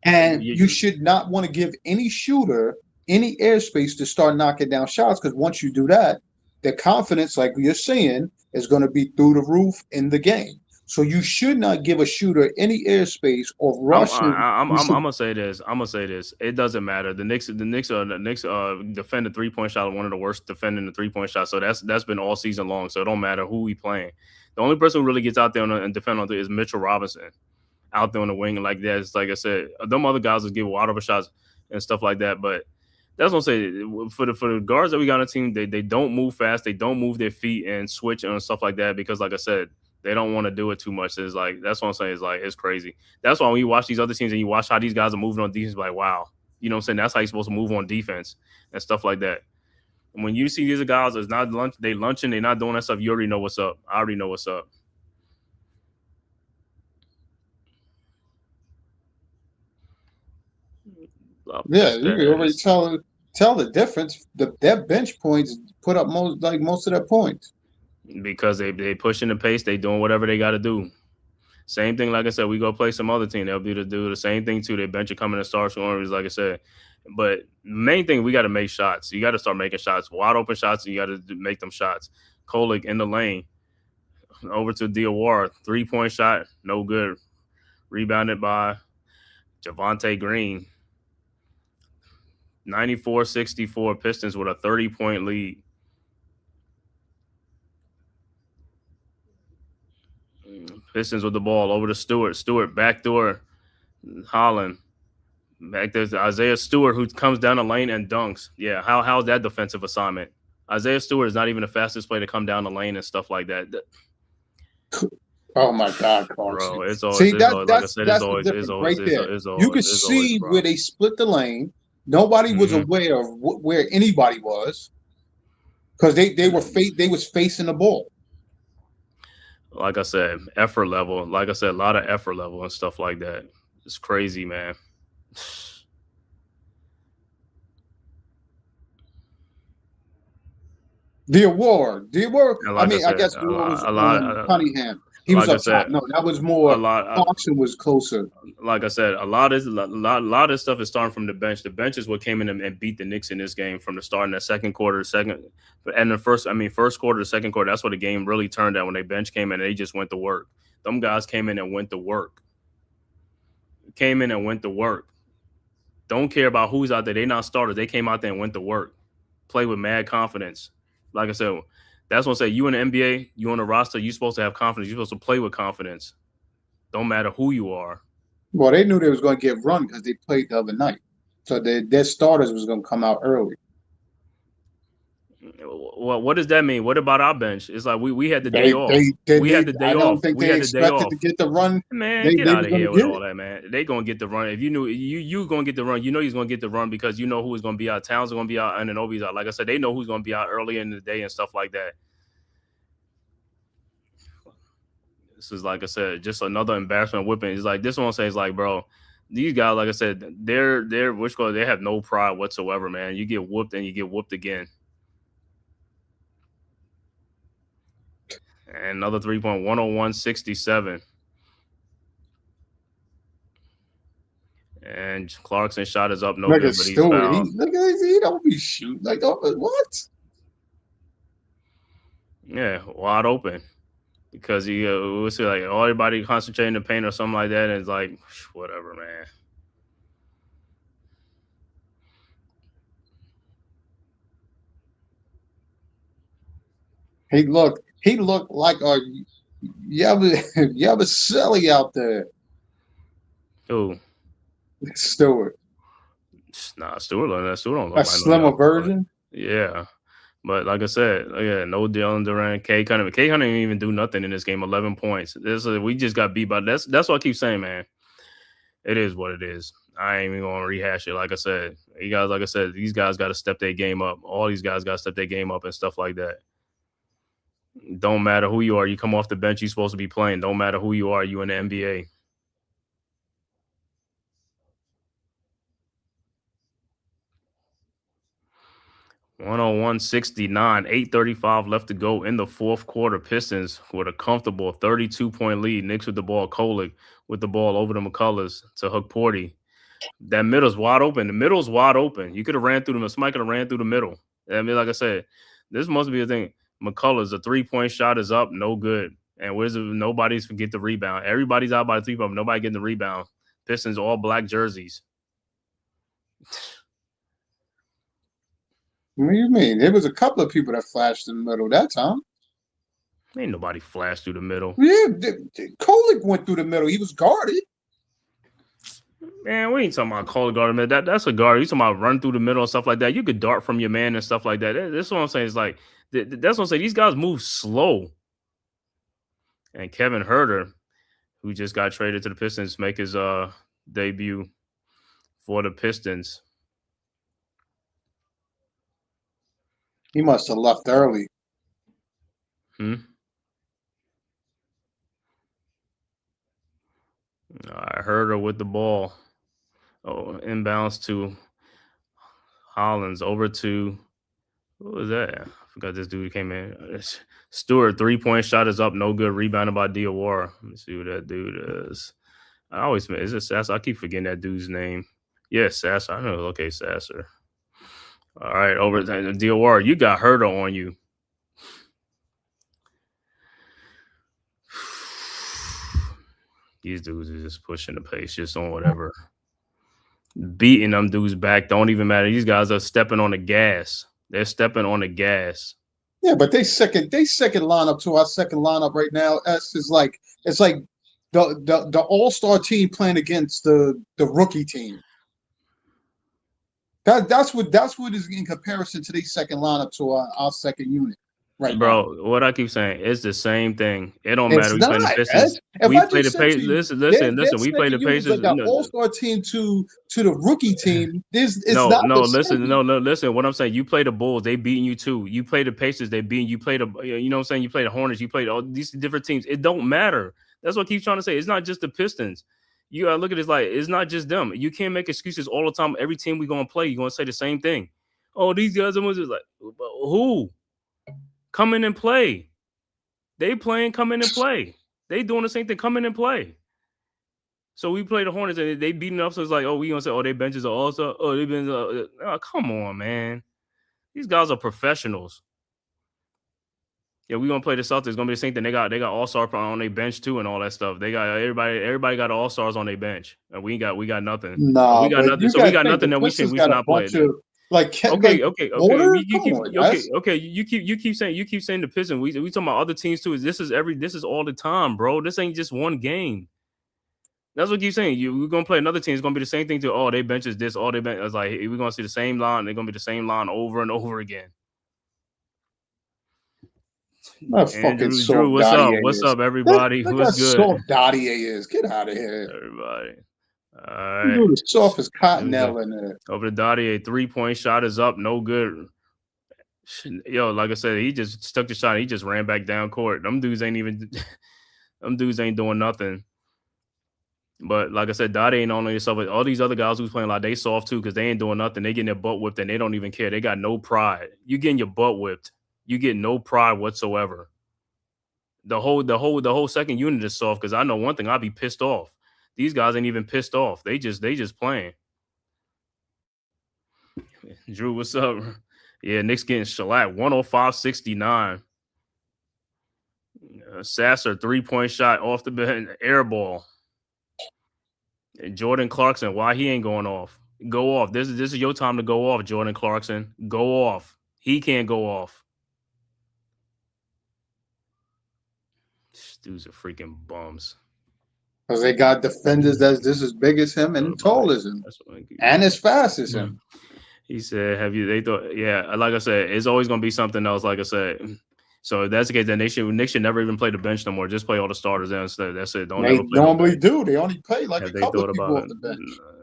And you should not want to give any shooter any airspace to start knocking down shots, because once you do that, their confidence, like you're saying, is going to be through the roof in the game. So you should not give a shooter any airspace or rush. I'm gonna say this. It doesn't matter. The Knicks defend the 3-point shot. One of the worst defending the 3-point shot. So that's been all season long. So it don't matter who we playing. The only person who really gets out there and defend on is Mitchell Robinson, out there on the wing like that. It's like I said, them other guys will give wide open shots and stuff like that. But that's what I'm saying. For the guards that we got on the team, they don't move fast. They don't move their feet and switch and stuff like that because, like I said, they don't want to do it too much. It's like, that's what I'm saying. It's like, it's crazy. That's why when you watch these other teams and you watch how these guys are moving on defense, like, wow. You know what I'm saying? That's how you're supposed to move on defense and stuff like that. And when you see these guys, it's not lunch, they lunching, they're not doing that stuff. You already know what's up. I already know what's up. Yeah, you can already tell tell the difference. Their bench points put up most of their points. Because they pushing the pace, they doing whatever they got to do. Same thing, like I said, we go play some other team. They'll be to do the same thing too. They bench are coming to start scoring, like I said. But main thing, we got to make shots. You got to start making shots, wide open shots, and you got to make them shots. Kolick in the lane, over to Diawara, 3-point shot, no good. Rebounded by Javonte Green. 94-64 Pistons with a 30-point lead. Pistons with the ball over to Stewart. Stewart backdoor Holland. Back there's Isaiah Stewart who comes down the lane and dunks. Yeah, how's that defensive assignment? Isaiah Stewart is not even the fastest player to come down the lane and stuff like that. Oh my God, Carson. Bro, it's always, see, it's always, like I that's said, the it's always, difference it's always, right there. it's always, You could it's always, see bro. where they split the lane. Nobody was aware of where anybody was because they was facing the ball. Like I said, effort level. Like I said, a lot of effort level and stuff like that. It's crazy, man. The award. And like I mean, said, I guess the award was a lot. Cunningham. He was like I up said, top. No, that was more. a lot. Clarkson was closer. Like I said, a lot of this stuff is starting from the bench. The bench is what came in and beat the Knicks in this game from the start in the second quarter, and the first quarter, the second quarter. That's what the game really turned out when they bench came in and they just went to work. Them guys came in and went to work. Don't care about who's out there. They not starters. They came out there and went to work. Play with mad confidence. Like I said, that's what I say. You in the NBA, you on the roster, you're supposed to have confidence. You're supposed to play with confidence. Don't matter who you are. Well, they knew they was going to get run because they played the other night. So their starters was going to come out early. Well, what does that mean? What about our bench? It's like we had the day off. We had the day off. I don't think they expected to get the run. Man, get out of here with all that, man. They gonna get the run. If you knew you gonna get the run, you know he's gonna get the run because you know who is gonna be out. Towns are gonna be out, and Anunoby's out. Like I said, they know who's gonna be out early in the day and stuff like that. This is, like I said, just another embarrassment whipping. It's like this one says, like, bro, these guys, like I said, they're they have no pride whatsoever, man. You get whooped and you get whooped again. And another 3-point, 101-67. And Clarkson shot is up, no good, but he's fouled. He don't be shooting. Like, what? Yeah, wide open. Because he was like everybody concentrating in the paint or something like that, and it's like, whatever, man. He looked like a Yabusele out there. Who? Stewart. Nah, Stewart don't look A like slimmer version. Yeah. But like I said, yeah, no Dylan Durant. Cade Cunningham didn't even do nothing in this game. 11 points. We just got beat by that's what I keep saying, man. It is what it is. I ain't even gonna rehash it. Like I said, these guys got to step their game up. All these guys got to step their game up and stuff like that. Don't matter who you are. You come off the bench, you're supposed to be playing. Don't matter who you are. You in the NBA. (101-69), 8:35 left to go in the fourth quarter. Pistons with a comfortable 32-point lead. Knicks with the ball. Kolick with the ball over to McCullers to Hook Porty. That middle's wide open. The middle's wide open. You could have ran through them. Somebody could have ran through the middle. I mean, like I said, this must be a thing. McCullers, a 3-point shot is up, no good. And nobody's get the rebound. Everybody's out by the 3-point. Nobody getting the rebound. Pistons all black jerseys. What do you mean? There was a couple of people that flashed in the middle that time. Ain't nobody flashed through the middle. Yeah, Kolick went through the middle. He was guarded. Man, we ain't talking about Kolick guarding. That's a guard. You talking about run through the middle and stuff like that. You could dart from your man and stuff like that. That's what I'm saying. It's like that's what I'm saying. These guys move slow. And Kevin Huerter, who just got traded to the Pistons, make his debut for the Pistons. He must have left early. I heard her with the ball. Oh, inbounds to Hollins over to what was that? I forgot this dude came in. Stewart 3-point shot is up, no good. Rebounded by Diawara. Let me see who that dude is. I always is it Sasser? I keep forgetting that dude's name. Yeah, Sasser. I know. Okay, Sasser. All right, over Diawara. You got Herder on you. These dudes are just pushing the pace, just on whatever. Beating them dudes back don't even matter. These guys are stepping on the gas. They're stepping on the gas. Yeah, but they second lineup to our second lineup right now. It's like the all-star team playing against the rookie team. That's what is in comparison to the second lineup to our second unit. Right, bro. What I keep saying, it's the same thing. It don't it's matter. We not, play the Pistons. We play the Pacers. Listen. We play the Pacers. The all-star team to the rookie team. Listen. What I'm saying, you play the Bulls, they beating you too. You play the Pacers, they beating you. Play the, you know what I'm saying. You play the Hornets. You play all these different teams. It don't matter. That's what I keep trying to say. It's not just the Pistons. You gotta look at it like it's not just them. You can't make excuses all the time. Every team we gonna play, you're gonna say the same thing. Oh, these guys are just like who? Come in and play. They playing, come in and play. They doing the same thing, come in and play. So we play the Hornets and they beating up. So it's like, oh, we gonna say, oh, they benches are also. Oh, they been. Come on, man. These guys are professionals. Yeah, we gonna play the Celtics. It's gonna be the same thing. They got all-star on their bench too and all that stuff. They got everybody got all-stars on their bench. And we got nothing. No, we got nothing. So we got nothing that we should not play. Okay. You keep saying the Pistons. We talking about other teams too. This is all the time, bro. This ain't just one game. That's what you keep saying. We're gonna play another team. It's gonna be the same thing too. Oh, they benches this. All they bench. It's like we're gonna see the same line. They're gonna be the same line over and over again. Drew, what's up? What's up, everybody? Who's good? Soft Dottier is. Get out of here, everybody. All right. You the softest cottonelle in there. Over the Dottier, 3-point shot is up, no good. Yo, like I said, he just stuck the shot. He just ran back down court. Them dudes ain't doing nothing. But like I said, Dottie ain't on yourself. All these other guys who's playing like they soft too because they ain't doing nothing. They getting their butt whipped and they don't even care. They got no pride. You getting your butt whipped. You get no pride whatsoever. The whole second unit is soft because I know one thing. I'd be pissed off. These guys ain't even pissed off. They just playing. Drew, what's up? Yeah, Knicks getting shellacked. 105-69. Sasser 3-point shot off the bench, air ball. And Jordan Clarkson, why he ain't going off? Go off. This is your time to go off, Jordan Clarkson. Go off. He can't go off. These dudes are freaking bums. Because they got defenders that's just as big as him and tall as him. And as fast as him. He said, they thought, yeah, like I said, it's always going to be something else, like I said. So if that's the case, then Knicks should never even play the bench no more. Just play all the starters instead. That's it. They normally do. They only play like a couple of people off the bench.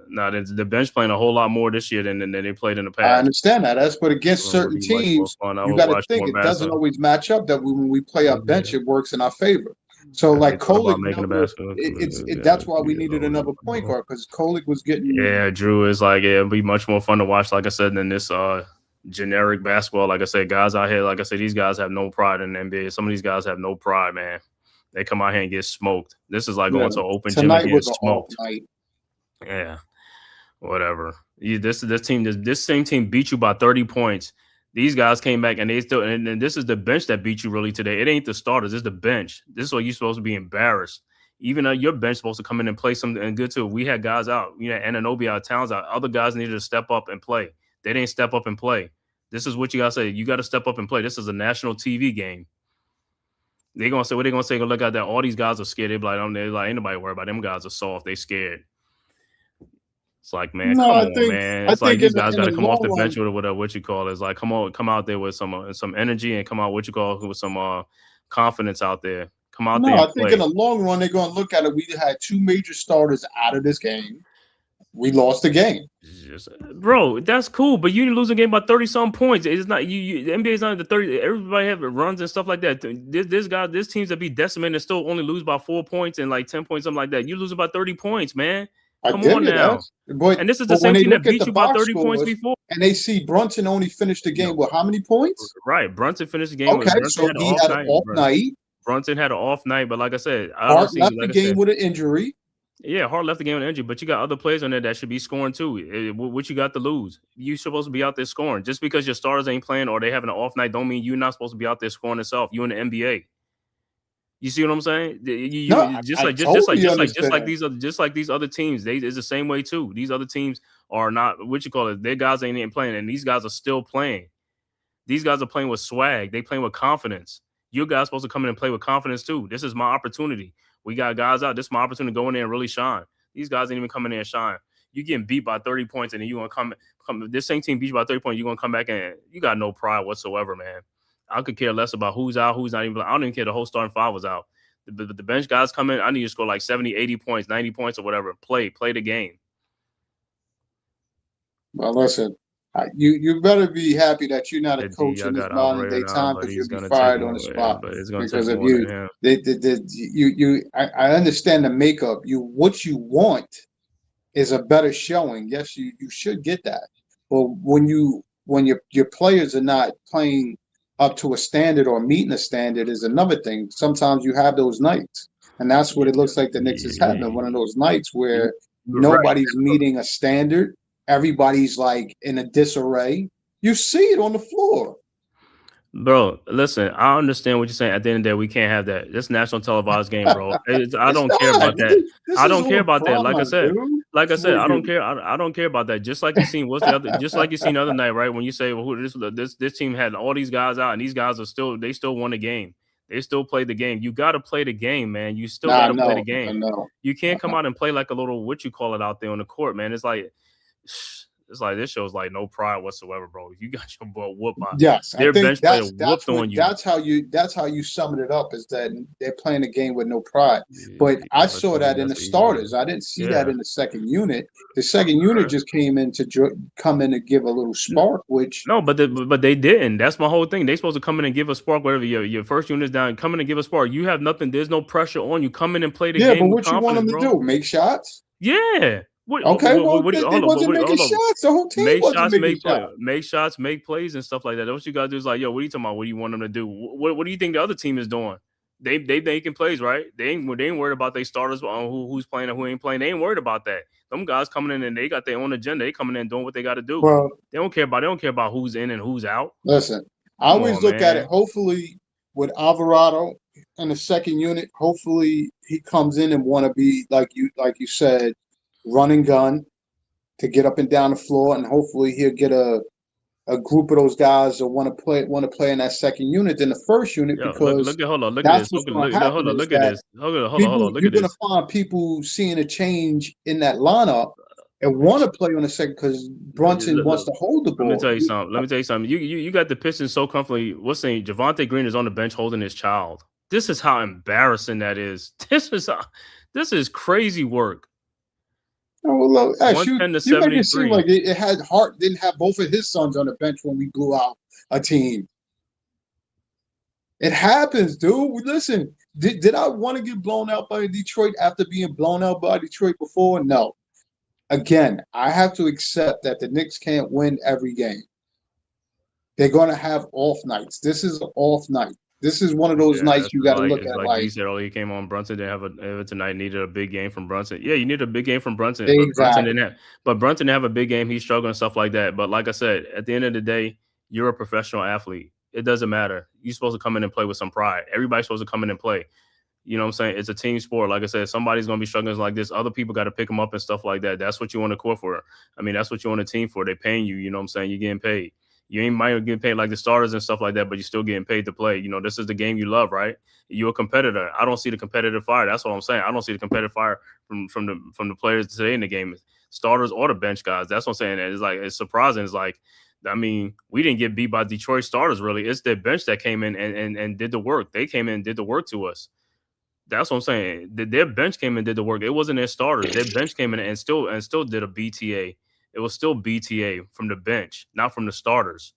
No, the bench playing a whole lot more this year than they played in the past. I understand that. But against certain teams, you got to think it doesn't always match up. That when we play our bench, it works in our favor. So like Kolick, that's why we needed another point guard because Kolick was getting. Yeah, Drew is like it'll be much more fun to watch. Like I said, than this generic basketball. Like I said, guys out here, like I said, these guys have no pride in the NBA. Some of these guys have no pride, man. They come out here and get smoked. This is like going to an open gym and getting smoked. Yeah, whatever. This same team beat you by 30 points. These guys came back and they still, and this is the bench that beat you really today. It ain't the starters, it's the bench. This is why you're supposed to be embarrassed. Even your bench supposed to come in and play something good too. We had guys out, Anunoby out, Towns out. Other guys needed to step up and play. They didn't step up and play. This is what you gotta say. You gotta step up and play. This is a national TV game. They're gonna say what they're gonna say. Go look at that. All these guys are scared. They're like, ain't nobody worried about them guys are soft. They scared. It's like, man, come on, man. It's like these guys got to come off the bench with what you call it. It's like, come out there with some energy and come out with some confidence out there. Come out there. I think in the long run, they're going to look at it. We had two major starters out of this game. We lost the game. Bro, that's cool, but you lose a game by 30-some points. It's not you. The NBA is not the 30. Everybody have runs and stuff like that. This teams that be decimated and still only lose by 4 points and like 10 points, something like that. You lose about 30 points, man. I Come dig on it, now. but And this is the but when same they team that look at beat the you by box 30 points scores before. and they see Brunson only finished the game No. with how many points? Right. Brunson finished the game with Okay, Brunson so had an he off had an night. off night. Brunson had an off night, but like I said, I don't Hart see, left the like I game said, with an injury. yeah, Hart left the game with injury, but you got other players on there that should be scoring too. What you got to lose? You supposed to be out there scoring. Just because your starters ain't playing or they having an off night, don't mean you're not supposed to be out there scoring yourself. You in the NBA. You see what I'm saying? No, You just I like totally understand. just like these other teams. It's the same way too. These other teams are not what you call it. Their guys ain't even playing, and these guys are still playing. These guys are playing with swag. They playing with confidence. You guys supposed to come in and play with confidence too. This is my opportunity. We got guys out. This is my opportunity to go in there and really shine. These guys ain't even coming in and shine. You getting beat by 30 points, and then you gonna come. This same team beat you by 30 points. You gonna come back and you got no pride whatsoever, man. I could care less about who's out, who's not even. I don't even care. The whole starting five was out. The bench guys come in. I need to score like 70, 80 points, 90 points, or whatever. Play the game. Well, listen, you better be happy that you're not a The D, coach I in this got modern operator day now, time but because you'll he's be gonna take fired on more. the spot. But it's gonna take Because if more than him. I understand the makeup. What you want is a better showing. Yes, you should get that. But when your players are not playing up to a standard or meeting a standard is another thing. Sometimes you have those nights, and that's what it looks like the Knicks is having. One of those nights where Right. nobody's meeting a standard. Everybody's like in a disarray. You see it on the floor. Bro, listen, I understand what you're saying. At the end of the day, we can't have that. This national televised game, bro. I It's don't care not. about that. This I is don't care all about that. drama, dude. Like I said, For I don't you. care. I don't care about that. Just like you seen, just like you seen the other night, right? When you say, well, this team had all these guys out, and these guys they still won the game. They still played the game. You got to play the game, man. You still got Nah, to play the no, game. no. You can't come out and play like a little what you call it out there on the court, man. It's like this shows like no pride whatsoever, bro. You got your butt whooped by Yes, I their think bench player that's whooped what on you. that's how you sum it up is that they're playing a game with no pride. But I saw that in the starters. I didn't see that in the second unit. The second unit just came in to come in and give a little spark, which no, but they didn't. That's my whole thing. They supposed to come in and give a spark. Whatever your first unit is down, come in and give a spark. You have nothing. There's no pressure on you. Come in and play the yeah. game But with what you want them confidence, to bro. do? Make shots? Yeah. Okay, well What do you, they hold on, wasn't making hold on. shots. The whole team Make wasn't shots, making shots. make shots, make plays and stuff like that. That's what you gotta do. Is like, yo, what are you talking about? What do you want them to do? What do you think the other team is doing? They making plays, right? They ain't worried about their starters on who's playing and who ain't playing. They ain't worried about that. Them guys coming in and they got their own agenda. They coming in doing what they got to do. Well, They don't care about who's in and who's out. listen, I always look at it. Hopefully, with Alvarado in the second unit, hopefully he comes in and want to be like you said, run and gun to get up and down the floor, and hopefully he'll get a group of those guys that want to play in that second unit than the first unit because Hold on, look at that's this. what's Hold going to happen. on, Is look at that this. Hold on, look you're at going to this. find people seeing a change in that lineup and want to play on the second because Brunson wants to hold the ball. Let me tell you something. You got the Pistons so comfortably. What's saying? Javonte Green is on the bench holding his child. This is how embarrassing that is. This is crazy work. Oh, well, look, 110 to you make it seem 73. like it had Hart didn't have both of his sons on the bench when we blew out a team. It happens, dude. Listen, did I want to get blown out by Detroit after being blown out by Detroit before? No. Again, I have to accept that the Knicks can't win every game. They're going to have off nights. This is an off night. This is one of those nights you got to look at. Like D said earlier, he came on Brunson. Didn't have tonight. Needed a big game from Brunson. Yeah, you need a big game from Brunson. Exactly. But Brunson didn't have a big game. He's struggling and stuff like that. But like I said, at the end of the day, you're a professional athlete. It doesn't matter. You're supposed to come in and play with some pride. Everybody's supposed to come in and play. You know what I'm saying? It's a team sport. Like I said, somebody's going to be struggling like this. Other people got to pick them up and stuff like that. That's what you want to court for. I mean, that's what you want a team for. They're paying you. You know what I'm saying? You're getting paid. You ain't might get paid like the starters and stuff like that, but you're still getting paid to play. You know, this is the game you love, right? You're a competitor. I don't see the competitive fire. That's what I'm saying. I don't see the competitive fire from the players today in the game, starters or the bench guys. That's what I'm saying. It's surprising. It's like, I mean, we didn't get beat by Detroit starters, really. It's their bench that came in and did the work. They came in and did the work to us. That's what I'm saying. Their bench came in and did the work. It wasn't their starters. Their bench came in and still did a BTA. It was still BTA from the bench, not from the starters.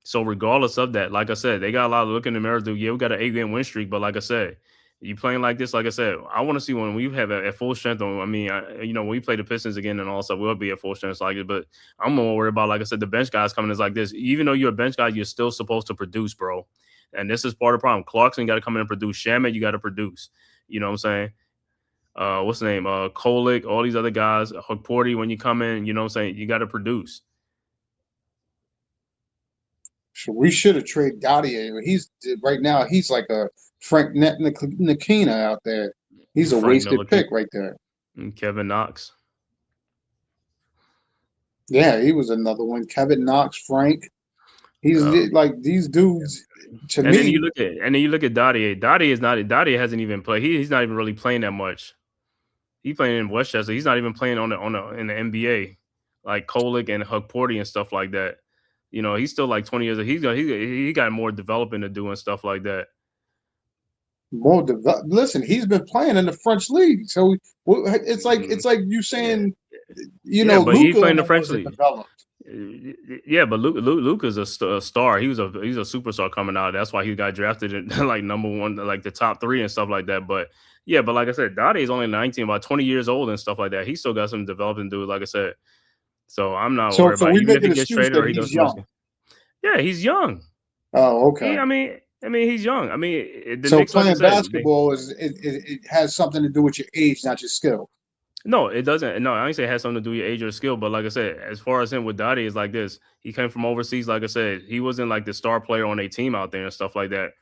So regardless of that, like I said, they got a lot of looking in the mirror. Yeah, we got an 8-game win streak, but like I said, You playing like this, like I said, I want to see when we have at full strength. I mean, when we play the Pistons again and all stuff, we'll be at full strength like it. But I'm more worried about, like I said, the bench guys coming is like this. Even though you're a bench guy, you're still supposed to produce, bro. And this is part of the problem. Clarkson got to come in and produce. Shamet, you got to produce. You know what I'm saying? What's the name? Kolick, all these other guys. Hukporty, when you come in, you know what I'm saying? You got to produce. So we should have traded Gaudier. He's right now. He's like a Frank Nakina out there. He's a Frank wasted pick right there. And Kevin Knox. Yeah, he was another one. Kevin Knox, Frank. He's like these dudes. To and me, then you look at Dottier. Dottier hasn't even played. He's not even really playing that much. He's playing in Westchester. He's not even playing in the NBA like Kolick and Hukporty and stuff like that. You know, he's still like 20 years old. He got more developing to do and stuff like that. Listen, he's been playing in the French league, so it's like you saying, but Luka he playing the French league. Developed. Yeah, but Luka's a star. He's a superstar coming out. That's why he got drafted in like number one, like the top 3 and stuff like that. But yeah, but like I said, Dottie is only 19, about 20 years old and stuff like that. He still got some developing to do, like I said. So I'm not worried about even if he gets traded or he goes young. Yeah, he's young. Oh, okay. I mean, he's young. I mean, so Knicks, playing basketball it has something to do with your age, not your skill. No, it doesn't. No, I ain't say it has something to do with your age or skill, but like I said, as far as him with Dottie, is like this. He came from overseas, like I said. He wasn't like the star player on a team out there and stuff like that,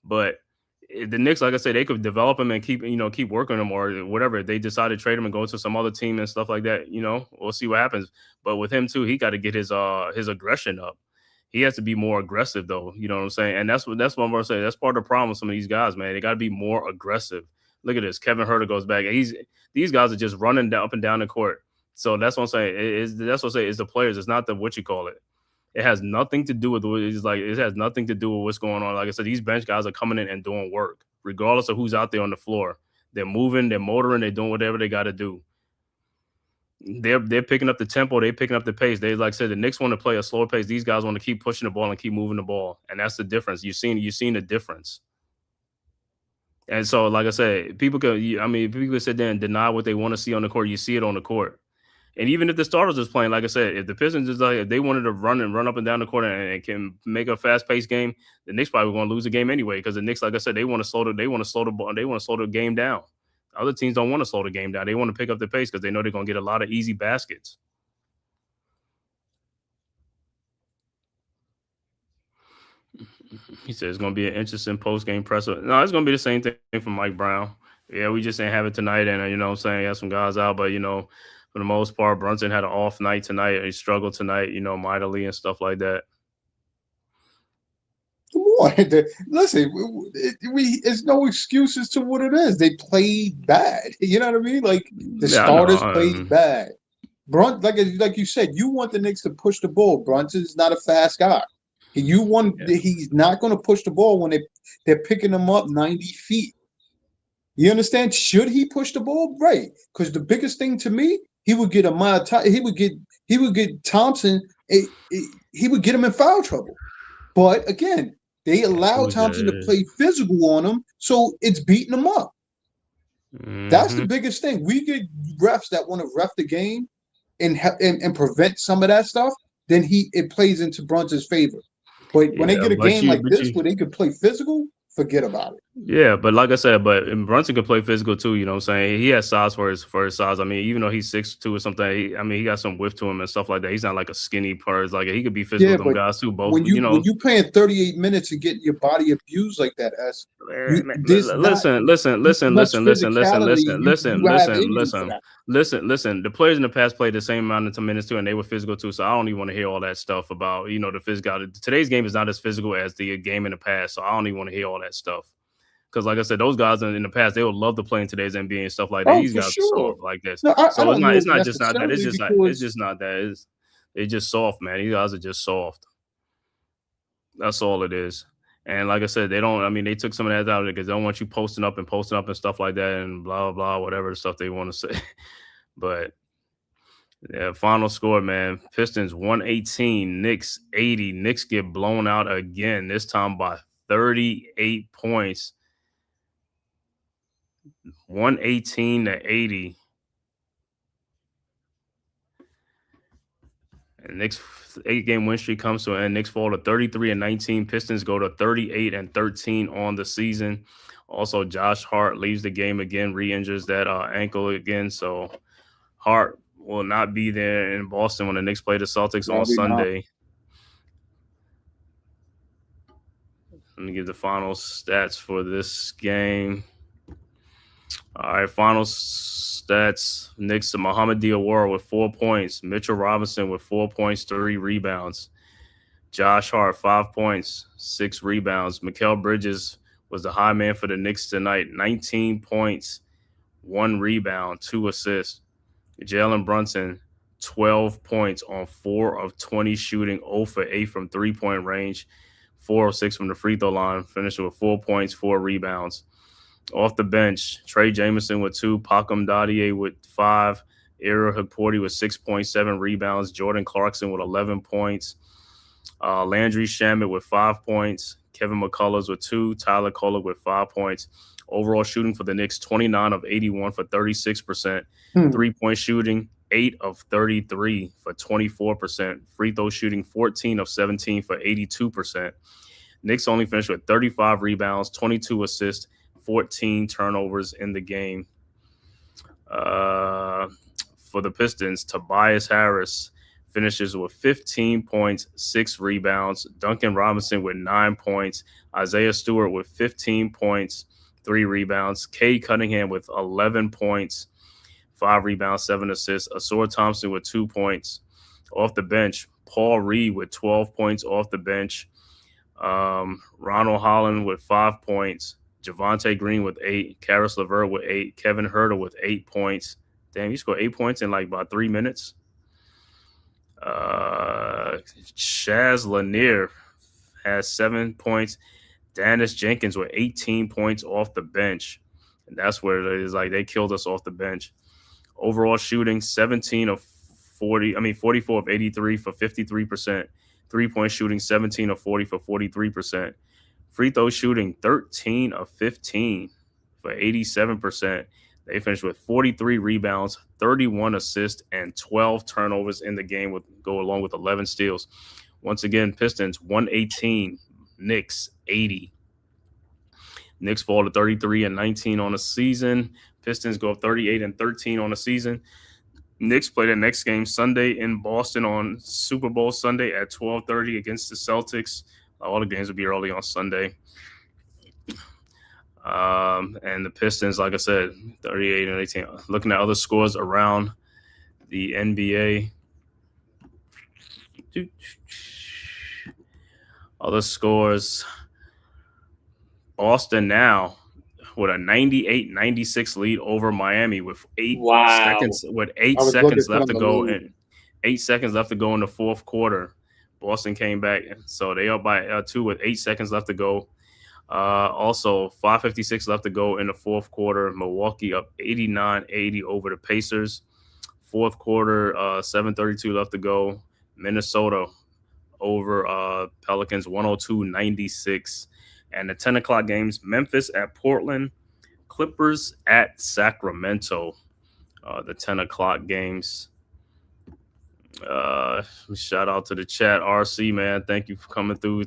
But the Knicks, like I said, they could develop him and keep working him or whatever. If they decide to trade him and go to some other team and stuff like that, we'll see what happens. But with him too, he got to get his aggression up. He has to be more aggressive, though. You know what I'm saying? And that's what I'm going to say. That's part of the problem with some of these guys, man. They got to be more aggressive. Look at this. Kevin Huerter goes back. These guys are just running up and down the court. So that's what I'm saying. That's what I say. It's the players. It's not the what you call it. It has nothing to do with it has nothing to do with what's going on. Like I said, these bench guys are coming in and doing work, regardless of who's out there on the floor. They're moving, they're motoring, they're doing whatever they got to do. They're picking up the tempo, they're picking up the pace. They, like I said, the Knicks want to play a slower pace. These guys want to keep pushing the ball and keep moving the ball, and that's the difference. You've seen the difference. And so, like I said, people could sit there and deny what they want to see on the court. You see it on the court. And even if the starters is playing, like I said, if the Pistons if they wanted to run up and down the court and can make a fast-paced game, the Knicks probably going to lose the game anyway. Because the Knicks, like I said, they want to slow the game down. Other teams don't want to slow the game down. They want to pick up the pace because they know they're going to get a lot of easy baskets. He said it's going to be an interesting post-game presser. No, it's going to be the same thing from Mike Brown. Yeah, we just didn't have it tonight, and what I'm saying, he had some guys out, but for the most part, Brunson had an off night tonight. He struggled tonight, mightily and stuff like that. Come on, listen. It's no excuses to what it is. They played bad. You know what I mean? Like the starters played bad. Like you said, you want the Knicks to push the ball. Brunson's not a fast guy. He's not going to push the ball when they're picking him up 90 feet. You understand? Should he push the ball? Right. Because the biggest thing to me, he would get he would get Thompson. He would get him in foul trouble. But again, they allow Thompson to play physical on him, so it's beating him up. Mm-hmm. That's the biggest thing. We get refs that want to ref the game and prevent some of that stuff. Then it plays into Brunson's favor. But when they get a game like this where they could play physical, forget about it. Yeah, but like I said, Brunson can play physical too. You know what I'm saying? He has size for his size. I mean, even though he's 6'2" or something, he got some width to him and stuff like that. He's not like a skinny person. Like he could be physical with them guys too. Both. When you playing 38 minutes and getting your body abused like that, listen. The players in the past played the same amount of minutes too, and they were physical too. So I don't even want to hear all that stuff about the physical. Today's game is not as physical as the game in the past, so I don't even want to hear all that stuff. Because, like I said, those guys in the past, they would love to play in today's NBA and stuff like that. These guys are soft like this. No, it's not just not that. It's just not that. It's just soft, man. These guys are just soft. That's all it is. And like I said, they took some of that out of it because they don't want you posting up and stuff like that and blah, blah, whatever stuff they want to say. But, yeah, final score, man. Pistons 118, Knicks 80. Knicks get blown out again, this time by 38 points. 118-80. And Knicks 8-game win streak comes to an end. Knicks fall to 33-19. Pistons go to 38-13 on the season. Also, Josh Hart leaves the game again, re-injures that ankle again. So Hart will not be there in Boston when the Knicks play the Celtics on Sunday. Let me give the final stats for this game. All right, final stats. Knicks to Muhammad Diawara with 4 points. Mitchell Robinson with 4 points, 3 rebounds. Josh Hart, 5 points, 6 rebounds. Mikal Bridges was the high man for the Knicks tonight. 19 points, 1 rebound, 2 assists. Jalen Brunson, 12 points on 4 of 20 shooting, 0 for 8 from three-point range, 4 of 6 from the free throw line, finished with 4 points, 4 rebounds. Off the bench, Trey Jameson with 2, Pakum Dadier with 5, Ira Hagporti with 6.7 rebounds, Jordan Clarkson with 11 points, Landry Shamet with 5 points, Kevin McCullers with 2, Tyler Kolek with 5 points. Overall shooting for the Knicks, 29 of 81 for 36%. Three-point shooting, 8 of 33 for 24%. Free throw shooting, 14 of 17 for 82%. Knicks only finished with 35 rebounds, 22 assists, 14 turnovers in the game. For the Pistons, Tobias Harris finishes with 15 points, 6 rebounds. Duncan Robinson with 9 points. Isaiah Stewart with 15 points, 3 rebounds. Cade Cunningham with 11 points, 5 rebounds, 7 assists. Asor Thompson with 2 points. Off the bench, Paul Reed with 12 points off the bench. Ronald Holland with 5 points. Javonte Green with 8. Karis LeVert with 8. Kevin Huerter with 8 points. Damn, he scored 8 points in like about 3 minutes. Shaz Lanier has 7 points. Dennis Jenkins with 18 points off the bench. And that's where it is like they killed us off the bench. Overall shooting, 44 of 83 for 53%. 3-point shooting, 17 of 40 for 43%. Free throw shooting, 13 of 15 for 87%. They finished with 43 rebounds, 31 assists, and 12 turnovers in the game, go along with 11 steals. Once again, Pistons 118, Knicks 80. Knicks fall to 33-19 on the season. Pistons go up 38-13 on the season. Knicks play the next game Sunday in Boston on Super Bowl Sunday at 12:30 against the Celtics. All the games will be early on Sunday. And the Pistons, like I said, 38-18. Looking at other scores around the NBA. Other scores. Boston now with a 98-96 lead over Miami with 8 seconds left to go and 8 seconds left to go in the fourth quarter. Boston came back, so they up by 2 with 8 seconds left to go. Also, 5:56 left to go in the fourth quarter. Milwaukee up 89-80 over the Pacers. Fourth quarter, 7:32 left to go. Minnesota over Pelicans 102-96. And the 10 o'clock games, Memphis at Portland, Clippers at Sacramento. The 10 o'clock games. Shout out to the chat. RC, man, thank you for coming through,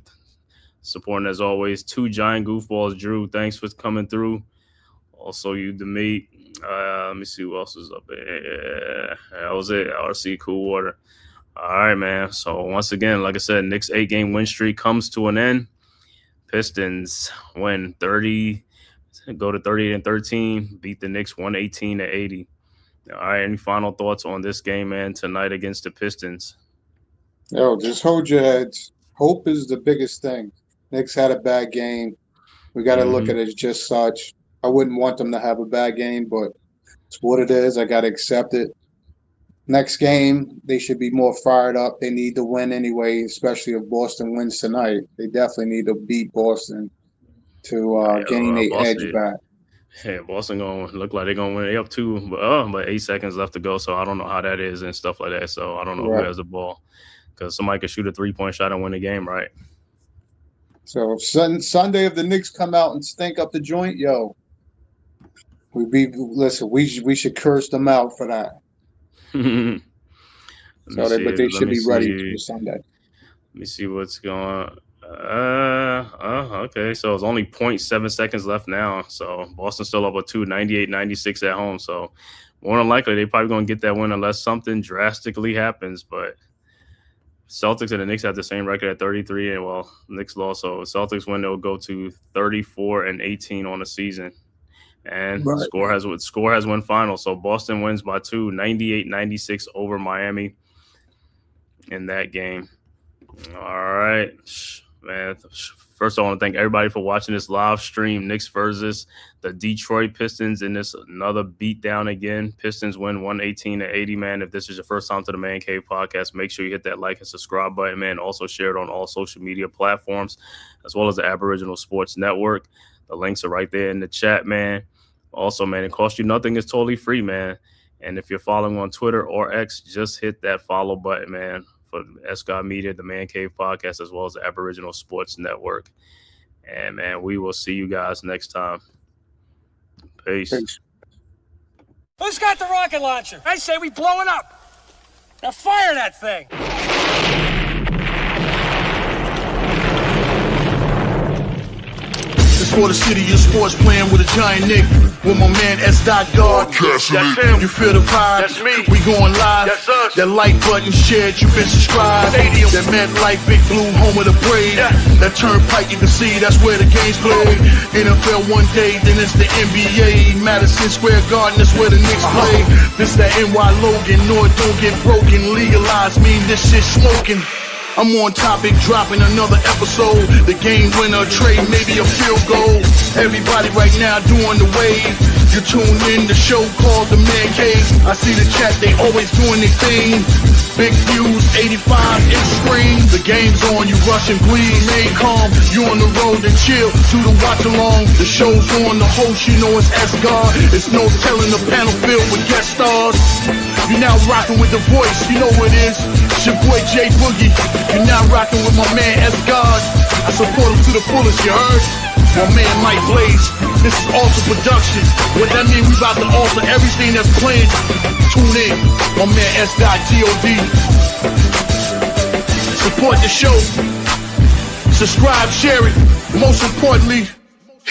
supporting as always. 2 giant goofballs. Drew, thanks for coming through. Also, you, Demeet. Let me see who else is up there. That was it. RC Coolwater. All right, man. So once again, like I said, Knicks 8-game win streak comes to an end. Pistons win 30, go to 38-13, beat the Knicks 118-80. All right, any final thoughts on this game, man, tonight against the Pistons? Yo, just hold your heads. Hope is the biggest thing. Knicks had a bad game. We got to look at it as just such. I wouldn't want them to have a bad game, but it's what it is. I got to accept it. Next game, they should be more fired up. They need to win anyway, especially if Boston wins tonight. They definitely need to beat Boston to gain their edge back. Yeah, Boston going to look like they're going to win. They up 2, but 8 seconds left to go, so I don't know how that is and stuff like that. So I don't know who has the ball, because somebody could shoot a 3-point shot and win the game, right? So Sunday, if the Knicks come out and stink up the joint, yo, We should curse them out for that. But they should be ready for Sunday. Let me see what's going on. Okay. So it's only 0.7 seconds left now. So Boston's still up with 98-96 at home. So more than likely, they're probably going to get that win unless something drastically happens. But Celtics and the Knicks have the same record at 33, and Knicks lost. So Celtics win, they'll go to 34-18 on the season. And score has won final. So Boston wins by 2, 98-96 over Miami in that game. All right, man. First, I want to thank everybody for watching this live stream. Knicks versus the Detroit Pistons in this another beatdown again. Pistons win 118-80, man. If this is your first time to the Man Cave podcast, make sure you hit that like and subscribe button, man. Also share it on all social media platforms, as well as the Aboriginal Sports Network. The links are right there in the chat, man. Also, man, it costs you nothing. It's totally free, man. And if you're following on Twitter or X, just hit that follow button, man, for SGOT Media, the Man Cave podcast, as well as the Aboriginal Sports Network. And, man, we will see you guys next time. Peace. Who's got the rocket launcher? I say we blow it up. Now fire that thing. For the city of sports, playing with a giant Nick. With my man S. God. That's him. You feel the vibe? That's me. We going live. That's us. That like button shared, you been subscribed. Stadium. That MetLife Big Blue, home of the Braves. Yeah. That turnpike, you can see that's where the game's played. NFL one day, then it's the NBA. Madison Square Garden, that's where the Knicks play. This that NY Logan, North don't get broken. Legalized mean this shit smoking. I'm on topic, dropping another episode. The game winner, trade, maybe a field goal. Everybody right now doing the wave. You tune in, the show called The Man Cave. I see the chat, they always doing their thing. Big views, 85 inch screen. The game's on, you rush and bleed. Stay calm, you on the road and chill. Do the watch along. The show's on, the host, you know it's S-God. It's no telling the panel filled with guest stars. You now rocking with the voice, you know what it is. It's your boy J Boogie. You're now rocking with my man S-God. I support him to the fullest, you heard? My man Mike Blaze. This is Alter Production. What that mean? We about to alter everything that's playing. Tune in. My man S-God G-O-D. Support the show. Subscribe, share it. Most importantly,